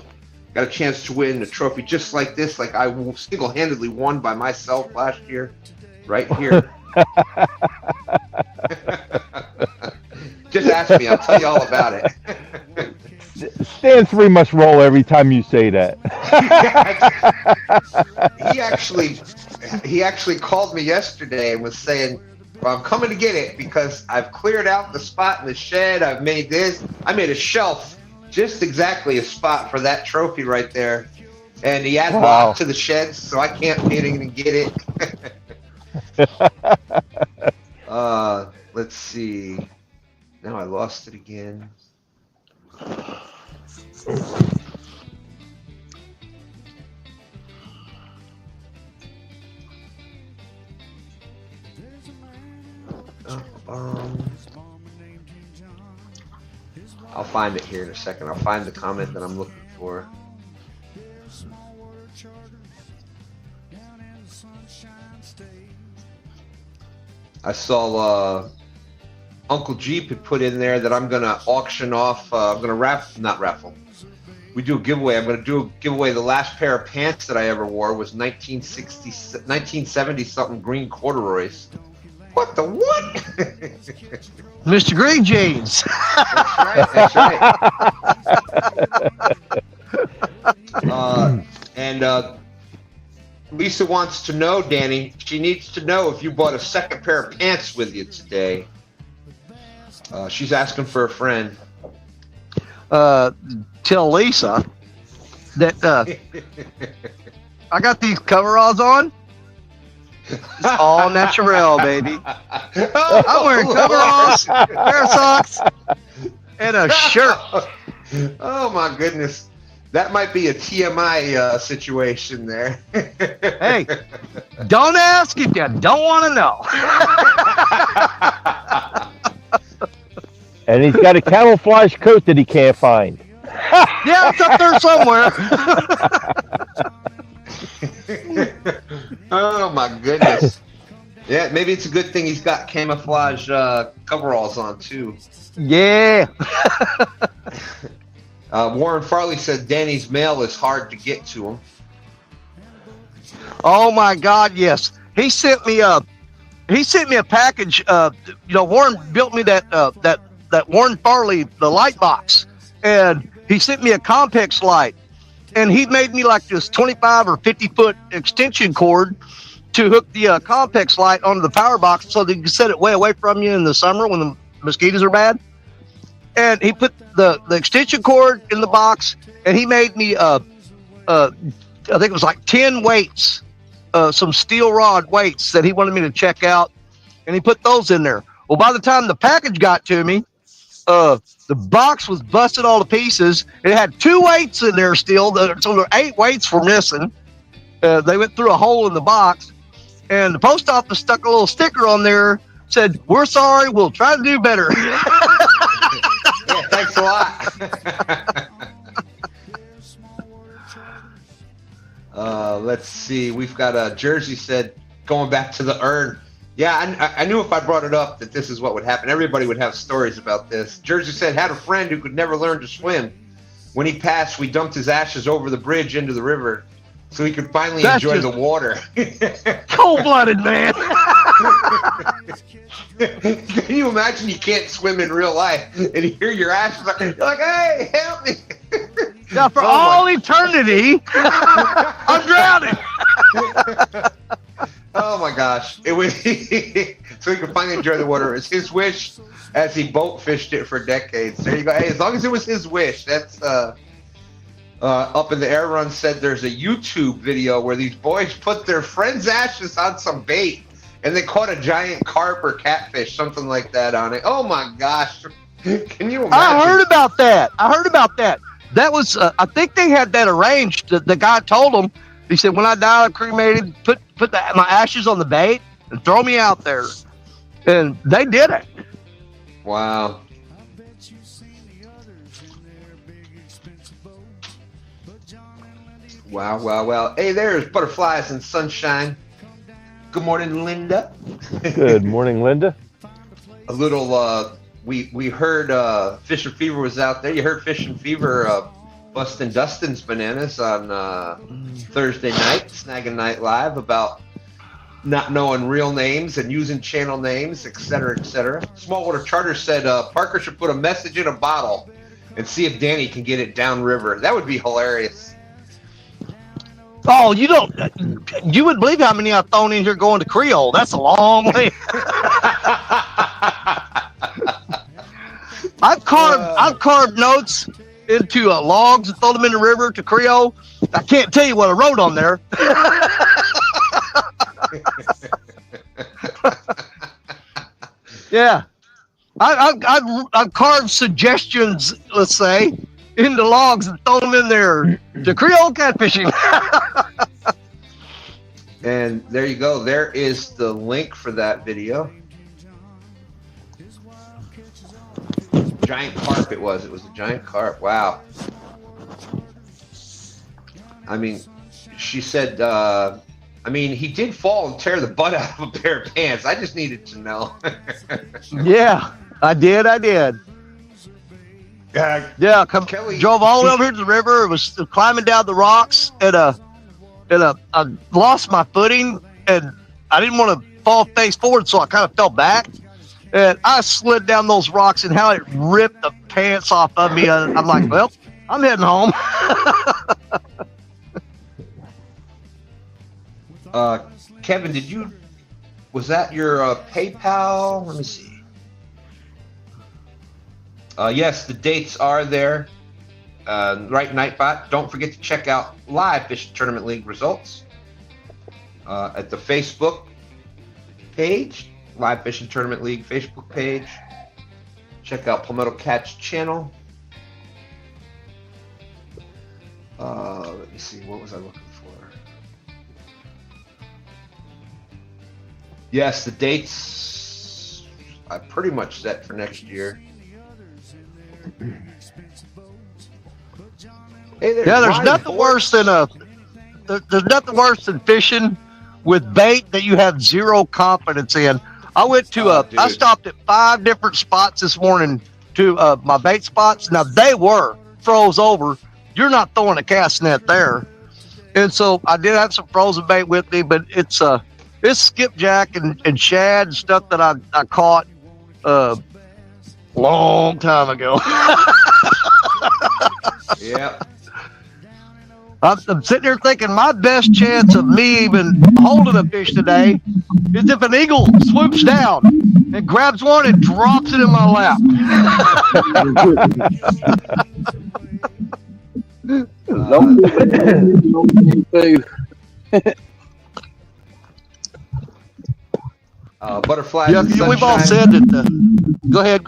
got a chance to win a trophy just like this, like I single-handedly won by myself last year, right here. Just ask me, I'll tell you all about it. Stan 3 must roll every time you say that. He actually called me yesterday and was saying, well, I'm coming to get it because I've cleared out the spot in the shed. I've made this. I made a shelf, just exactly a spot for that trophy right there. And he added lock to the shed, so I can't get in and get it. Let's see. Now I lost it again. I'll find it here in a second. I'll find the comment that I'm looking for. I saw Uncle Jeep had put in there that I'm going to auction off, I'm going to not raffle. We do a giveaway. I'm going to do a giveaway. The last pair of pants that I ever wore was 1970 something green corduroys. What the what? Mr. Green Jeans. That's right. And Lisa wants to know, Danny, she needs to know if you bought a second pair of pants with you today. She's asking for a friend. Tell Lisa that I got these coveralls on. It's all natural, baby. I'm wearing coveralls, pair of socks, and a shirt. Oh my goodness. That might be a TMI situation there. Hey, don't ask if you don't want to know. And he's got a camouflage coat that he can't find. Yeah, it's up there somewhere. Oh my goodness. Yeah, maybe it's a good thing he's got camouflage coveralls on too. Yeah. Warren Farley said Danny's mail is hard to get to him. Oh my God, yes. He sent me a package. Warren built me that Warren Farley, the light box, and he sent me a Compex light, and he made me like this 25 or 50 foot extension cord to hook the Compex light onto the power box so that you can set it way away from you in the summer when the mosquitoes are bad. And he put the extension cord in the box, and he made me I think it was like 10 weights, some steel rod weights that he wanted me to check out, and he put those in there. Well, by the time the package got to me, the box was busted all to pieces. It had 2 weights in there still, so there 8 weights were missing. They went through a hole in the box, and the post office stuck a little sticker on there, said, "We're sorry, we'll try to do better." Yeah, thanks a lot. Let's see. We've got Jersey said, going back to the urn. Yeah, I knew if I brought it up that this is what would happen. Everybody would have stories about this. Jersey said, had a friend who could never learn to swim. When he passed, we dumped his ashes over the bridge into the river. so he could finally That's enjoy just- the water. Cold-blooded, man. Can you imagine you can't swim in real life and you hear your ashes? You're like, hey, help me. Yeah, for Oh, all eternity, I'm drowning. Oh my gosh! It was so he could finally enjoy the water. It's his wish, as he boat fished it for decades. There you go. Hey, as long as it was his wish, that's up in the air run said there's a YouTube video where these boys put their friends' ashes on some bait and they caught a giant carp or catfish, something like that on it. Oh my gosh! Can you imagine? I heard about that. That was, I think they had that arranged. The guy told them, he said, when I die, I'm cremated, put my ashes on the bait and throw me out there. And they did it. Wow. Wow. Hey, there's butterflies and sunshine. Good morning, Linda. Good morning, Linda. A little, we heard Fish and Fever was out there. You heard Fish and Fever busting Dustin's bananas on Thursday night, Snagging Night Live, about not knowing real names and using channel names, etc., etc. Smallwater Charter said Parker should put a message in a bottle and see if Danny can get it downriver. That would be hilarious. Oh, you wouldn't believe how many I've thrown in here going to Creole. That's a long way. I've carved notes into logs and thrown them in the river to Creole. I can't tell you what I wrote on there. Yeah, I've carved suggestions, let's say, into logs and thrown them in there to Creole catfishing. And there you go. There is the link for that video. Giant carp it was. It was a giant carp. Wow. I mean, she said, he did fall and tear the butt out of a pair of pants. I just needed to know. Yeah, I did. Yeah, Kelly, drove all the way over here to the river. It was climbing down the rocks, and I lost my footing, and I didn't want to fall face forward, so I kind of fell back, and I slid down those rocks, and how it ripped the pants off of me. I'm like, well, I'm heading home. Kevin, was that your PayPal? Let me see. Yes, the dates are there. Right, Nightbot. Don't forget to check out live Fish Tournament League results at the Facebook page, Live Fishing Tournament League Facebook page. Check out Palmetto Cat's channel. Let me see, what was I looking for? Yes, the dates are pretty much set for next year. Hey, There's nothing worse than fishing with bait that you have zero confidence in. I went to I stopped at 5 different spots this morning to my bait spots. Now they were froze over. You're not throwing a cast net there, and so I did have some frozen bait with me, but it's skipjack and shad and stuff that I caught long time ago. Yeah. I'm sitting here thinking my best chance of me even holding a fish today is if an eagle swoops down and grabs one and drops it in my lap. Butterfly. Yeah, we've all said that. Go ahead.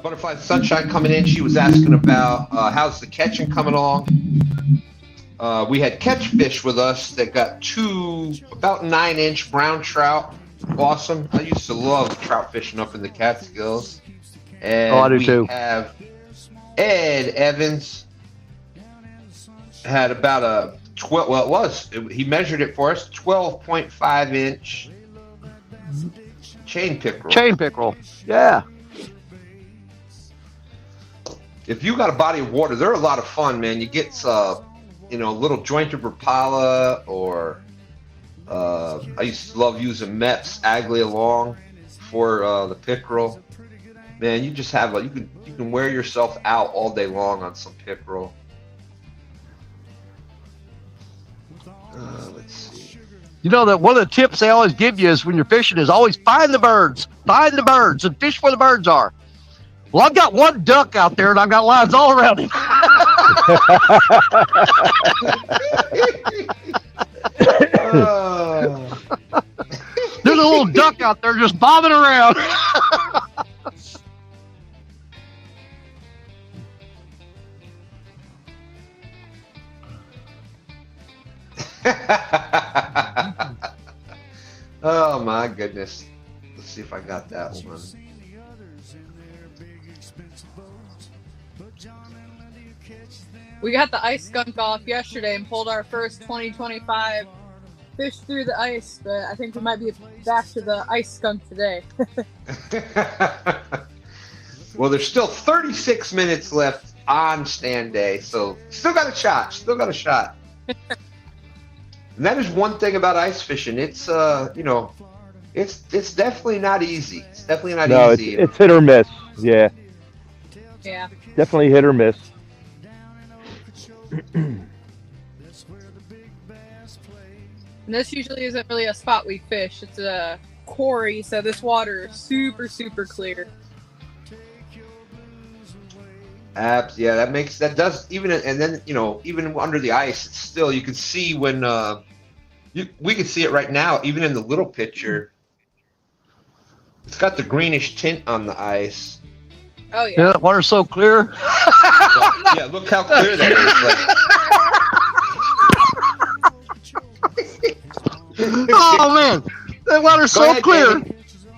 Butterfly Sunshine coming in. She was asking about how's the catching coming along. We had Catfish with us that got 2 about 9-inch brown trout. Awesome. I used to love trout fishing up in the Catskills. And I do too. We have Ed Evans had about a 12. Well, he measured it for us. 12.5-inch chain pickerel. Chain pickerel. Yeah. If you got a body of water, they're a lot of fun, man. You get little jointed Rapala, or I used to love using Mepps Aglia Long for the pickerel. Man, you just have you can wear yourself out all day long on some pickerel. Let's see. You know that one of the tips they always give you is when you're fishing is always find the birds, and fish where the birds are. Well, I've got one duck out there, and I've got lines all around him. There's a little duck out there just bobbing around. Oh my goodness. Let's see if I got that one. We got the ice skunk off yesterday and pulled our first 2025 fish through the ice, but I think we might be back to the ice skunk today. Well, there's still 36 minutes left on STANday, so still got a shot. And that is one thing about ice fishing. It's it's definitely not easy. It's definitely not easy. It's hit or miss. Yeah. Yeah. Definitely hit or miss. And this usually isn't really a spot we fish. It's a quarry, so this water is super, super clear. Yeah, that does even, and then even under the ice, it's still, you can see when we can see it right now, even in the little picture. It's got the greenish tint on the ice. Oh yeah. Yeah, water's so clear. Yeah, look how clear that is. Oh man, that water's Go so ahead, clear. Gabby.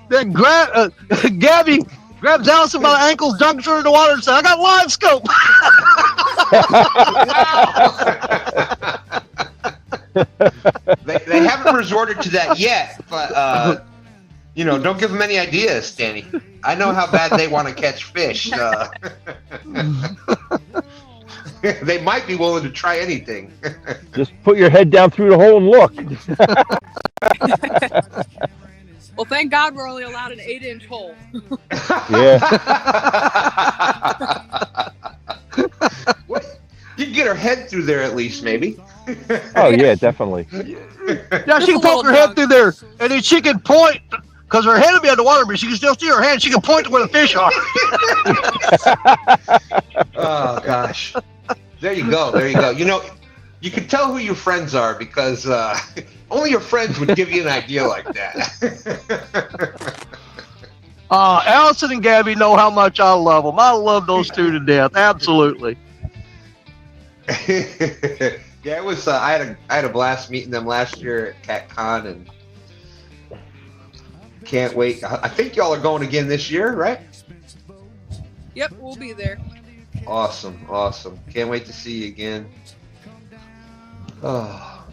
That Gabby grabs Allison by the ankles, dunks her in the water, and says, "I got live scope." They haven't resorted to that yet, but don't give them any ideas, Danny. I know how bad they want to catch fish. They might be willing to try anything. Just put your head down through the hole and look. Well, thank God we're only allowed an 8-inch hole. Yeah. You can get her head through there at least, maybe. Oh yeah, definitely. Yeah, she can poke her head through there, and then she can point, because her head will be underwater, but she can still see her hand. She can point to where the fish are. Oh gosh, there you go. You can tell who your friends are because only your friends would give you an idea like that. Allison and Gabby know how much I love them. I love those two to death. Absolutely. Yeah, it was. I had a blast meeting them last year at CatCon, and can't wait. I think y'all are going again this year, right? Yep, we'll be there. Awesome. Can't wait to see you again. Oh.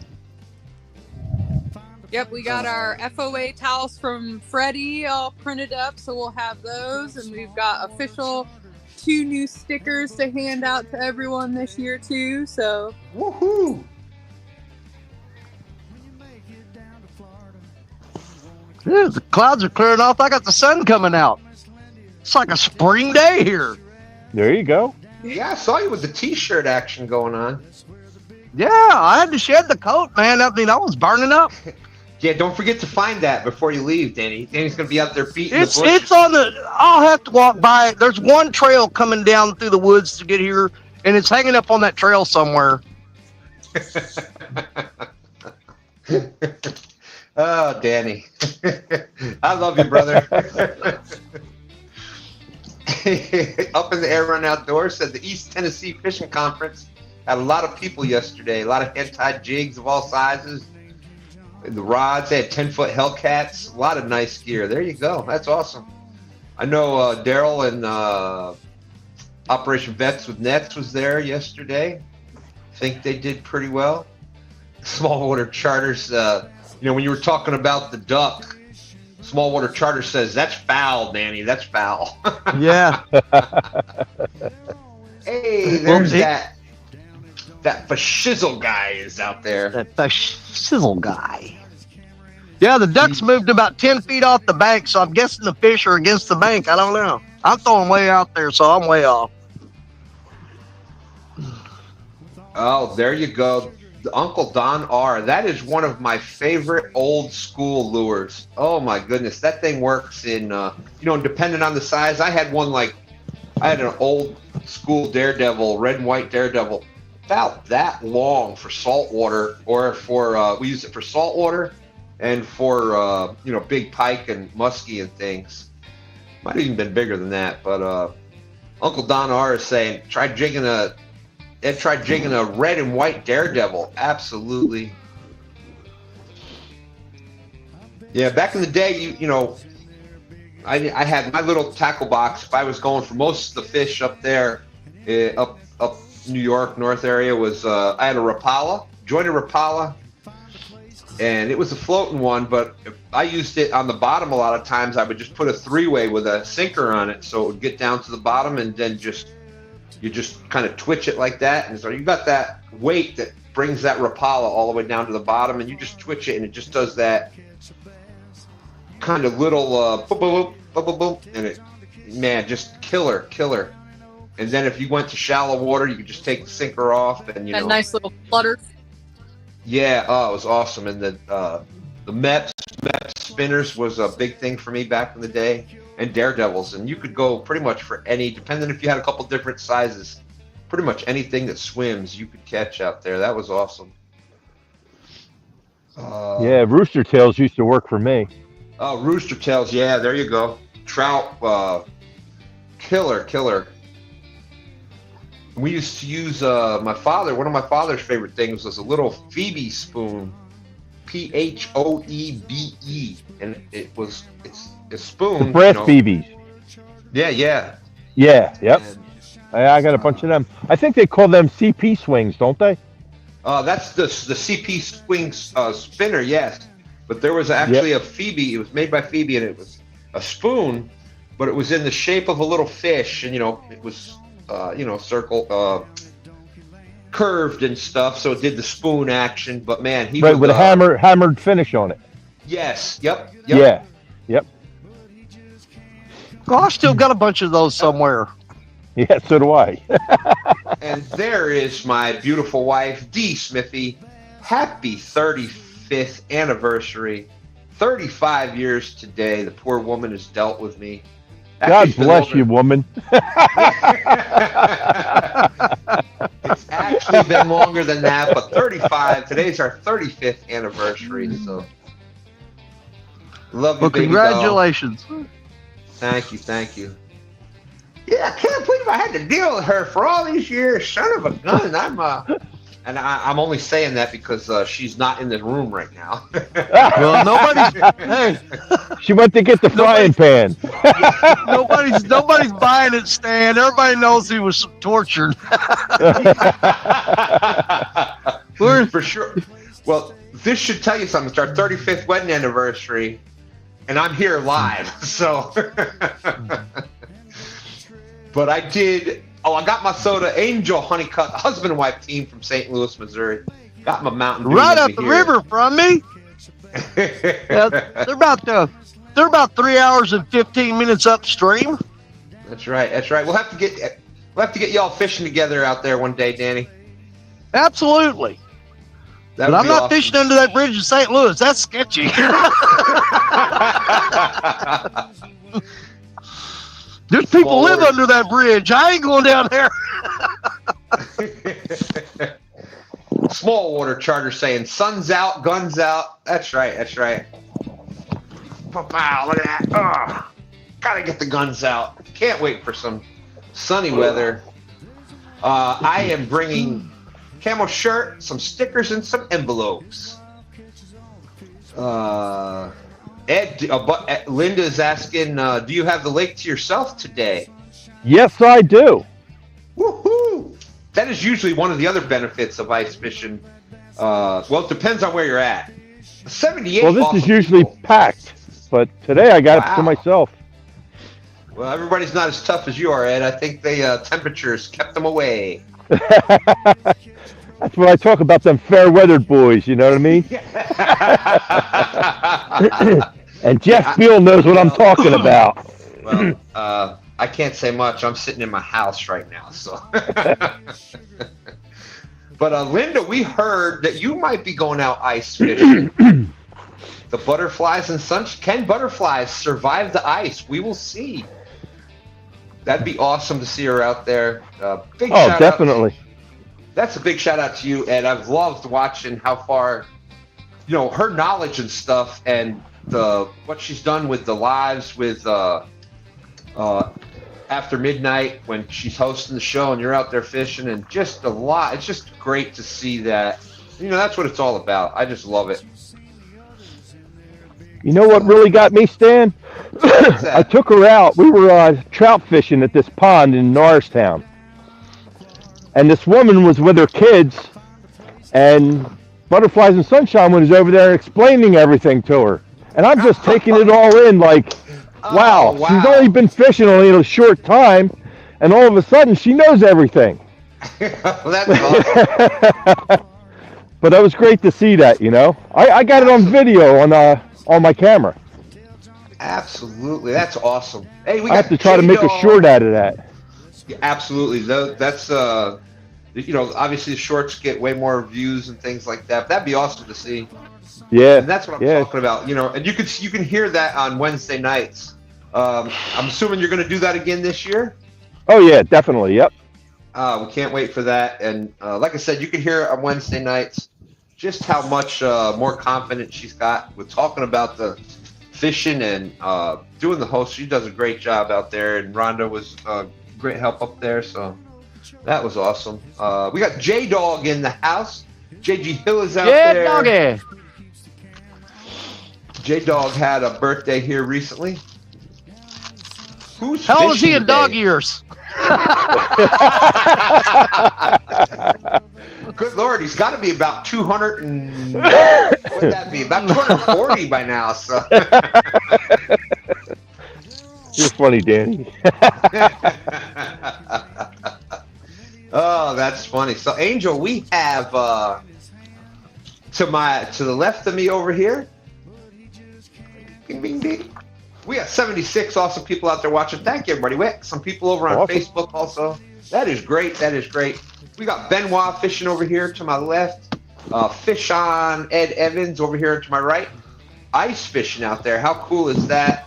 Yep, we got our FOA towels from Freddie all printed up, so we'll have those, and we've got official 2 new stickers to hand out to everyone this year too. So woohoo! Yeah, the clouds are clearing off. I got the sun coming out. It's like a spring day here. There you go. Yeah, I saw you with the t-shirt action going on. Yeah, I had to shed the coat, man. I mean, I was burning up. Yeah, don't forget to find that before you leave, Danny. Danny's gonna be out there beating It's the bushes. it's on the. I'll have to walk by. There's one trail coming down through the woods to get here, and it's hanging up on that trail somewhere. Oh, Danny. I love you, brother. Up in the Air Run Outdoors said the East Tennessee Fishing Conference had a lot of people yesterday. A lot of head-tied jigs of all sizes. The rods, they had 10-foot Hellcats. A lot of nice gear. There you go. That's awesome. I know Daryl and Operation Vets with Nets was there yesterday. I think they did pretty well. Small Water Charters, when you were talking about the duck, Small Water Charter says, that's foul, Danny. That's foul. Yeah. Hey, there's that. that shizzle guy is out there. That sizzle guy. Yeah, the ducks moved about 10 feet off the bank, so I'm guessing the fish are against the bank. I don't know. I'm throwing way out there, so I'm way off. Oh, there you go. Uncle Don R. That is one of my favorite old school lures. Oh my goodness. That thing works in, depending on the size. I had an old school Daredevil, red and white Daredevil, about that long for saltwater, or we use it for saltwater and for, big pike and muskie and things. Might have even been bigger than that, but Uncle Don R. is saying, try jigging a red and white Daredevil. Absolutely. Yeah, back in the day, I had my little tackle box. If I was going for most of the fish up there, up New York, North area, was I had a Rapala, jointed Rapala, and it was a floating one, but if I used it on the bottom a lot of times, I would just put a 3-way with a sinker on it, so it would get down to the bottom, and then you just kind of twitch it like that, and so you got that weight that brings that Rapala all the way down to the bottom, and you just twitch it, and it just does that kind of little boop, boop, boop, boop, boop, and it, man, just killer. And then if you went to shallow water, you could just take the sinker off, and That nice little flutter. Yeah, it was awesome. And the MEPS spinners was a big thing for me back in the day, and Daredevils. And you could go pretty much for any, depending if you had a couple different sizes, pretty much anything that swims you could catch out there. That was awesome. Yeah, rooster tails used to work for me. Oh, rooster tails. Yeah, there you go. Trout, killer. We used to use one of my father's favorite things was a little Phoebe spoon, Phoebe, and it's a spoon. The brass Phoebes. Yeah. Yeah, yep. I got a bunch of them. I think they call them CP swings, don't they? That's the CP swings spinner, yes. But there was actually a Phoebe. It was made by Phoebe, and it was a spoon, but it was in the shape of a little fish, and it was. Circle, curved and stuff, so it did the spoon action. But man, he right with a hammered finish on it. Yes. Yep. Yeah. Yep. Oh, I still got a bunch of those somewhere. Yeah, so do I. And there is my beautiful wife, Dee Smithy. Happy 35th anniversary. 35 years today. The poor woman has dealt with me. God bless you, woman. It's actually been longer than that, but 35. Today's our 35th anniversary, so love you, well, baby congratulations. doll. Thank you. Yeah, I can't believe I had to deal with her for all these years. Son of a gun. I'm only saying that because she's not in the room right now. Well, nobody's. Hey, she went to get the frying pan. nobody's buying it, Stan. Everybody knows he was tortured. For sure. Well, this should tell you something. It's our 35th wedding anniversary, and I'm here live. So, but I did. Oh, I got my soda Angel Honeycutt, husband and wife team from St. Louis, Missouri. Got my Mountain Dew. Right up the river from me. Yeah, they're about 3 hours and 15 minutes upstream. That's right. We'll have to get y'all fishing together out there one day, Danny. Absolutely. But I'm not fishing under that bridge in St. Louis. That's sketchy. There's people live under that bridge. I ain't going down there. Small water charter saying sun's out, guns out. That's right. Wow, look at that. Oh, gotta get the guns out. Can't wait for some sunny weather. I am bringing camo shirt, some stickers, and some envelopes. Linda's asking, do you have the lake to yourself today? Yes, I do. Woohoo! That is usually one of the other benefits of ice fishing. Well, it depends on where you're at. 78. Well, this is usually packed, but today I got it to myself. Well, everybody's not as tough as you are, Ed. I think the temperatures kept them away. That's what I talk about, them fair weathered boys. You know what I mean? And Jeff Beal knows what I'm talking about. Well, I can't say much. I'm sitting in my house right now, so. But Linda, we heard that you might be going out ice fishing. The butterflies and such. Can butterflies survive the ice? We will see. That'd be awesome to see her out there. Big shout definitely. That's a big shout out to you, Ed. I've loved watching how far, her knowledge and stuff, and what she's done with the lives with after midnight when she's hosting the show and you're out there fishing, and just a lot. It's just great to see that. That's what it's all about. I just love it. You know what really got me, Stan? I took her out. We were trout fishing at this pond in Norristown. And this woman was with her kids, and Butterflies and Sunshine was over there explaining everything to her. And I'm just taking it all in like, wow, she's only been fishing only a short time, and all of a sudden she knows everything. That's awesome. But it was great to see that, I got it on video on my camera. Absolutely. That's awesome. Hey, I have to try to make a short out of that. Yeah, absolutely. That's obviously the shorts get way more views and things like that. But that'd be awesome to see. Yeah. And that's what I'm talking about. And you can hear that on Wednesday nights. I'm assuming you're going to do that again this year. Oh yeah, definitely. Yep. We can't wait for that. And like I said, you can hear on Wednesday nights just how much more confident she's got with talking about the fishing and doing the host. She does a great job out there, and Rhonda was great help up there. So that was awesome. We got J-Dog in the house. JG Hill is out there. Doggy. J-Dog had a birthday here recently. Who's How old is he in today? dog years? Good Lord, he's got to be about 200 and what would that be? About 240 by now. So You're funny, Danny. Oh, that's funny. So, Angel, we have to the left of me over here. Bing, bing, bing. We got 76 awesome people out there watching. Thank you, everybody. We got some people over on Facebook also. That is great. That is great. We got Benoit fishing over here to my left. Fish on Ed Evans over here to my right. Ice fishing out there. How cool is that?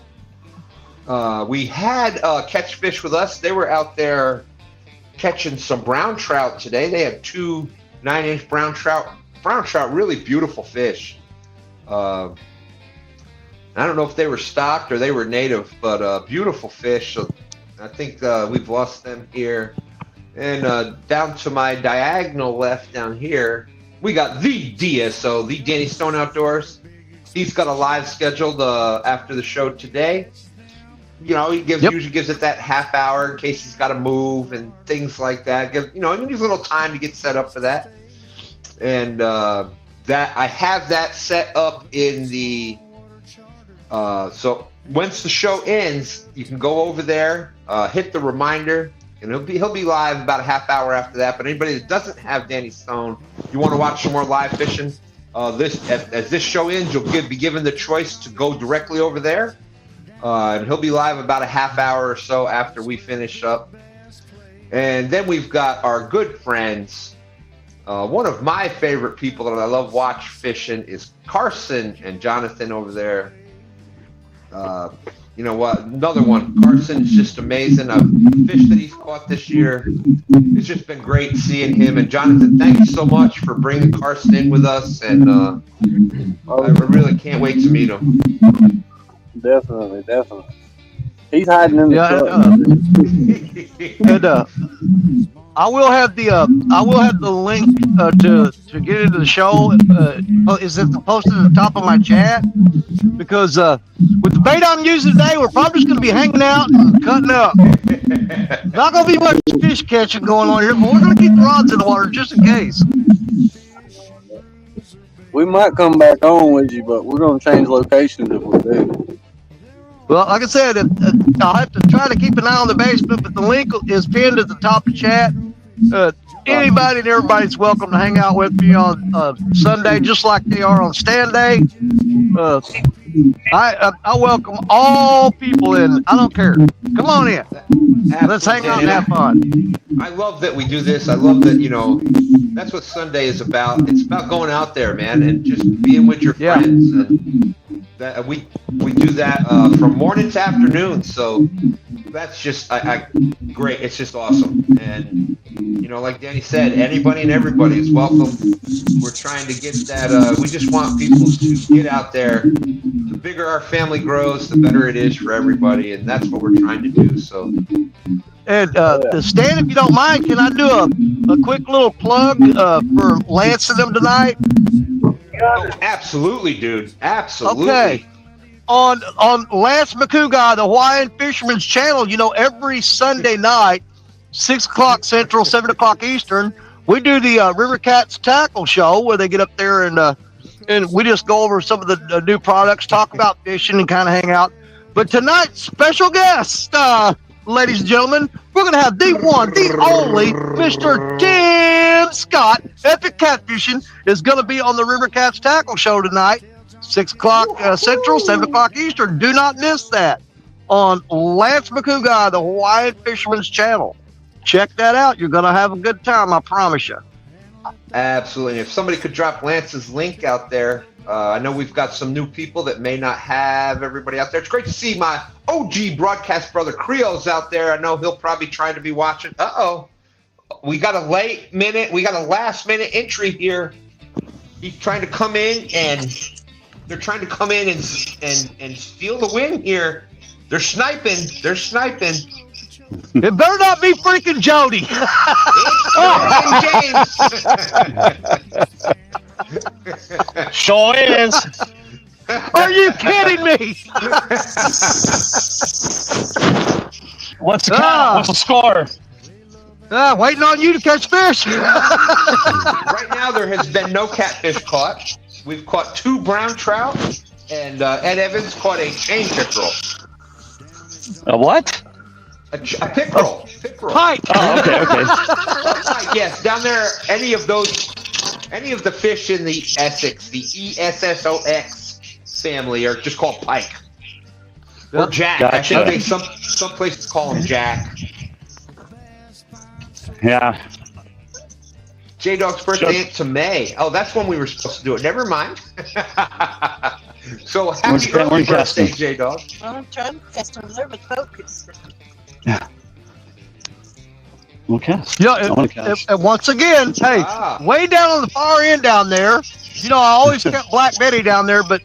We had Catch Fish with us. They were out there catching some brown trout today. They had 2 9-inch brown trout. Brown trout, really beautiful fish. I don't know if they were stocked or they were native, but beautiful fish. So I think we've lost them here. And down to my diagonal left down here, we got the DSO, the Danny Stone Outdoors. He's got a live scheduled after the show today. He usually gives it that half hour in case he's got to move and things like that. He needs a little time to get set up for that. And that I have that set up in the. So once the show ends, you can go over there, hit the reminder, and he'll be live about a half hour after that. But anybody that doesn't have Danny Stone, you want to watch some more live fishing, as this show ends, you'll be given the choice to go directly over there. And he'll be live about a half hour or so after we finish up. And then we've got our good friends. One of my favorite people that I love watch fishing is Carson and Jonathan over there. Another one. Carson is just amazing. Fish that he's caught this year. It's just been great seeing him. And Jonathan, thank you so much for bringing Carson in with us. And I really can't wait to meet him. Definitely. He's hiding in the truck. And I will have the link to get into the show. Is it posted at the top of my chat? Because with the bait I'm using today, we're probably just going to be hanging out and cutting up. Not going to be much fish catching going on here, but we're going to keep the rods in the water just in case. We might come back on with you, but we're going to change locations if we do. Well, like I said, I'll have to try to keep an eye on the basement, but the link is pinned at the top of the chat. anybody and everybody's welcome to hang out with me on Sunday, just like they are on STANday. I welcome all people in. I don't care. Come on in. Let's hang out and have fun. I love that we do this. I love that, that's what Sunday is about. It's about going out there, man, and just being with your friends. And that we do that from morning to afternoon. So that's just great. It's just awesome. And like Danny said, anybody and everybody is welcome. We're trying to get that. We just want people to get out there. The bigger our family grows, the better it is for everybody, and that's what we're trying to do. So. And Stan, if you don't mind, can I do a quick little plug for Lance and them tonight? Oh, absolutely, dude. Absolutely. Okay. On Lance McCougar, the Hawaiian Fisherman's Channel, every Sunday night, 6 o'clock Central, 7 o'clock Eastern, we do the River Cats Tackle Show where they get up there and we just go over some of the new products, talk about fishing, and kind of hang out. But tonight, special guest, ladies and gentlemen, we're going to have the one, the only, Mr. Tim Scott, Epic Catfishing, is going to be on the River Cats Tackle Show tonight, 6 o'clock Central, 7 o'clock Eastern. Do not miss that on Lance McCougar, the Hawaiian Fisherman's Channel. Check that out. You're going to have a good time, I promise you. Absolutely. If somebody could drop Lance's link out there, I know we've got some new people that may not have everybody out there. It's great to see my OG broadcast brother Creole's out there. I know he'll probably try to be watching. We got a last minute entry here. He's trying to come in, and they're trying to come in and steal the win here. They're sniping. It better not be freaking Jody. James. Sure is. Are you kidding me? What's the count? What's the score? Waiting on you to catch fish. Right now, there has been no catfish caught. We've caught 2 brown trout, and Ed Evans caught a chain pickerel. A what? A pickerel. Pike. Oh, okay. Yes, down there, any of the fish in the Essex, the ESSOX family, are just called pike. Or jack. Gotcha. I think some places call them jack. Yeah. J-Dog's birthday to May. Oh, that's when we were supposed to do it. Never mind. So happy early birthday, J-Dog. Well, I'm trying to cast over there with focus. Yeah. Okay. And once again, hey, way down on the far end down there, I always kept Black Betty down there, but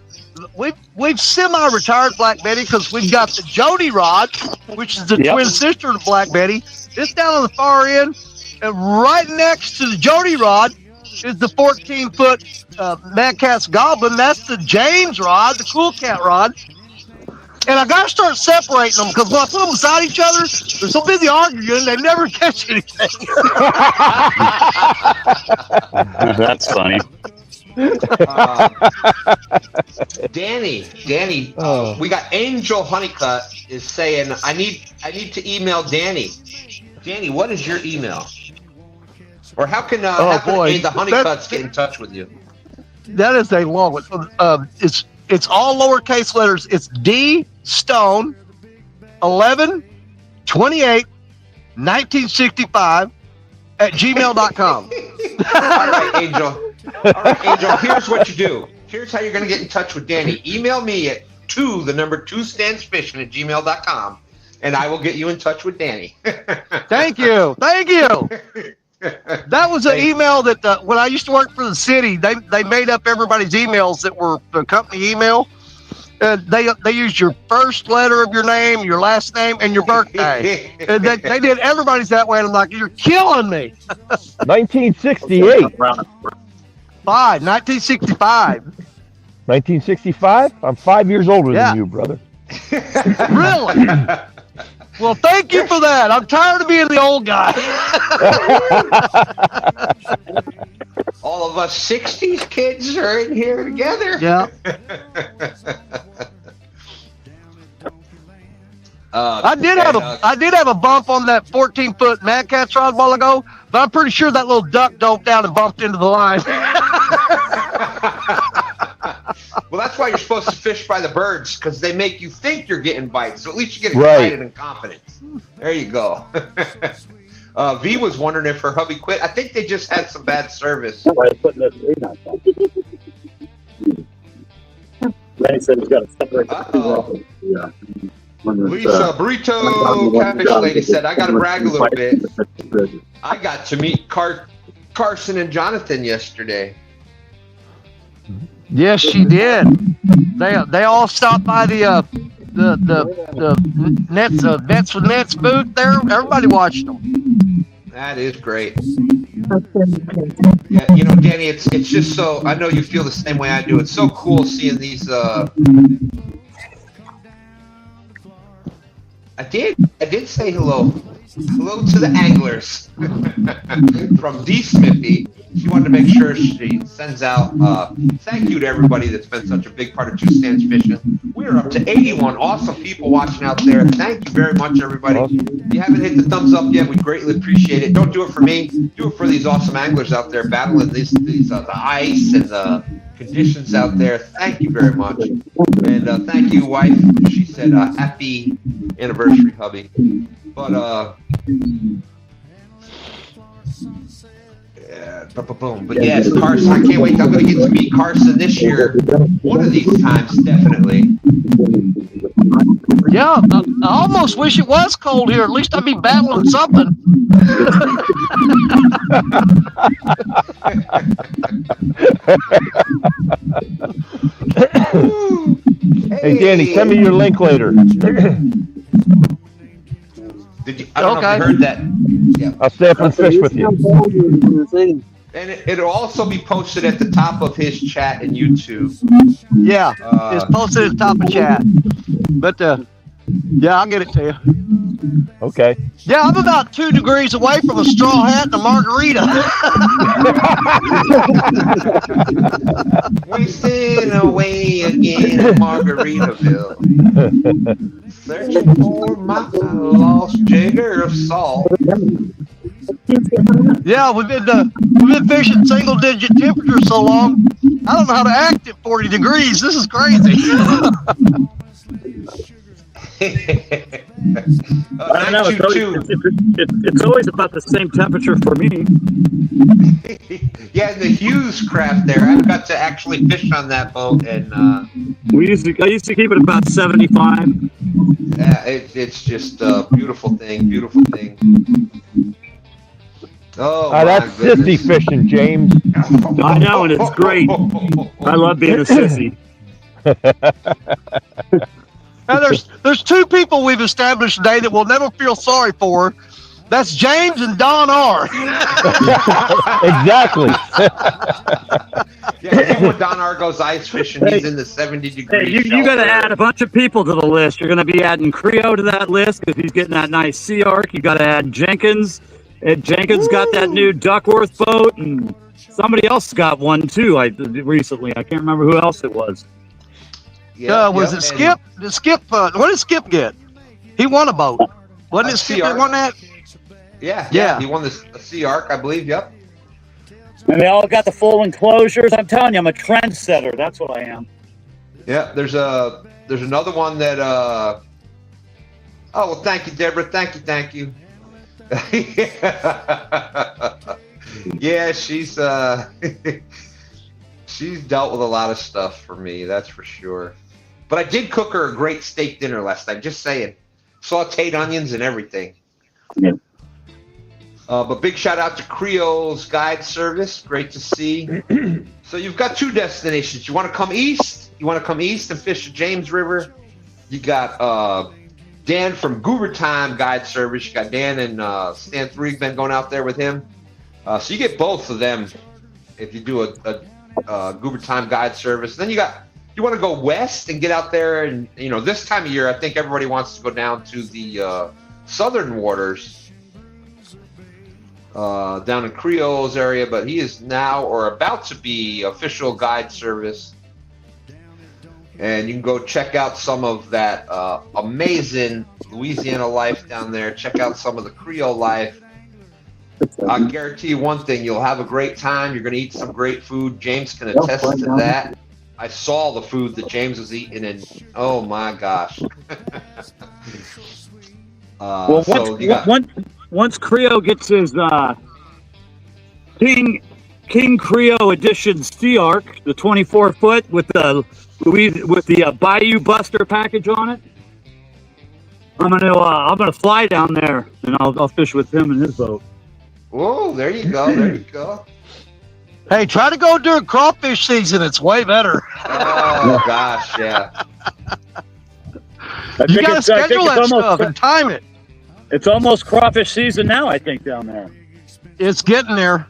we've semi-retired Black Betty because we've got the Jody rod, which is the twin sister of Black Betty. It's down on the far end, and right next to the Jody rod is the 14-foot Mad Cat's Goblin. That's the James rod, the Cool Cat rod. And I got to start separating them because when I put them beside each other, they're so busy arguing, they never catch anything. That's funny. Danny, we got Angel Honeycutt is saying, I need to email Danny. Danny, what is your email? Or how can the Honeycutts get in touch with you? That is a long one. It's all lowercase letters. It's D Stone 11 28 1965 at gmail.com. All right, Angel. Here's what you do. Here's how you're going to get in touch with Danny. Email me at 2standsfishing at gmail.com, and I will get you in touch with Danny. Thank you. That was an email that when I used to work for the city, they made up everybody's emails that were the company email. They used your first letter of your name, your last name, and your birthday. And they did everybody's that way. And I'm like, you're killing me. 1968. 1965. 1965? I'm 5 years older than you, brother. Really? Well, thank you for that. I'm tired of being the old guy. All of us 60s kids are in here together. Yeah. I did have a bump on that 14-foot mad catch rod a while ago, but I'm pretty sure that little duck dove down and bumped into the line. Well, that's why you're supposed to fish by the birds, because they make you think you're getting bites. So at least you get excited and confidence. There you go. V was wondering if her hubby quit. I think they just had some bad service. Lenny said he's got to separate Yeah. Lisa Burrito Catfish Lady said, I got to brag a little bit. I got to meet Carson and Jonathan yesterday. Yes, she did. They all stopped by the nets with nets booth there. Everybody watched them. That is great. Yeah, you know, Danny, it's just so, I know you feel the same way I do. It's so cool seeing these. I did say hello to the anglers from D Smithy. She wanted to make sure she sends out thank you to everybody that's been such a big part of Two Stands Fishing. We're up to 81 awesome people watching out there. Thank you very much, everybody. If you haven't hit the thumbs up yet, we greatly appreciate it. Don't do it for me. Do it for these awesome anglers out there battling the ice and the conditions out there. Thank you very much. And thank you, wife. She said happy anniversary, hubby. But yeah, boom. But yes, Carson, I can't wait. I'm going to get to meet Carson this year. One of these times, definitely. Yeah, I almost wish it was cold here. At least I'd be battling something. Hey, Danny, send me your link later. Did you? I don't know if you heard that. Yeah. I'll stay up and fish with you. And it'll also be posted at the top of his chat in YouTube. Yeah, it's posted at the top of chat. But yeah, I'll get it to you. Okay. Yeah, I'm about 2 degrees away from a straw hat and a margarita. Wasting away again in Margaritaville. Searching for my lost jigger of salt. Yeah, we've been fishing single-digit temperatures so long. I don't know how to act at 40 degrees. This is crazy. I don't know. It's always about the same temperature for me. Yeah, the Hughes craft there. I got to actually fish on that boat, and I used to keep it about 75. It's just a beautiful thing. Beautiful thing. Oh, that's sissy fishing, James. I know, and it's great. I love being a sissy. Now, there's 2 people we've established today that we'll never feel sorry for. That's James and Don R. Exactly. Yeah, when Don R goes ice fishing, he's in the 70 degrees. Hey, you got to add a bunch of people to the list. You're going to be adding Creo to that list because he's getting that nice sea arc. You got to add Jenkins. And Jenkins got that new Duckworth boat, and somebody else got one too. Recently, I can't remember who else it was. Was it Skip? What did Skip get? He won a boat. Wasn't it Skip that won that? Yeah. He won the Sea Arc, I believe. Yep. And they all got the full enclosures. I'm telling you, I'm a trendsetter. That's what I am. Yeah. There's another one that. Oh well, thank you, Deborah. Thank you. Yeah, she's she's dealt with a lot of stuff for me, that's for sure. But I did cook her a great steak dinner last night, just saying. Sauteed onions and everything. Yeah. But big shout out to Creole's Guide Service. Great to see. So you've got 2 destinations. You want to come east? You want to come east and fish the James River? You got Dan from Goober Time Guide Service. You got Dan and Stan Threegman going out there with him. So you get both of them if you do a Goober Time Guide Service. Then you want to go west and get out there, and this time of year I think everybody wants to go down to the southern waters down in Creole's area, but he is now or about to be official guide service. And you can go check out some of that amazing Louisiana life down there. Check out some of the Creole life. I guarantee you one thing, you'll have a great time. You're going to eat some great food. James can attest to that. I saw the food that James was eating, and oh my gosh. Well, once Creo gets his King Creo Edition Sea Arc, the 24-foot with the Bayou Buster package on it, I'm gonna fly down there and I'll fish with him in his boat. Whoa, there you go, there you go. Hey, try to go during crawfish season. It's way better. Oh gosh, yeah. You gotta schedule that stuff and time it. It's almost crawfish season now, I think, down there. It's getting there.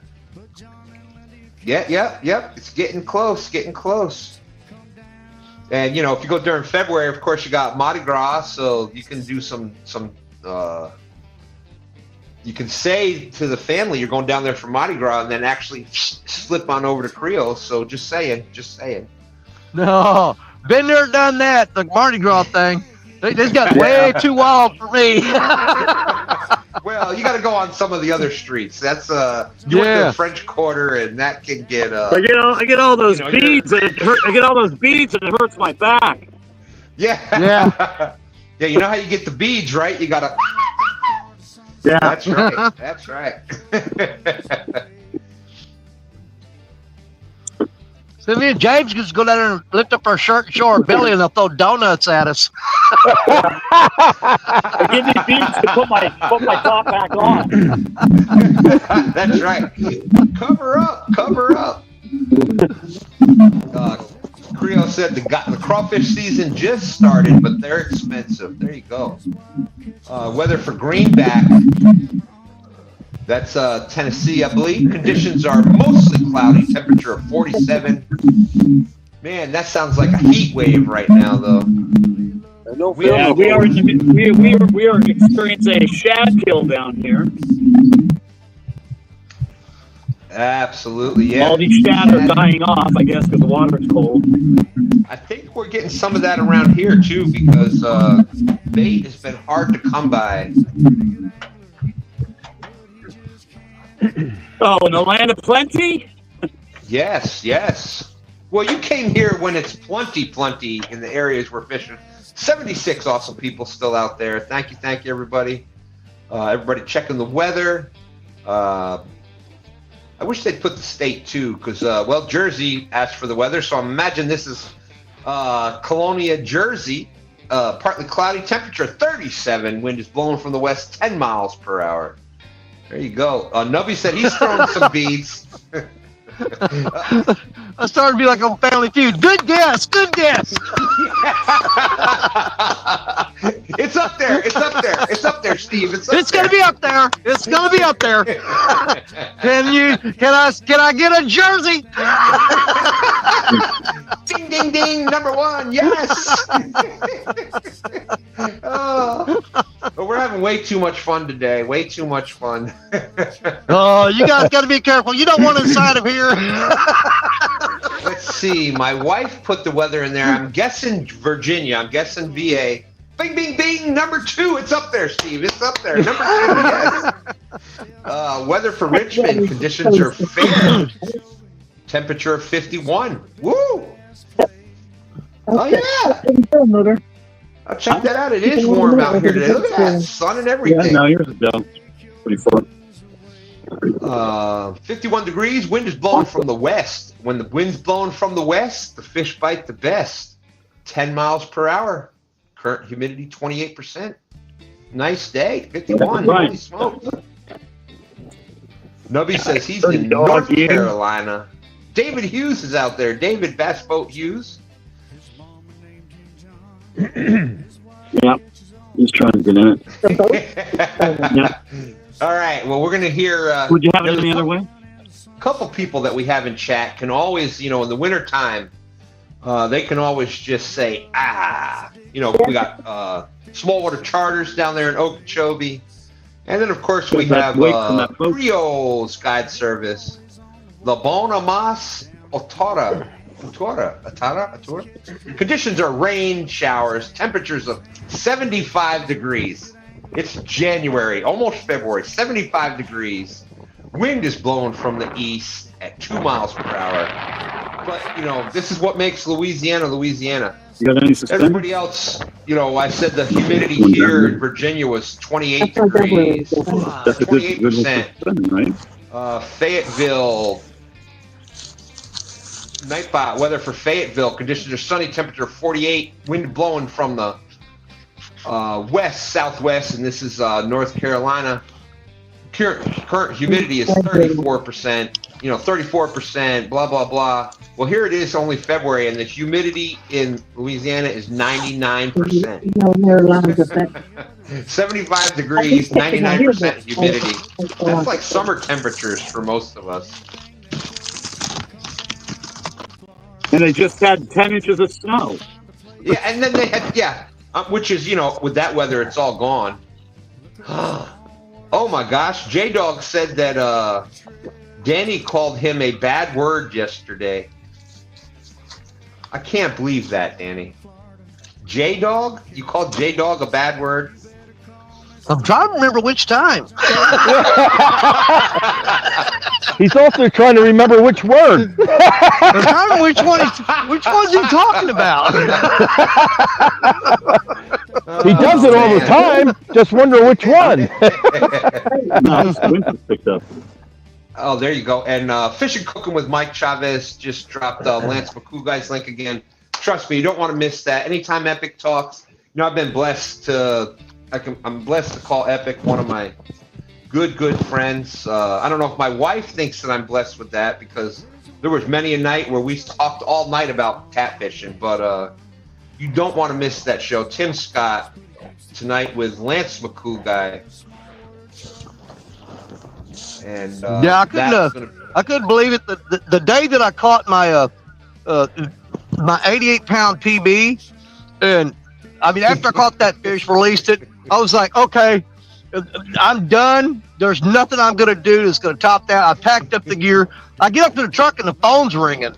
Yep. It's getting close, And you know, if you go during February, of course, you got Mardi Gras, so you can do some. You can say to the family you're going down there for Mardi Gras, and then actually slip on over to Creole. So just saying. No, been there, done that. The Mardi Gras thing. This got way too wild for me. Well, you got to go on some of the other streets. That's you went to the French Quarter, and that can get. I get all those beads, and it hurt. I get all those beads, and it hurts my back. Yeah. Yeah. You know how you get the beads, right? You gotta. Yeah. That's right. That's right. So me and James just go down there and lift up our shirt and show our belly, and they'll throw donuts at us. I give me beads to put my top back on. That's right. Cover up. Creo said the crawfish season just started, but they're expensive. There you go. Weather for greenback. That's Tennessee, I believe. Conditions are mostly cloudy. Temperature of 47. Man, that sounds like a heat wave right now, though. We are experiencing a shad kill down here. Absolutely, yeah. All these shad are dying off, I guess, because the water's cold. I think we're getting some of that around here too, because bait has been hard to come by. Oh, in the land of plenty? Yes. Well, you came here when it's plenty in the areas we're fishing. 76 awesome people still out there. Thank you, everybody. Everybody checking the weather. I wish they'd put the state too, because Jersey asked for the weather, so I imagine this is Colonia, Jersey. Partly cloudy, temperature 37. Wind is blowing from the west 10 miles per hour. There you go. Nubby said he's throwing some beads. I started to be like on Family Feud. Good guess. It's up there, Steve. It's gonna be up there. Can I get a jersey? Ding, ding, ding. Number one. Yes. But we're having way too much fun today. Way too much fun. Oh, you guys got to be careful. You don't want inside of here. Let's see. My wife put the weather in there. I'm guessing Virginia. I'm guessing VA. Bing, bing, bing. Number 2. It's up there, Steve. It's up there. Number 2. Yes. Weather for Richmond. Conditions are favored. Temperature of 51. Woo! Oh yeah. I'll check that out. It is warm out here today. Look at that sun and everything. Yeah, no, here's a down. Pretty fun. 51 degrees. Wind is blowing from the west. When the wind's blowing from the west, the fish bite the best. 10 miles per hour. Current humidity 28%. Nice day. 51. Right. Holy smokes. Nubby says he's in North Carolina. David Hughes is out there. David Bass Boat Hughes. Yeah, he's trying to get in it. Yeah. All right. Well, we're going to hear. Would you have it any other way? A couple people that we have in chat can always, in the wintertime, they can always just say, we got smallwater charters down there in Okeechobee. And then, of course, we have Creole's guide service. La Bona Mas Otora. Atura. Conditions are rain, showers, temperatures of 75 degrees. It's January, almost February, 75 degrees. Wind is blowing from the east at 2 miles per hour. But, you know, this is what makes Louisiana, Louisiana. You got any suspenders? Everybody else, you know, I said the humidity here in Virginia was 28 degrees, 28%. Right? Fayetteville, night weather for Fayetteville, conditions are sunny, temperature 48, wind blowing from the west, southwest, and this is North Carolina. Current humidity is 34%, you know, 34%, blah, blah, blah. Well, here it is only February, and the humidity in Louisiana is 99%. 75 degrees, 99% humidity. That's like summer temperatures for most of us. And they just had 10 inches of snow. Yeah, and then they had, which is, you know, with that weather, it's all gone. Oh my gosh, J-Dog said that Danny called him a bad word yesterday. I can't believe that, Danny. J-Dog? You called J-Dog a bad word? I'm trying to remember which time. He's also trying to remember which word. I'm trying to which one's he talking about? He does it all the time. Just wonder which one. Oh, there you go. And Fish and Cooking with Mike Chavez just dropped Lance McCouguy's link again. Trust me, you don't want to miss that. Anytime Epic talks, you know, I've been blessed to. I'm blessed to call Epic one of my good friends. I don't know if my wife thinks that I'm blessed with that because there was many a night where we talked all night about catfishing, but you don't want to miss that show. Tim Scott tonight with Lance McCouguy. And I couldn't believe it. The day that I caught my my 88-pound PB, and I mean after I caught that fish, released it, I was like, okay, I'm done. There's nothing I'm gonna do that's gonna top that. I packed up the gear. I get up to the truck and the phone's ringing,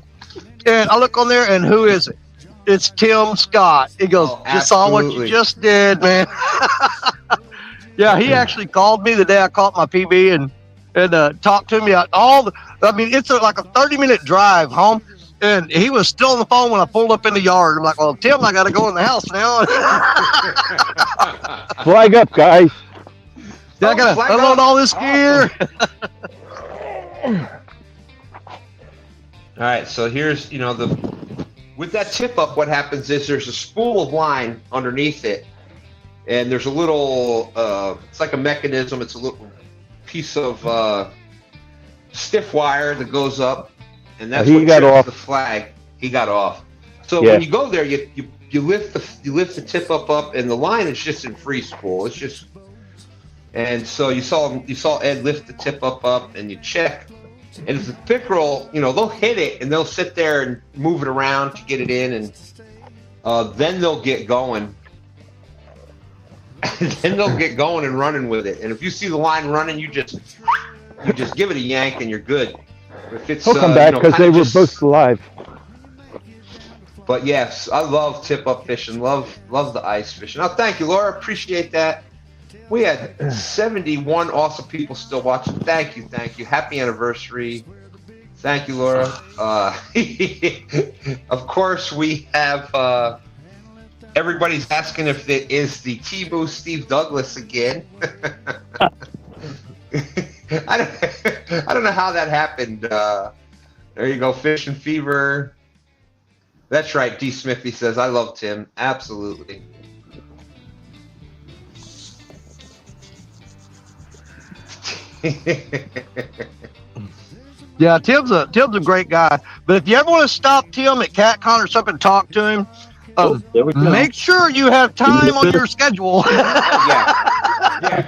and I look on there, and who is it? It's Tim Scott. He goes, just saw what you just did, man. Yeah, he actually called me the day I caught my PB and talked to me. It's like a 30-minute drive home, and he was still on the phone when I pulled up in the yard. I'm like, well, Tim, I got to go in the house now. Flag up, guys. I got to unload all this gear. All right, so here's, you know, with that tip up, what happens is there's a spool of line underneath it, and there's a little, it's like a mechanism. It's a little piece of stiff wire that goes up, and that's what trips the flag. He got off. So when you go there, you lift the tip up, and the line is just in free spool. It's just, and so you saw Ed lift the tip up, and you check. And if the pickerel, you know, they'll hit it and they'll sit there and move it around to get it in, and then they'll get going. And then they'll get going and running with it. And if you see the line running, you just give it a yank and you're good. If it's, He'll come back because they were both alive. But yes, I love tip up fishing. Love the ice fishing. Oh, thank you, Laura. Appreciate that. We had 71 awesome people still watching. Thank you. Happy anniversary. Thank you, Laura. Of course, we have everybody's asking if it is the T-Boo Steve Douglas again. I don't know how that happened. There you go, Fishing Fever. That's right, D. Smithy says, I love Tim. Absolutely. Yeah, Tim's a great guy. But if you ever want to stop Tim at CatCon or something, talk to him. Make sure you have time on your schedule.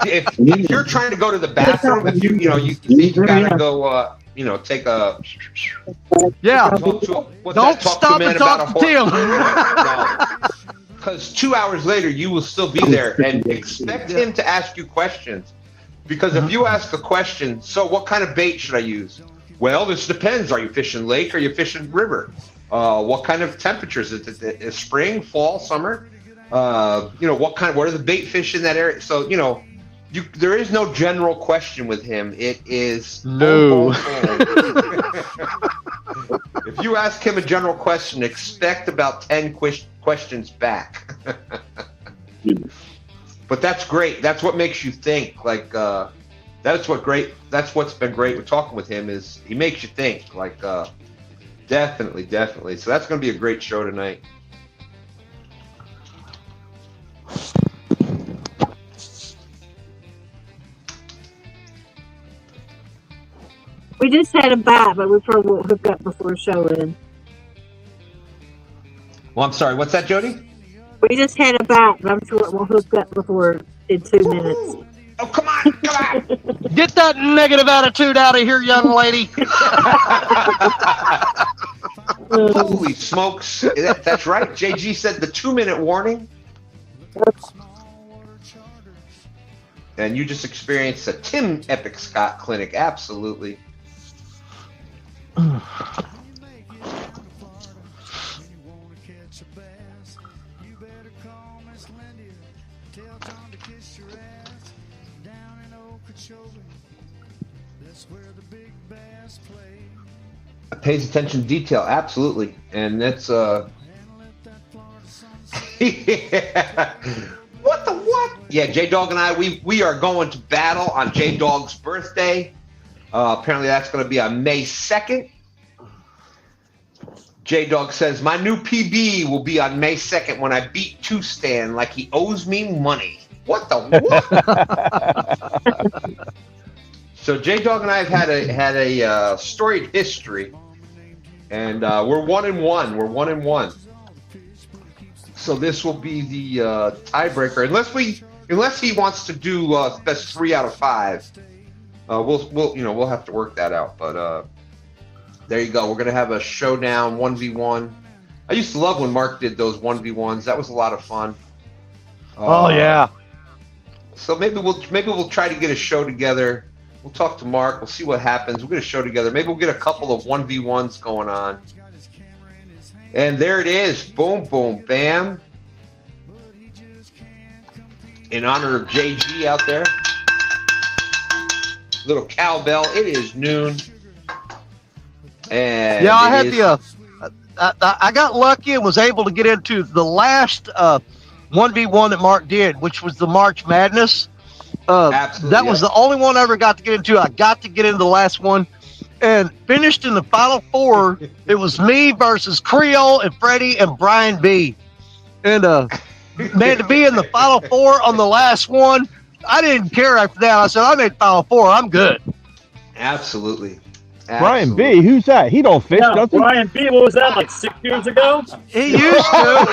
If you're trying to go to the bathroom, if you gotta go, take a. Yeah. Don't stop and talk to Tim. Because 2 hours later, you will still be there, and expect him to ask you questions. Because if you ask a question, so what kind of bait should I use? Well, this depends. Are you fishing lake or are you fishing river? What kind of temperatures? Is it spring, fall, summer? What are the bait fish in that area? So, there is no general question with him. It is No. If you ask him a general question, expect about 10 questions back. But that's great. That's what makes you think. Like, that's what's been great with talking with him is he makes you think. Like, definitely. So that's going to be a great show tonight. We just had a bite, but we probably won't hook up before show in. Well, I'm sorry. What's that, Jody? We just had a bite, but I'm sure it won't hook up before in 2 minutes. Oh, come on. Get that negative attitude out of here, young lady. Holy smokes. That's right. JG said the 2-minute warning. And you just experienced a Tim Epic Scott clinic. Absolutely. Pays attention to detail, absolutely, and that's yeah. What? Yeah, J Dog and I, we are going to battle on J Dog's birthday. Apparently, that's going to be on May 2nd. J Dog says my new PB will be on May 2nd when I beat Stan like he owes me money. What the what? So J Dog and I have had a storied history, and we're 1-1. We're 1-1. So this will be the tiebreaker, unless he wants to do best 3 out of 5. We'll have to work that out. But there you go. We're gonna have a showdown 1v1. I used to love when Mark did those 1v1s. That was a lot of fun. Oh yeah. So maybe we'll try to get a show together. We'll talk to Mark. We'll see what happens. We'll get a show together. Maybe we'll get a couple of 1v1s going on. And there it is. Boom, boom, bam. In honor of JG out there. Little cowbell. It is noon. And yeah, I had I got lucky and was able to get into the last 1v1 that Mark did, which was the March Madness. That was the only one I ever got to get into. I got to get into the last one and finished in the final 4. It was me versus Creole and Freddie and Brian B. And man, to be in the final 4 on the last one, I didn't care after that. I said, I made final 4. I'm good. Absolutely. Brian B, who's that? He don't fish, does he? Brian B, what was that, like 6 years ago? He used to.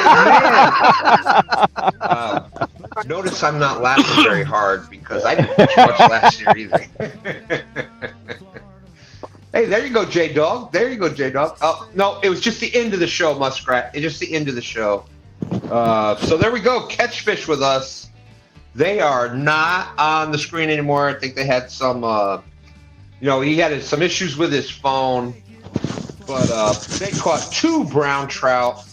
Notice I'm not laughing very hard because I didn't fish much last year either. Hey, there you go, J Dog. There you go, J Dog. Oh no, it was just the end of the show, Muskrat. It's just the end of the show. So there we go. Catfish with us. They are not on the screen anymore. I think they had some. He had some issues with his phone, but they caught 2 brown trout.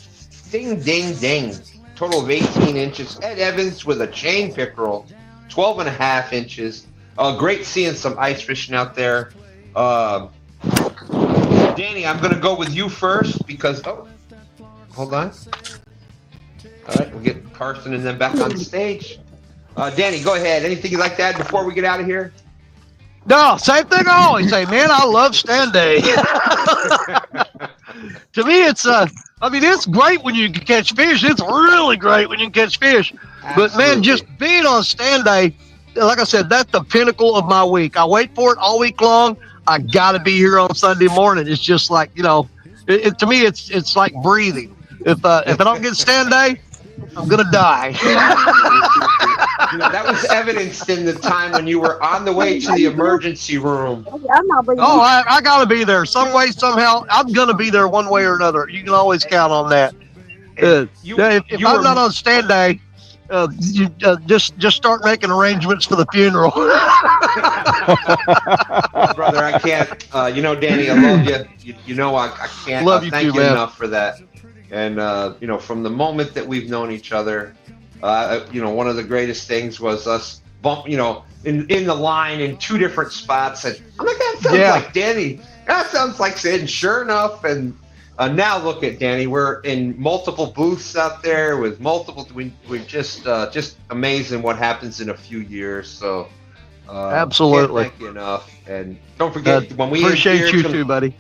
Ding, ding, ding. Total of 18 inches. Ed Evans with a chain pickerel, 12.5 inches. Great seeing some ice fishing out there. Danny, I'm going to go with you first because, hold on. All right, we'll get Carson and then back on stage. Danny, go ahead. Anything you'd like to add before we get out of here? No, same thing I always say, man. I love STANday. To me, it's great when you can catch fish. It's really great when you can catch fish. Absolutely. But man, just being on STANday, like I said, that's the pinnacle of my week. I wait for it all week long. I got to be here on Sunday morning. It's just like, to me, it's like breathing. If I don't get STANday, I'm gonna die. That was evidenced in the time when you were on the way to the emergency room. Oh, I gotta be there some way, somehow. I'm gonna be there one way or another. You can always count on that. If I'm not on STANday, you just start making arrangements for the funeral. Well, brother, I can't. You know, Danny, I love you. You know, I can't Love you thank too, you man. enough for that. And you know, from the moment that we've known each other, you know, one of the greatest things was us you know, in the line in two different spots, and I'm like, that sounds like Danny. That sounds like Sid. And sure enough, and now look at Danny. We're in multiple booths out there with multiple. We're just amazing what happens in a few years. So Absolutely. can't thank you enough. And don't forget when we Appreciate end you here, too, buddy.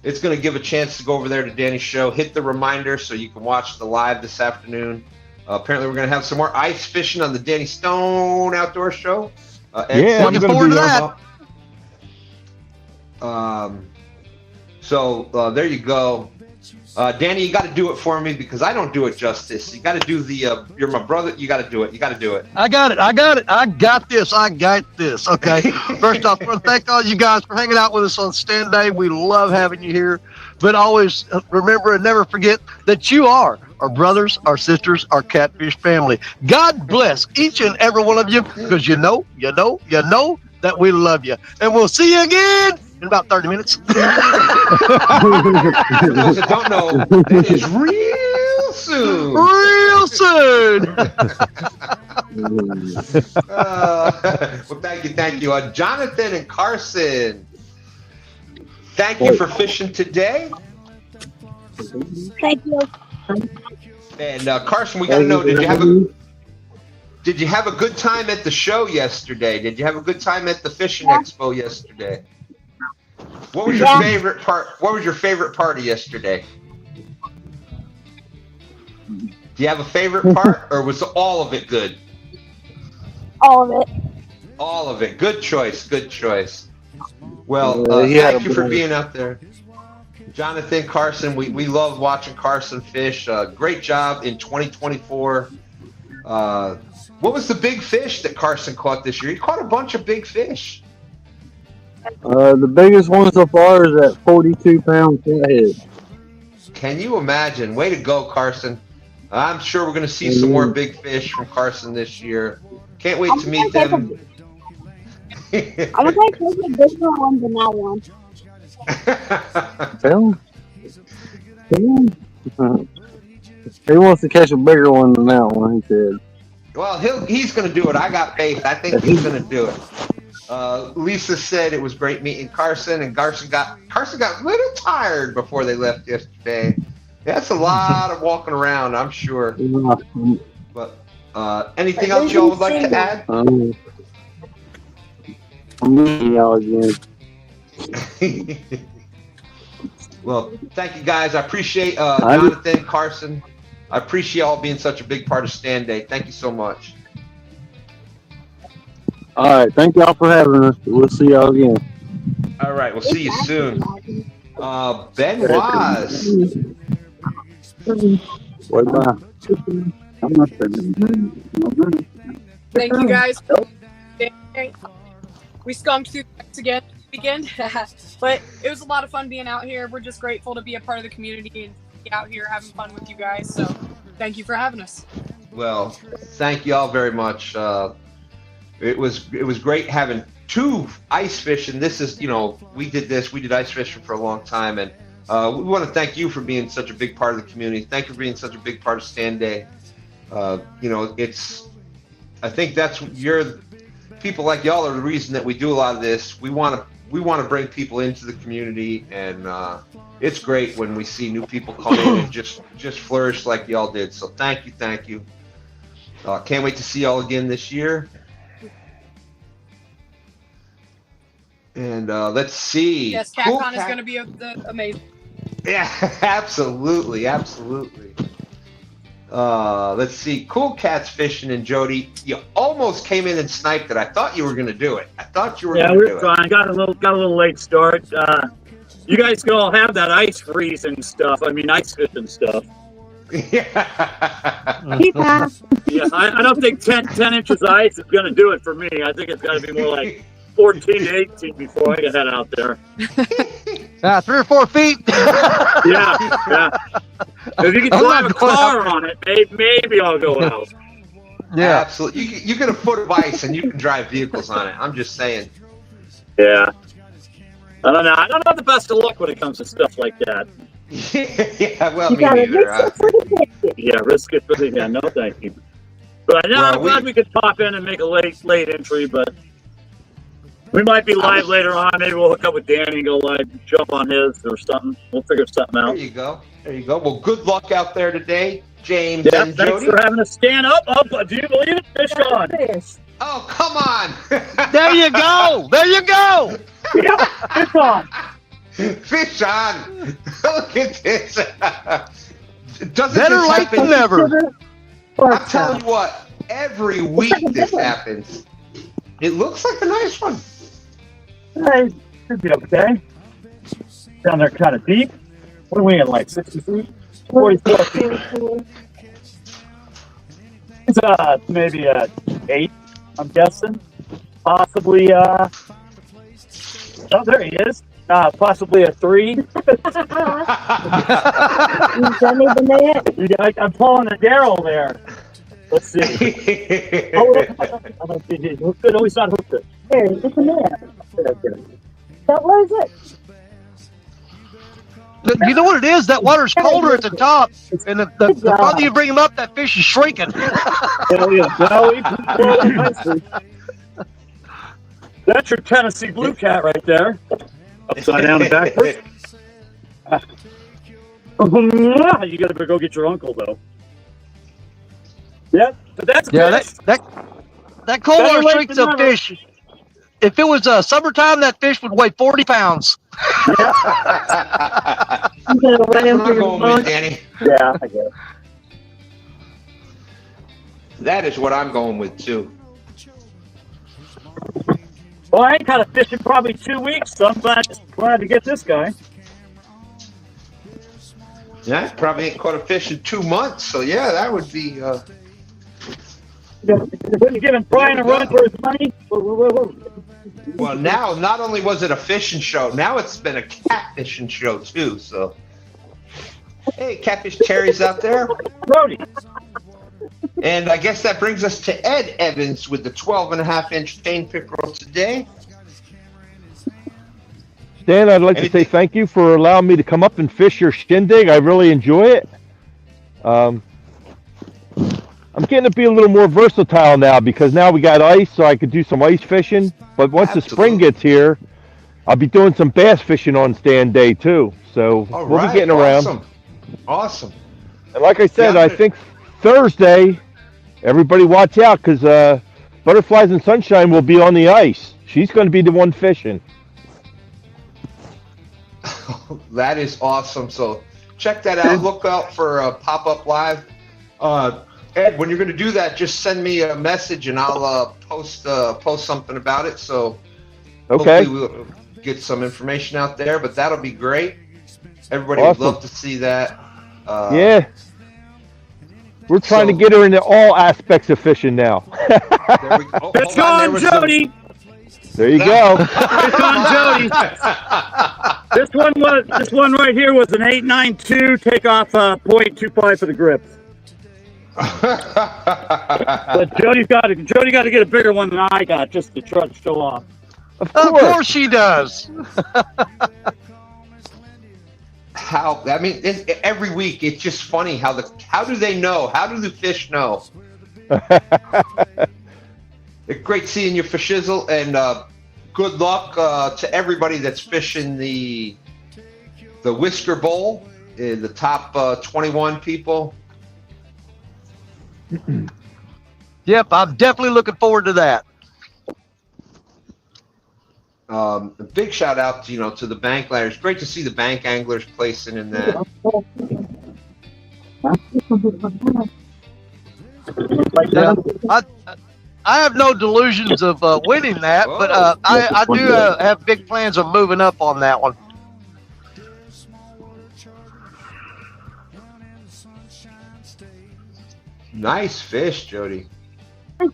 it's going to give a chance to go over there to Danny's show. Hit the reminder so you can watch the live this afternoon. Apparently, we're going to have some more ice fishing on the Danny Stone Outdoor Show. Yeah, looking forward to that. So there you go. Danny, you got to do it for me because I don't do it justice. You got to do the, you're my brother. You got to do it. You got to do it. I got it. I got this. Okay. First off, I want to thank all you guys for hanging out with us on STANday. We love having you here. But always remember and never forget that you are our brothers, our sisters, our Catfish family. God bless each and every one of you because you know that we love you. And we'll see you again in about 30 minutes. For those that don't know, it is real soon. Real soon. Well, thank you. Jonathan and Carson, thank you for fishing today. Thank you. And Carson, we got to know, did you have a good time at the show yesterday? Did you have a good time at the fishing expo yesterday? What was your favorite part? What was your favorite part of yesterday? Do you have a favorite part, or was all of it good? All of it. All of it. Good choice. Good choice. Well, Yeah, thank you for being out there. Jonathan, Carson, we love watching Carson fish. Great job in 2024. What was the big fish that Carson caught this year? He caught a bunch of big fish. The biggest one so far is that 42-pound flathead. Can you imagine? Way to go, Carson. I'm sure we're going to see some more big fish from Carson this year. Can't wait to meet them. I would like to take a bigger one than that one. He wants to catch a bigger one than that one, he said. Well, he's going to do it. I got faith. I think he's going to do it. Lisa said it was great meeting Carson, and Carson got a little tired before they left yesterday. That's a lot of walking around, I'm sure. But anything else y'all would like to add? I'm meeting y'all again. Well, thank you guys. I appreciate Jonathan, Carson. I appreciate y'all being such a big part of STANday. Thank you so much. All right, thank y'all for having us. We'll see y'all again. All right, we'll see you soon. Ben Waz. Bye. Thank you guys. We skunked through again this weekend, but it was a lot of fun being out here. We're just grateful to be a part of the community and be out here having fun with you guys. So thank you for having us. Well, thank you all very much. It was great having two ice fishing. This is, we did ice fishing for a long time, and we want to thank you for being such a big part of the community. Thank you for being such a big part of STANday. I think people like y'all are the reason that we do a lot of this. We want to bring people into the community, and it's great when we see new people come in and just flourish like y'all did. So thank you. Can't wait to see y'all again this year. And let's see. Yes, Catcon is going to be amazing. Yeah, absolutely. Let's see. Cool Cats Fishing and Jody, you almost came in and sniped it. I thought you were going to do it. Yeah, we were trying. Got a little late start. You guys can all have that ice freezing stuff. I mean, ice fishing stuff. Yeah. Yeah, I don't think 10 inches of ice is going to do it for me. I think it's got to be more like 14 to 18 before I can head out there. 3 or 4 feet. Yeah. If you can drive a car on it, maybe I'll go out. Yeah. Absolutely. You get a foot of ice and you can drive vehicles on it. I'm just saying. Yeah. I don't know. I don't have the best of luck when it comes to stuff like that. Yeah, well, You me gotta neither. risk it for the biscuit. Yeah, risk it for the yeah. No, thank you. But now Well, I'm glad we could pop in and make a late entry, but we might be live later on. Maybe we'll hook up with Danny and go live, jump on his or something. We'll figure something There out. you go. There you go. Well, good luck out there today, James Yeah, and thanks Jody. for having us stand up. Do you believe it? Fish on. Oh, come on. There you go. There you go. Fish on. Fish on. Look at this. Doesn't Better this late happen? than never. I'm telling you what, every week this happens. It looks like a nice one. Hey, should be okay. Down there kind of deep. What are we in, like 60 feet? 44 feet. It's maybe 8, I'm guessing. Possibly, oh, there he is. Possibly a 3. You done even that? I'm pulling a Daryl there. Let's see. Hooked it. Oh, he's not hooked it. There, it's a man. Don't lose it. You know what it is? That water's colder at the top, and the farther you bring him up, that fish is shrinking. Hell yeah. No, he pulled it nicely. That's your Tennessee blue cat right there. Upside down and backwards. You gotta go get your uncle though. Yep, but that's Yeah, good. that cold Better water late shrinks than a never. fish. If it was summertime, that fish would weigh 40 pounds. You gotta run him I'm through the going with boat. Danny. Yeah, I get it. That is what I'm going with too. Well, I ain't caught a fish in probably 2 weeks, so I'm glad to get this guy. Yeah, probably ain't caught a fish in 2 months. So yeah, that would be. Wouldn't give him Brian a run for his money. Well, now not only was it a fishing show, now it's been a catfishing show too. So, hey, Catfish Terry's out there, Brody. and I guess that brings us to Ed Evans with the 12.5-inch chain pickerel today. Dan, I'd like to say thank you for allowing me to come up and fish your shindig. I really enjoy it. I'm getting to be a little more versatile now because now we got ice, so I could do some ice fishing. But once the spring gets here, I'll be doing some bass fishing on STANday too. So we'll be getting around. Awesome. And like I said, Yeah, I think Thursday, everybody watch out because Butterflies and Sunshine will be on the ice. She's going to be the one fishing. That is awesome. So check that out. Look out for Pop-Up Live. Ed, when you're going to do that, just send me a message and I'll post something about it. So Okay. hopefully we'll get some information out there, but that'll be great. Everybody Awesome. would love to see that. Yeah. We're trying to get her into all aspects of fishing now. There we go. Fish on, Jody. There you go. Fish on, Jody. This one right here was an 892. Take off 0.25 for the grip. But Jody got to get a bigger one than I got just to try to show off. Of course she does. Every week it's just funny how do they know? How do the fish know? It's great seeing you, Fishizzle, and good luck to everybody that's fishing the Whisker Bowl, the top 21 people. Yep, I'm definitely looking forward to that. A big shout out to the bank anglers. Great to see the bank anglers placing in that. Yeah. I have no delusions of winning that, but I do have big plans of moving up on that one. Nice fish, Jody. Hey,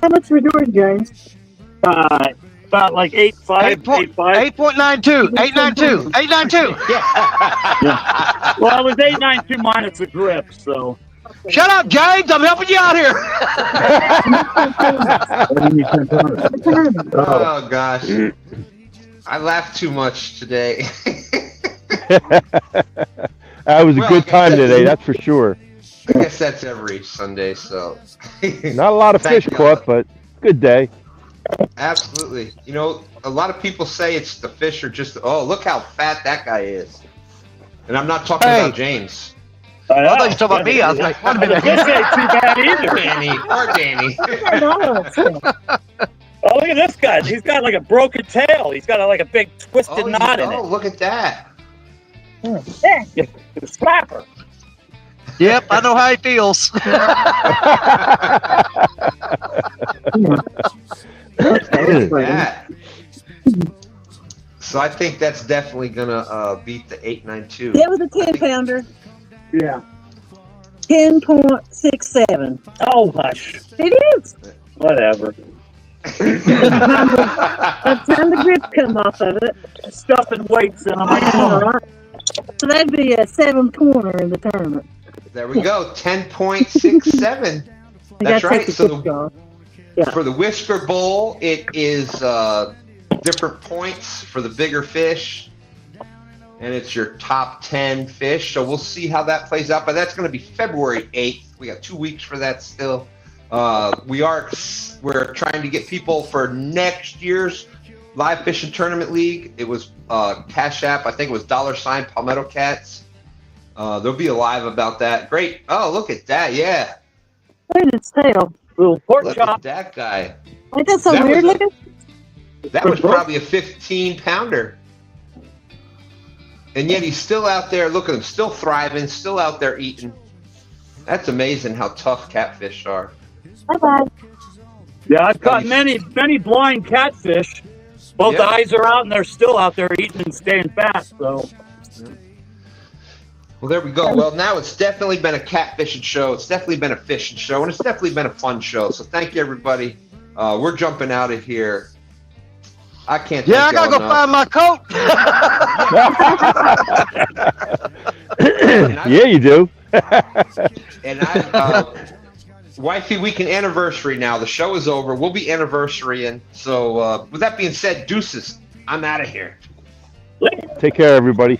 how much were yours, James? About like 8.5. 8.92. 892. 892. Yeah. Well, I was 892 minus the grip, so. Shut up, James. I'm helping you out here. Oh gosh, I laughed too much today. That was a Well, good time today, that's for sure. I guess that's every Sunday, so. Not a lot of Thank fish you. caught, but good day. Absolutely. You know, a lot of people say it's the fish are just, oh, look how fat that guy is. And I'm not talking about James. I thought you were talking about me. I was like, wait a minute. This ain't too bad either. Danny. Oh, look at this guy. He's got like a broken tail. He's got like a big twisted knot in it. Oh, look at that. Yeah, it's a slapper. Yep, I know how he feels. That. So I think that's definitely gonna beat the 892. It was a 10-pounder. Yeah. 10.67. Oh, hush. It is. Whatever. By the time the grip come off of it. Stuffing weights in them. So that'd be a 7-pointer in the tournament. There we go, 10.67. That's right. So for the Whisker Bowl, it is different points for the bigger fish, and it's your top 10 fish. So we'll see how that plays out. But that's going to be February 8th. We got 2 weeks for that still. We're trying to get people for next year's live fishing tournament league. It was CashApp. I think it was $ Palmetto Cats. There'll be a live about that. Great. Oh, look at that. Yeah. Look at its tail. Little pork Look chop. at that guy. Ain't that so That weird was looking? That was probably a 15-pounder. And yet he's still out there. Look at him, still thriving, still out there eating. That's amazing how tough catfish are. Bye-bye. Yeah, I've caught many blind catfish. Both Yeah. eyes are out and they're still out there eating and staying fat. So. Well, there we go. Well, now it's definitely been a catfishing show. It's definitely been a fishing show, and it's definitely been a fun show. So thank you, everybody. We're jumping out of here. I can't. Yeah, I thank gotta go y'all find my coat. Yeah, you do. And wifey, we can anniversary now. The show is over. We'll be anniversarying. So with that being said, deuces. I'm out of here. Take care, everybody.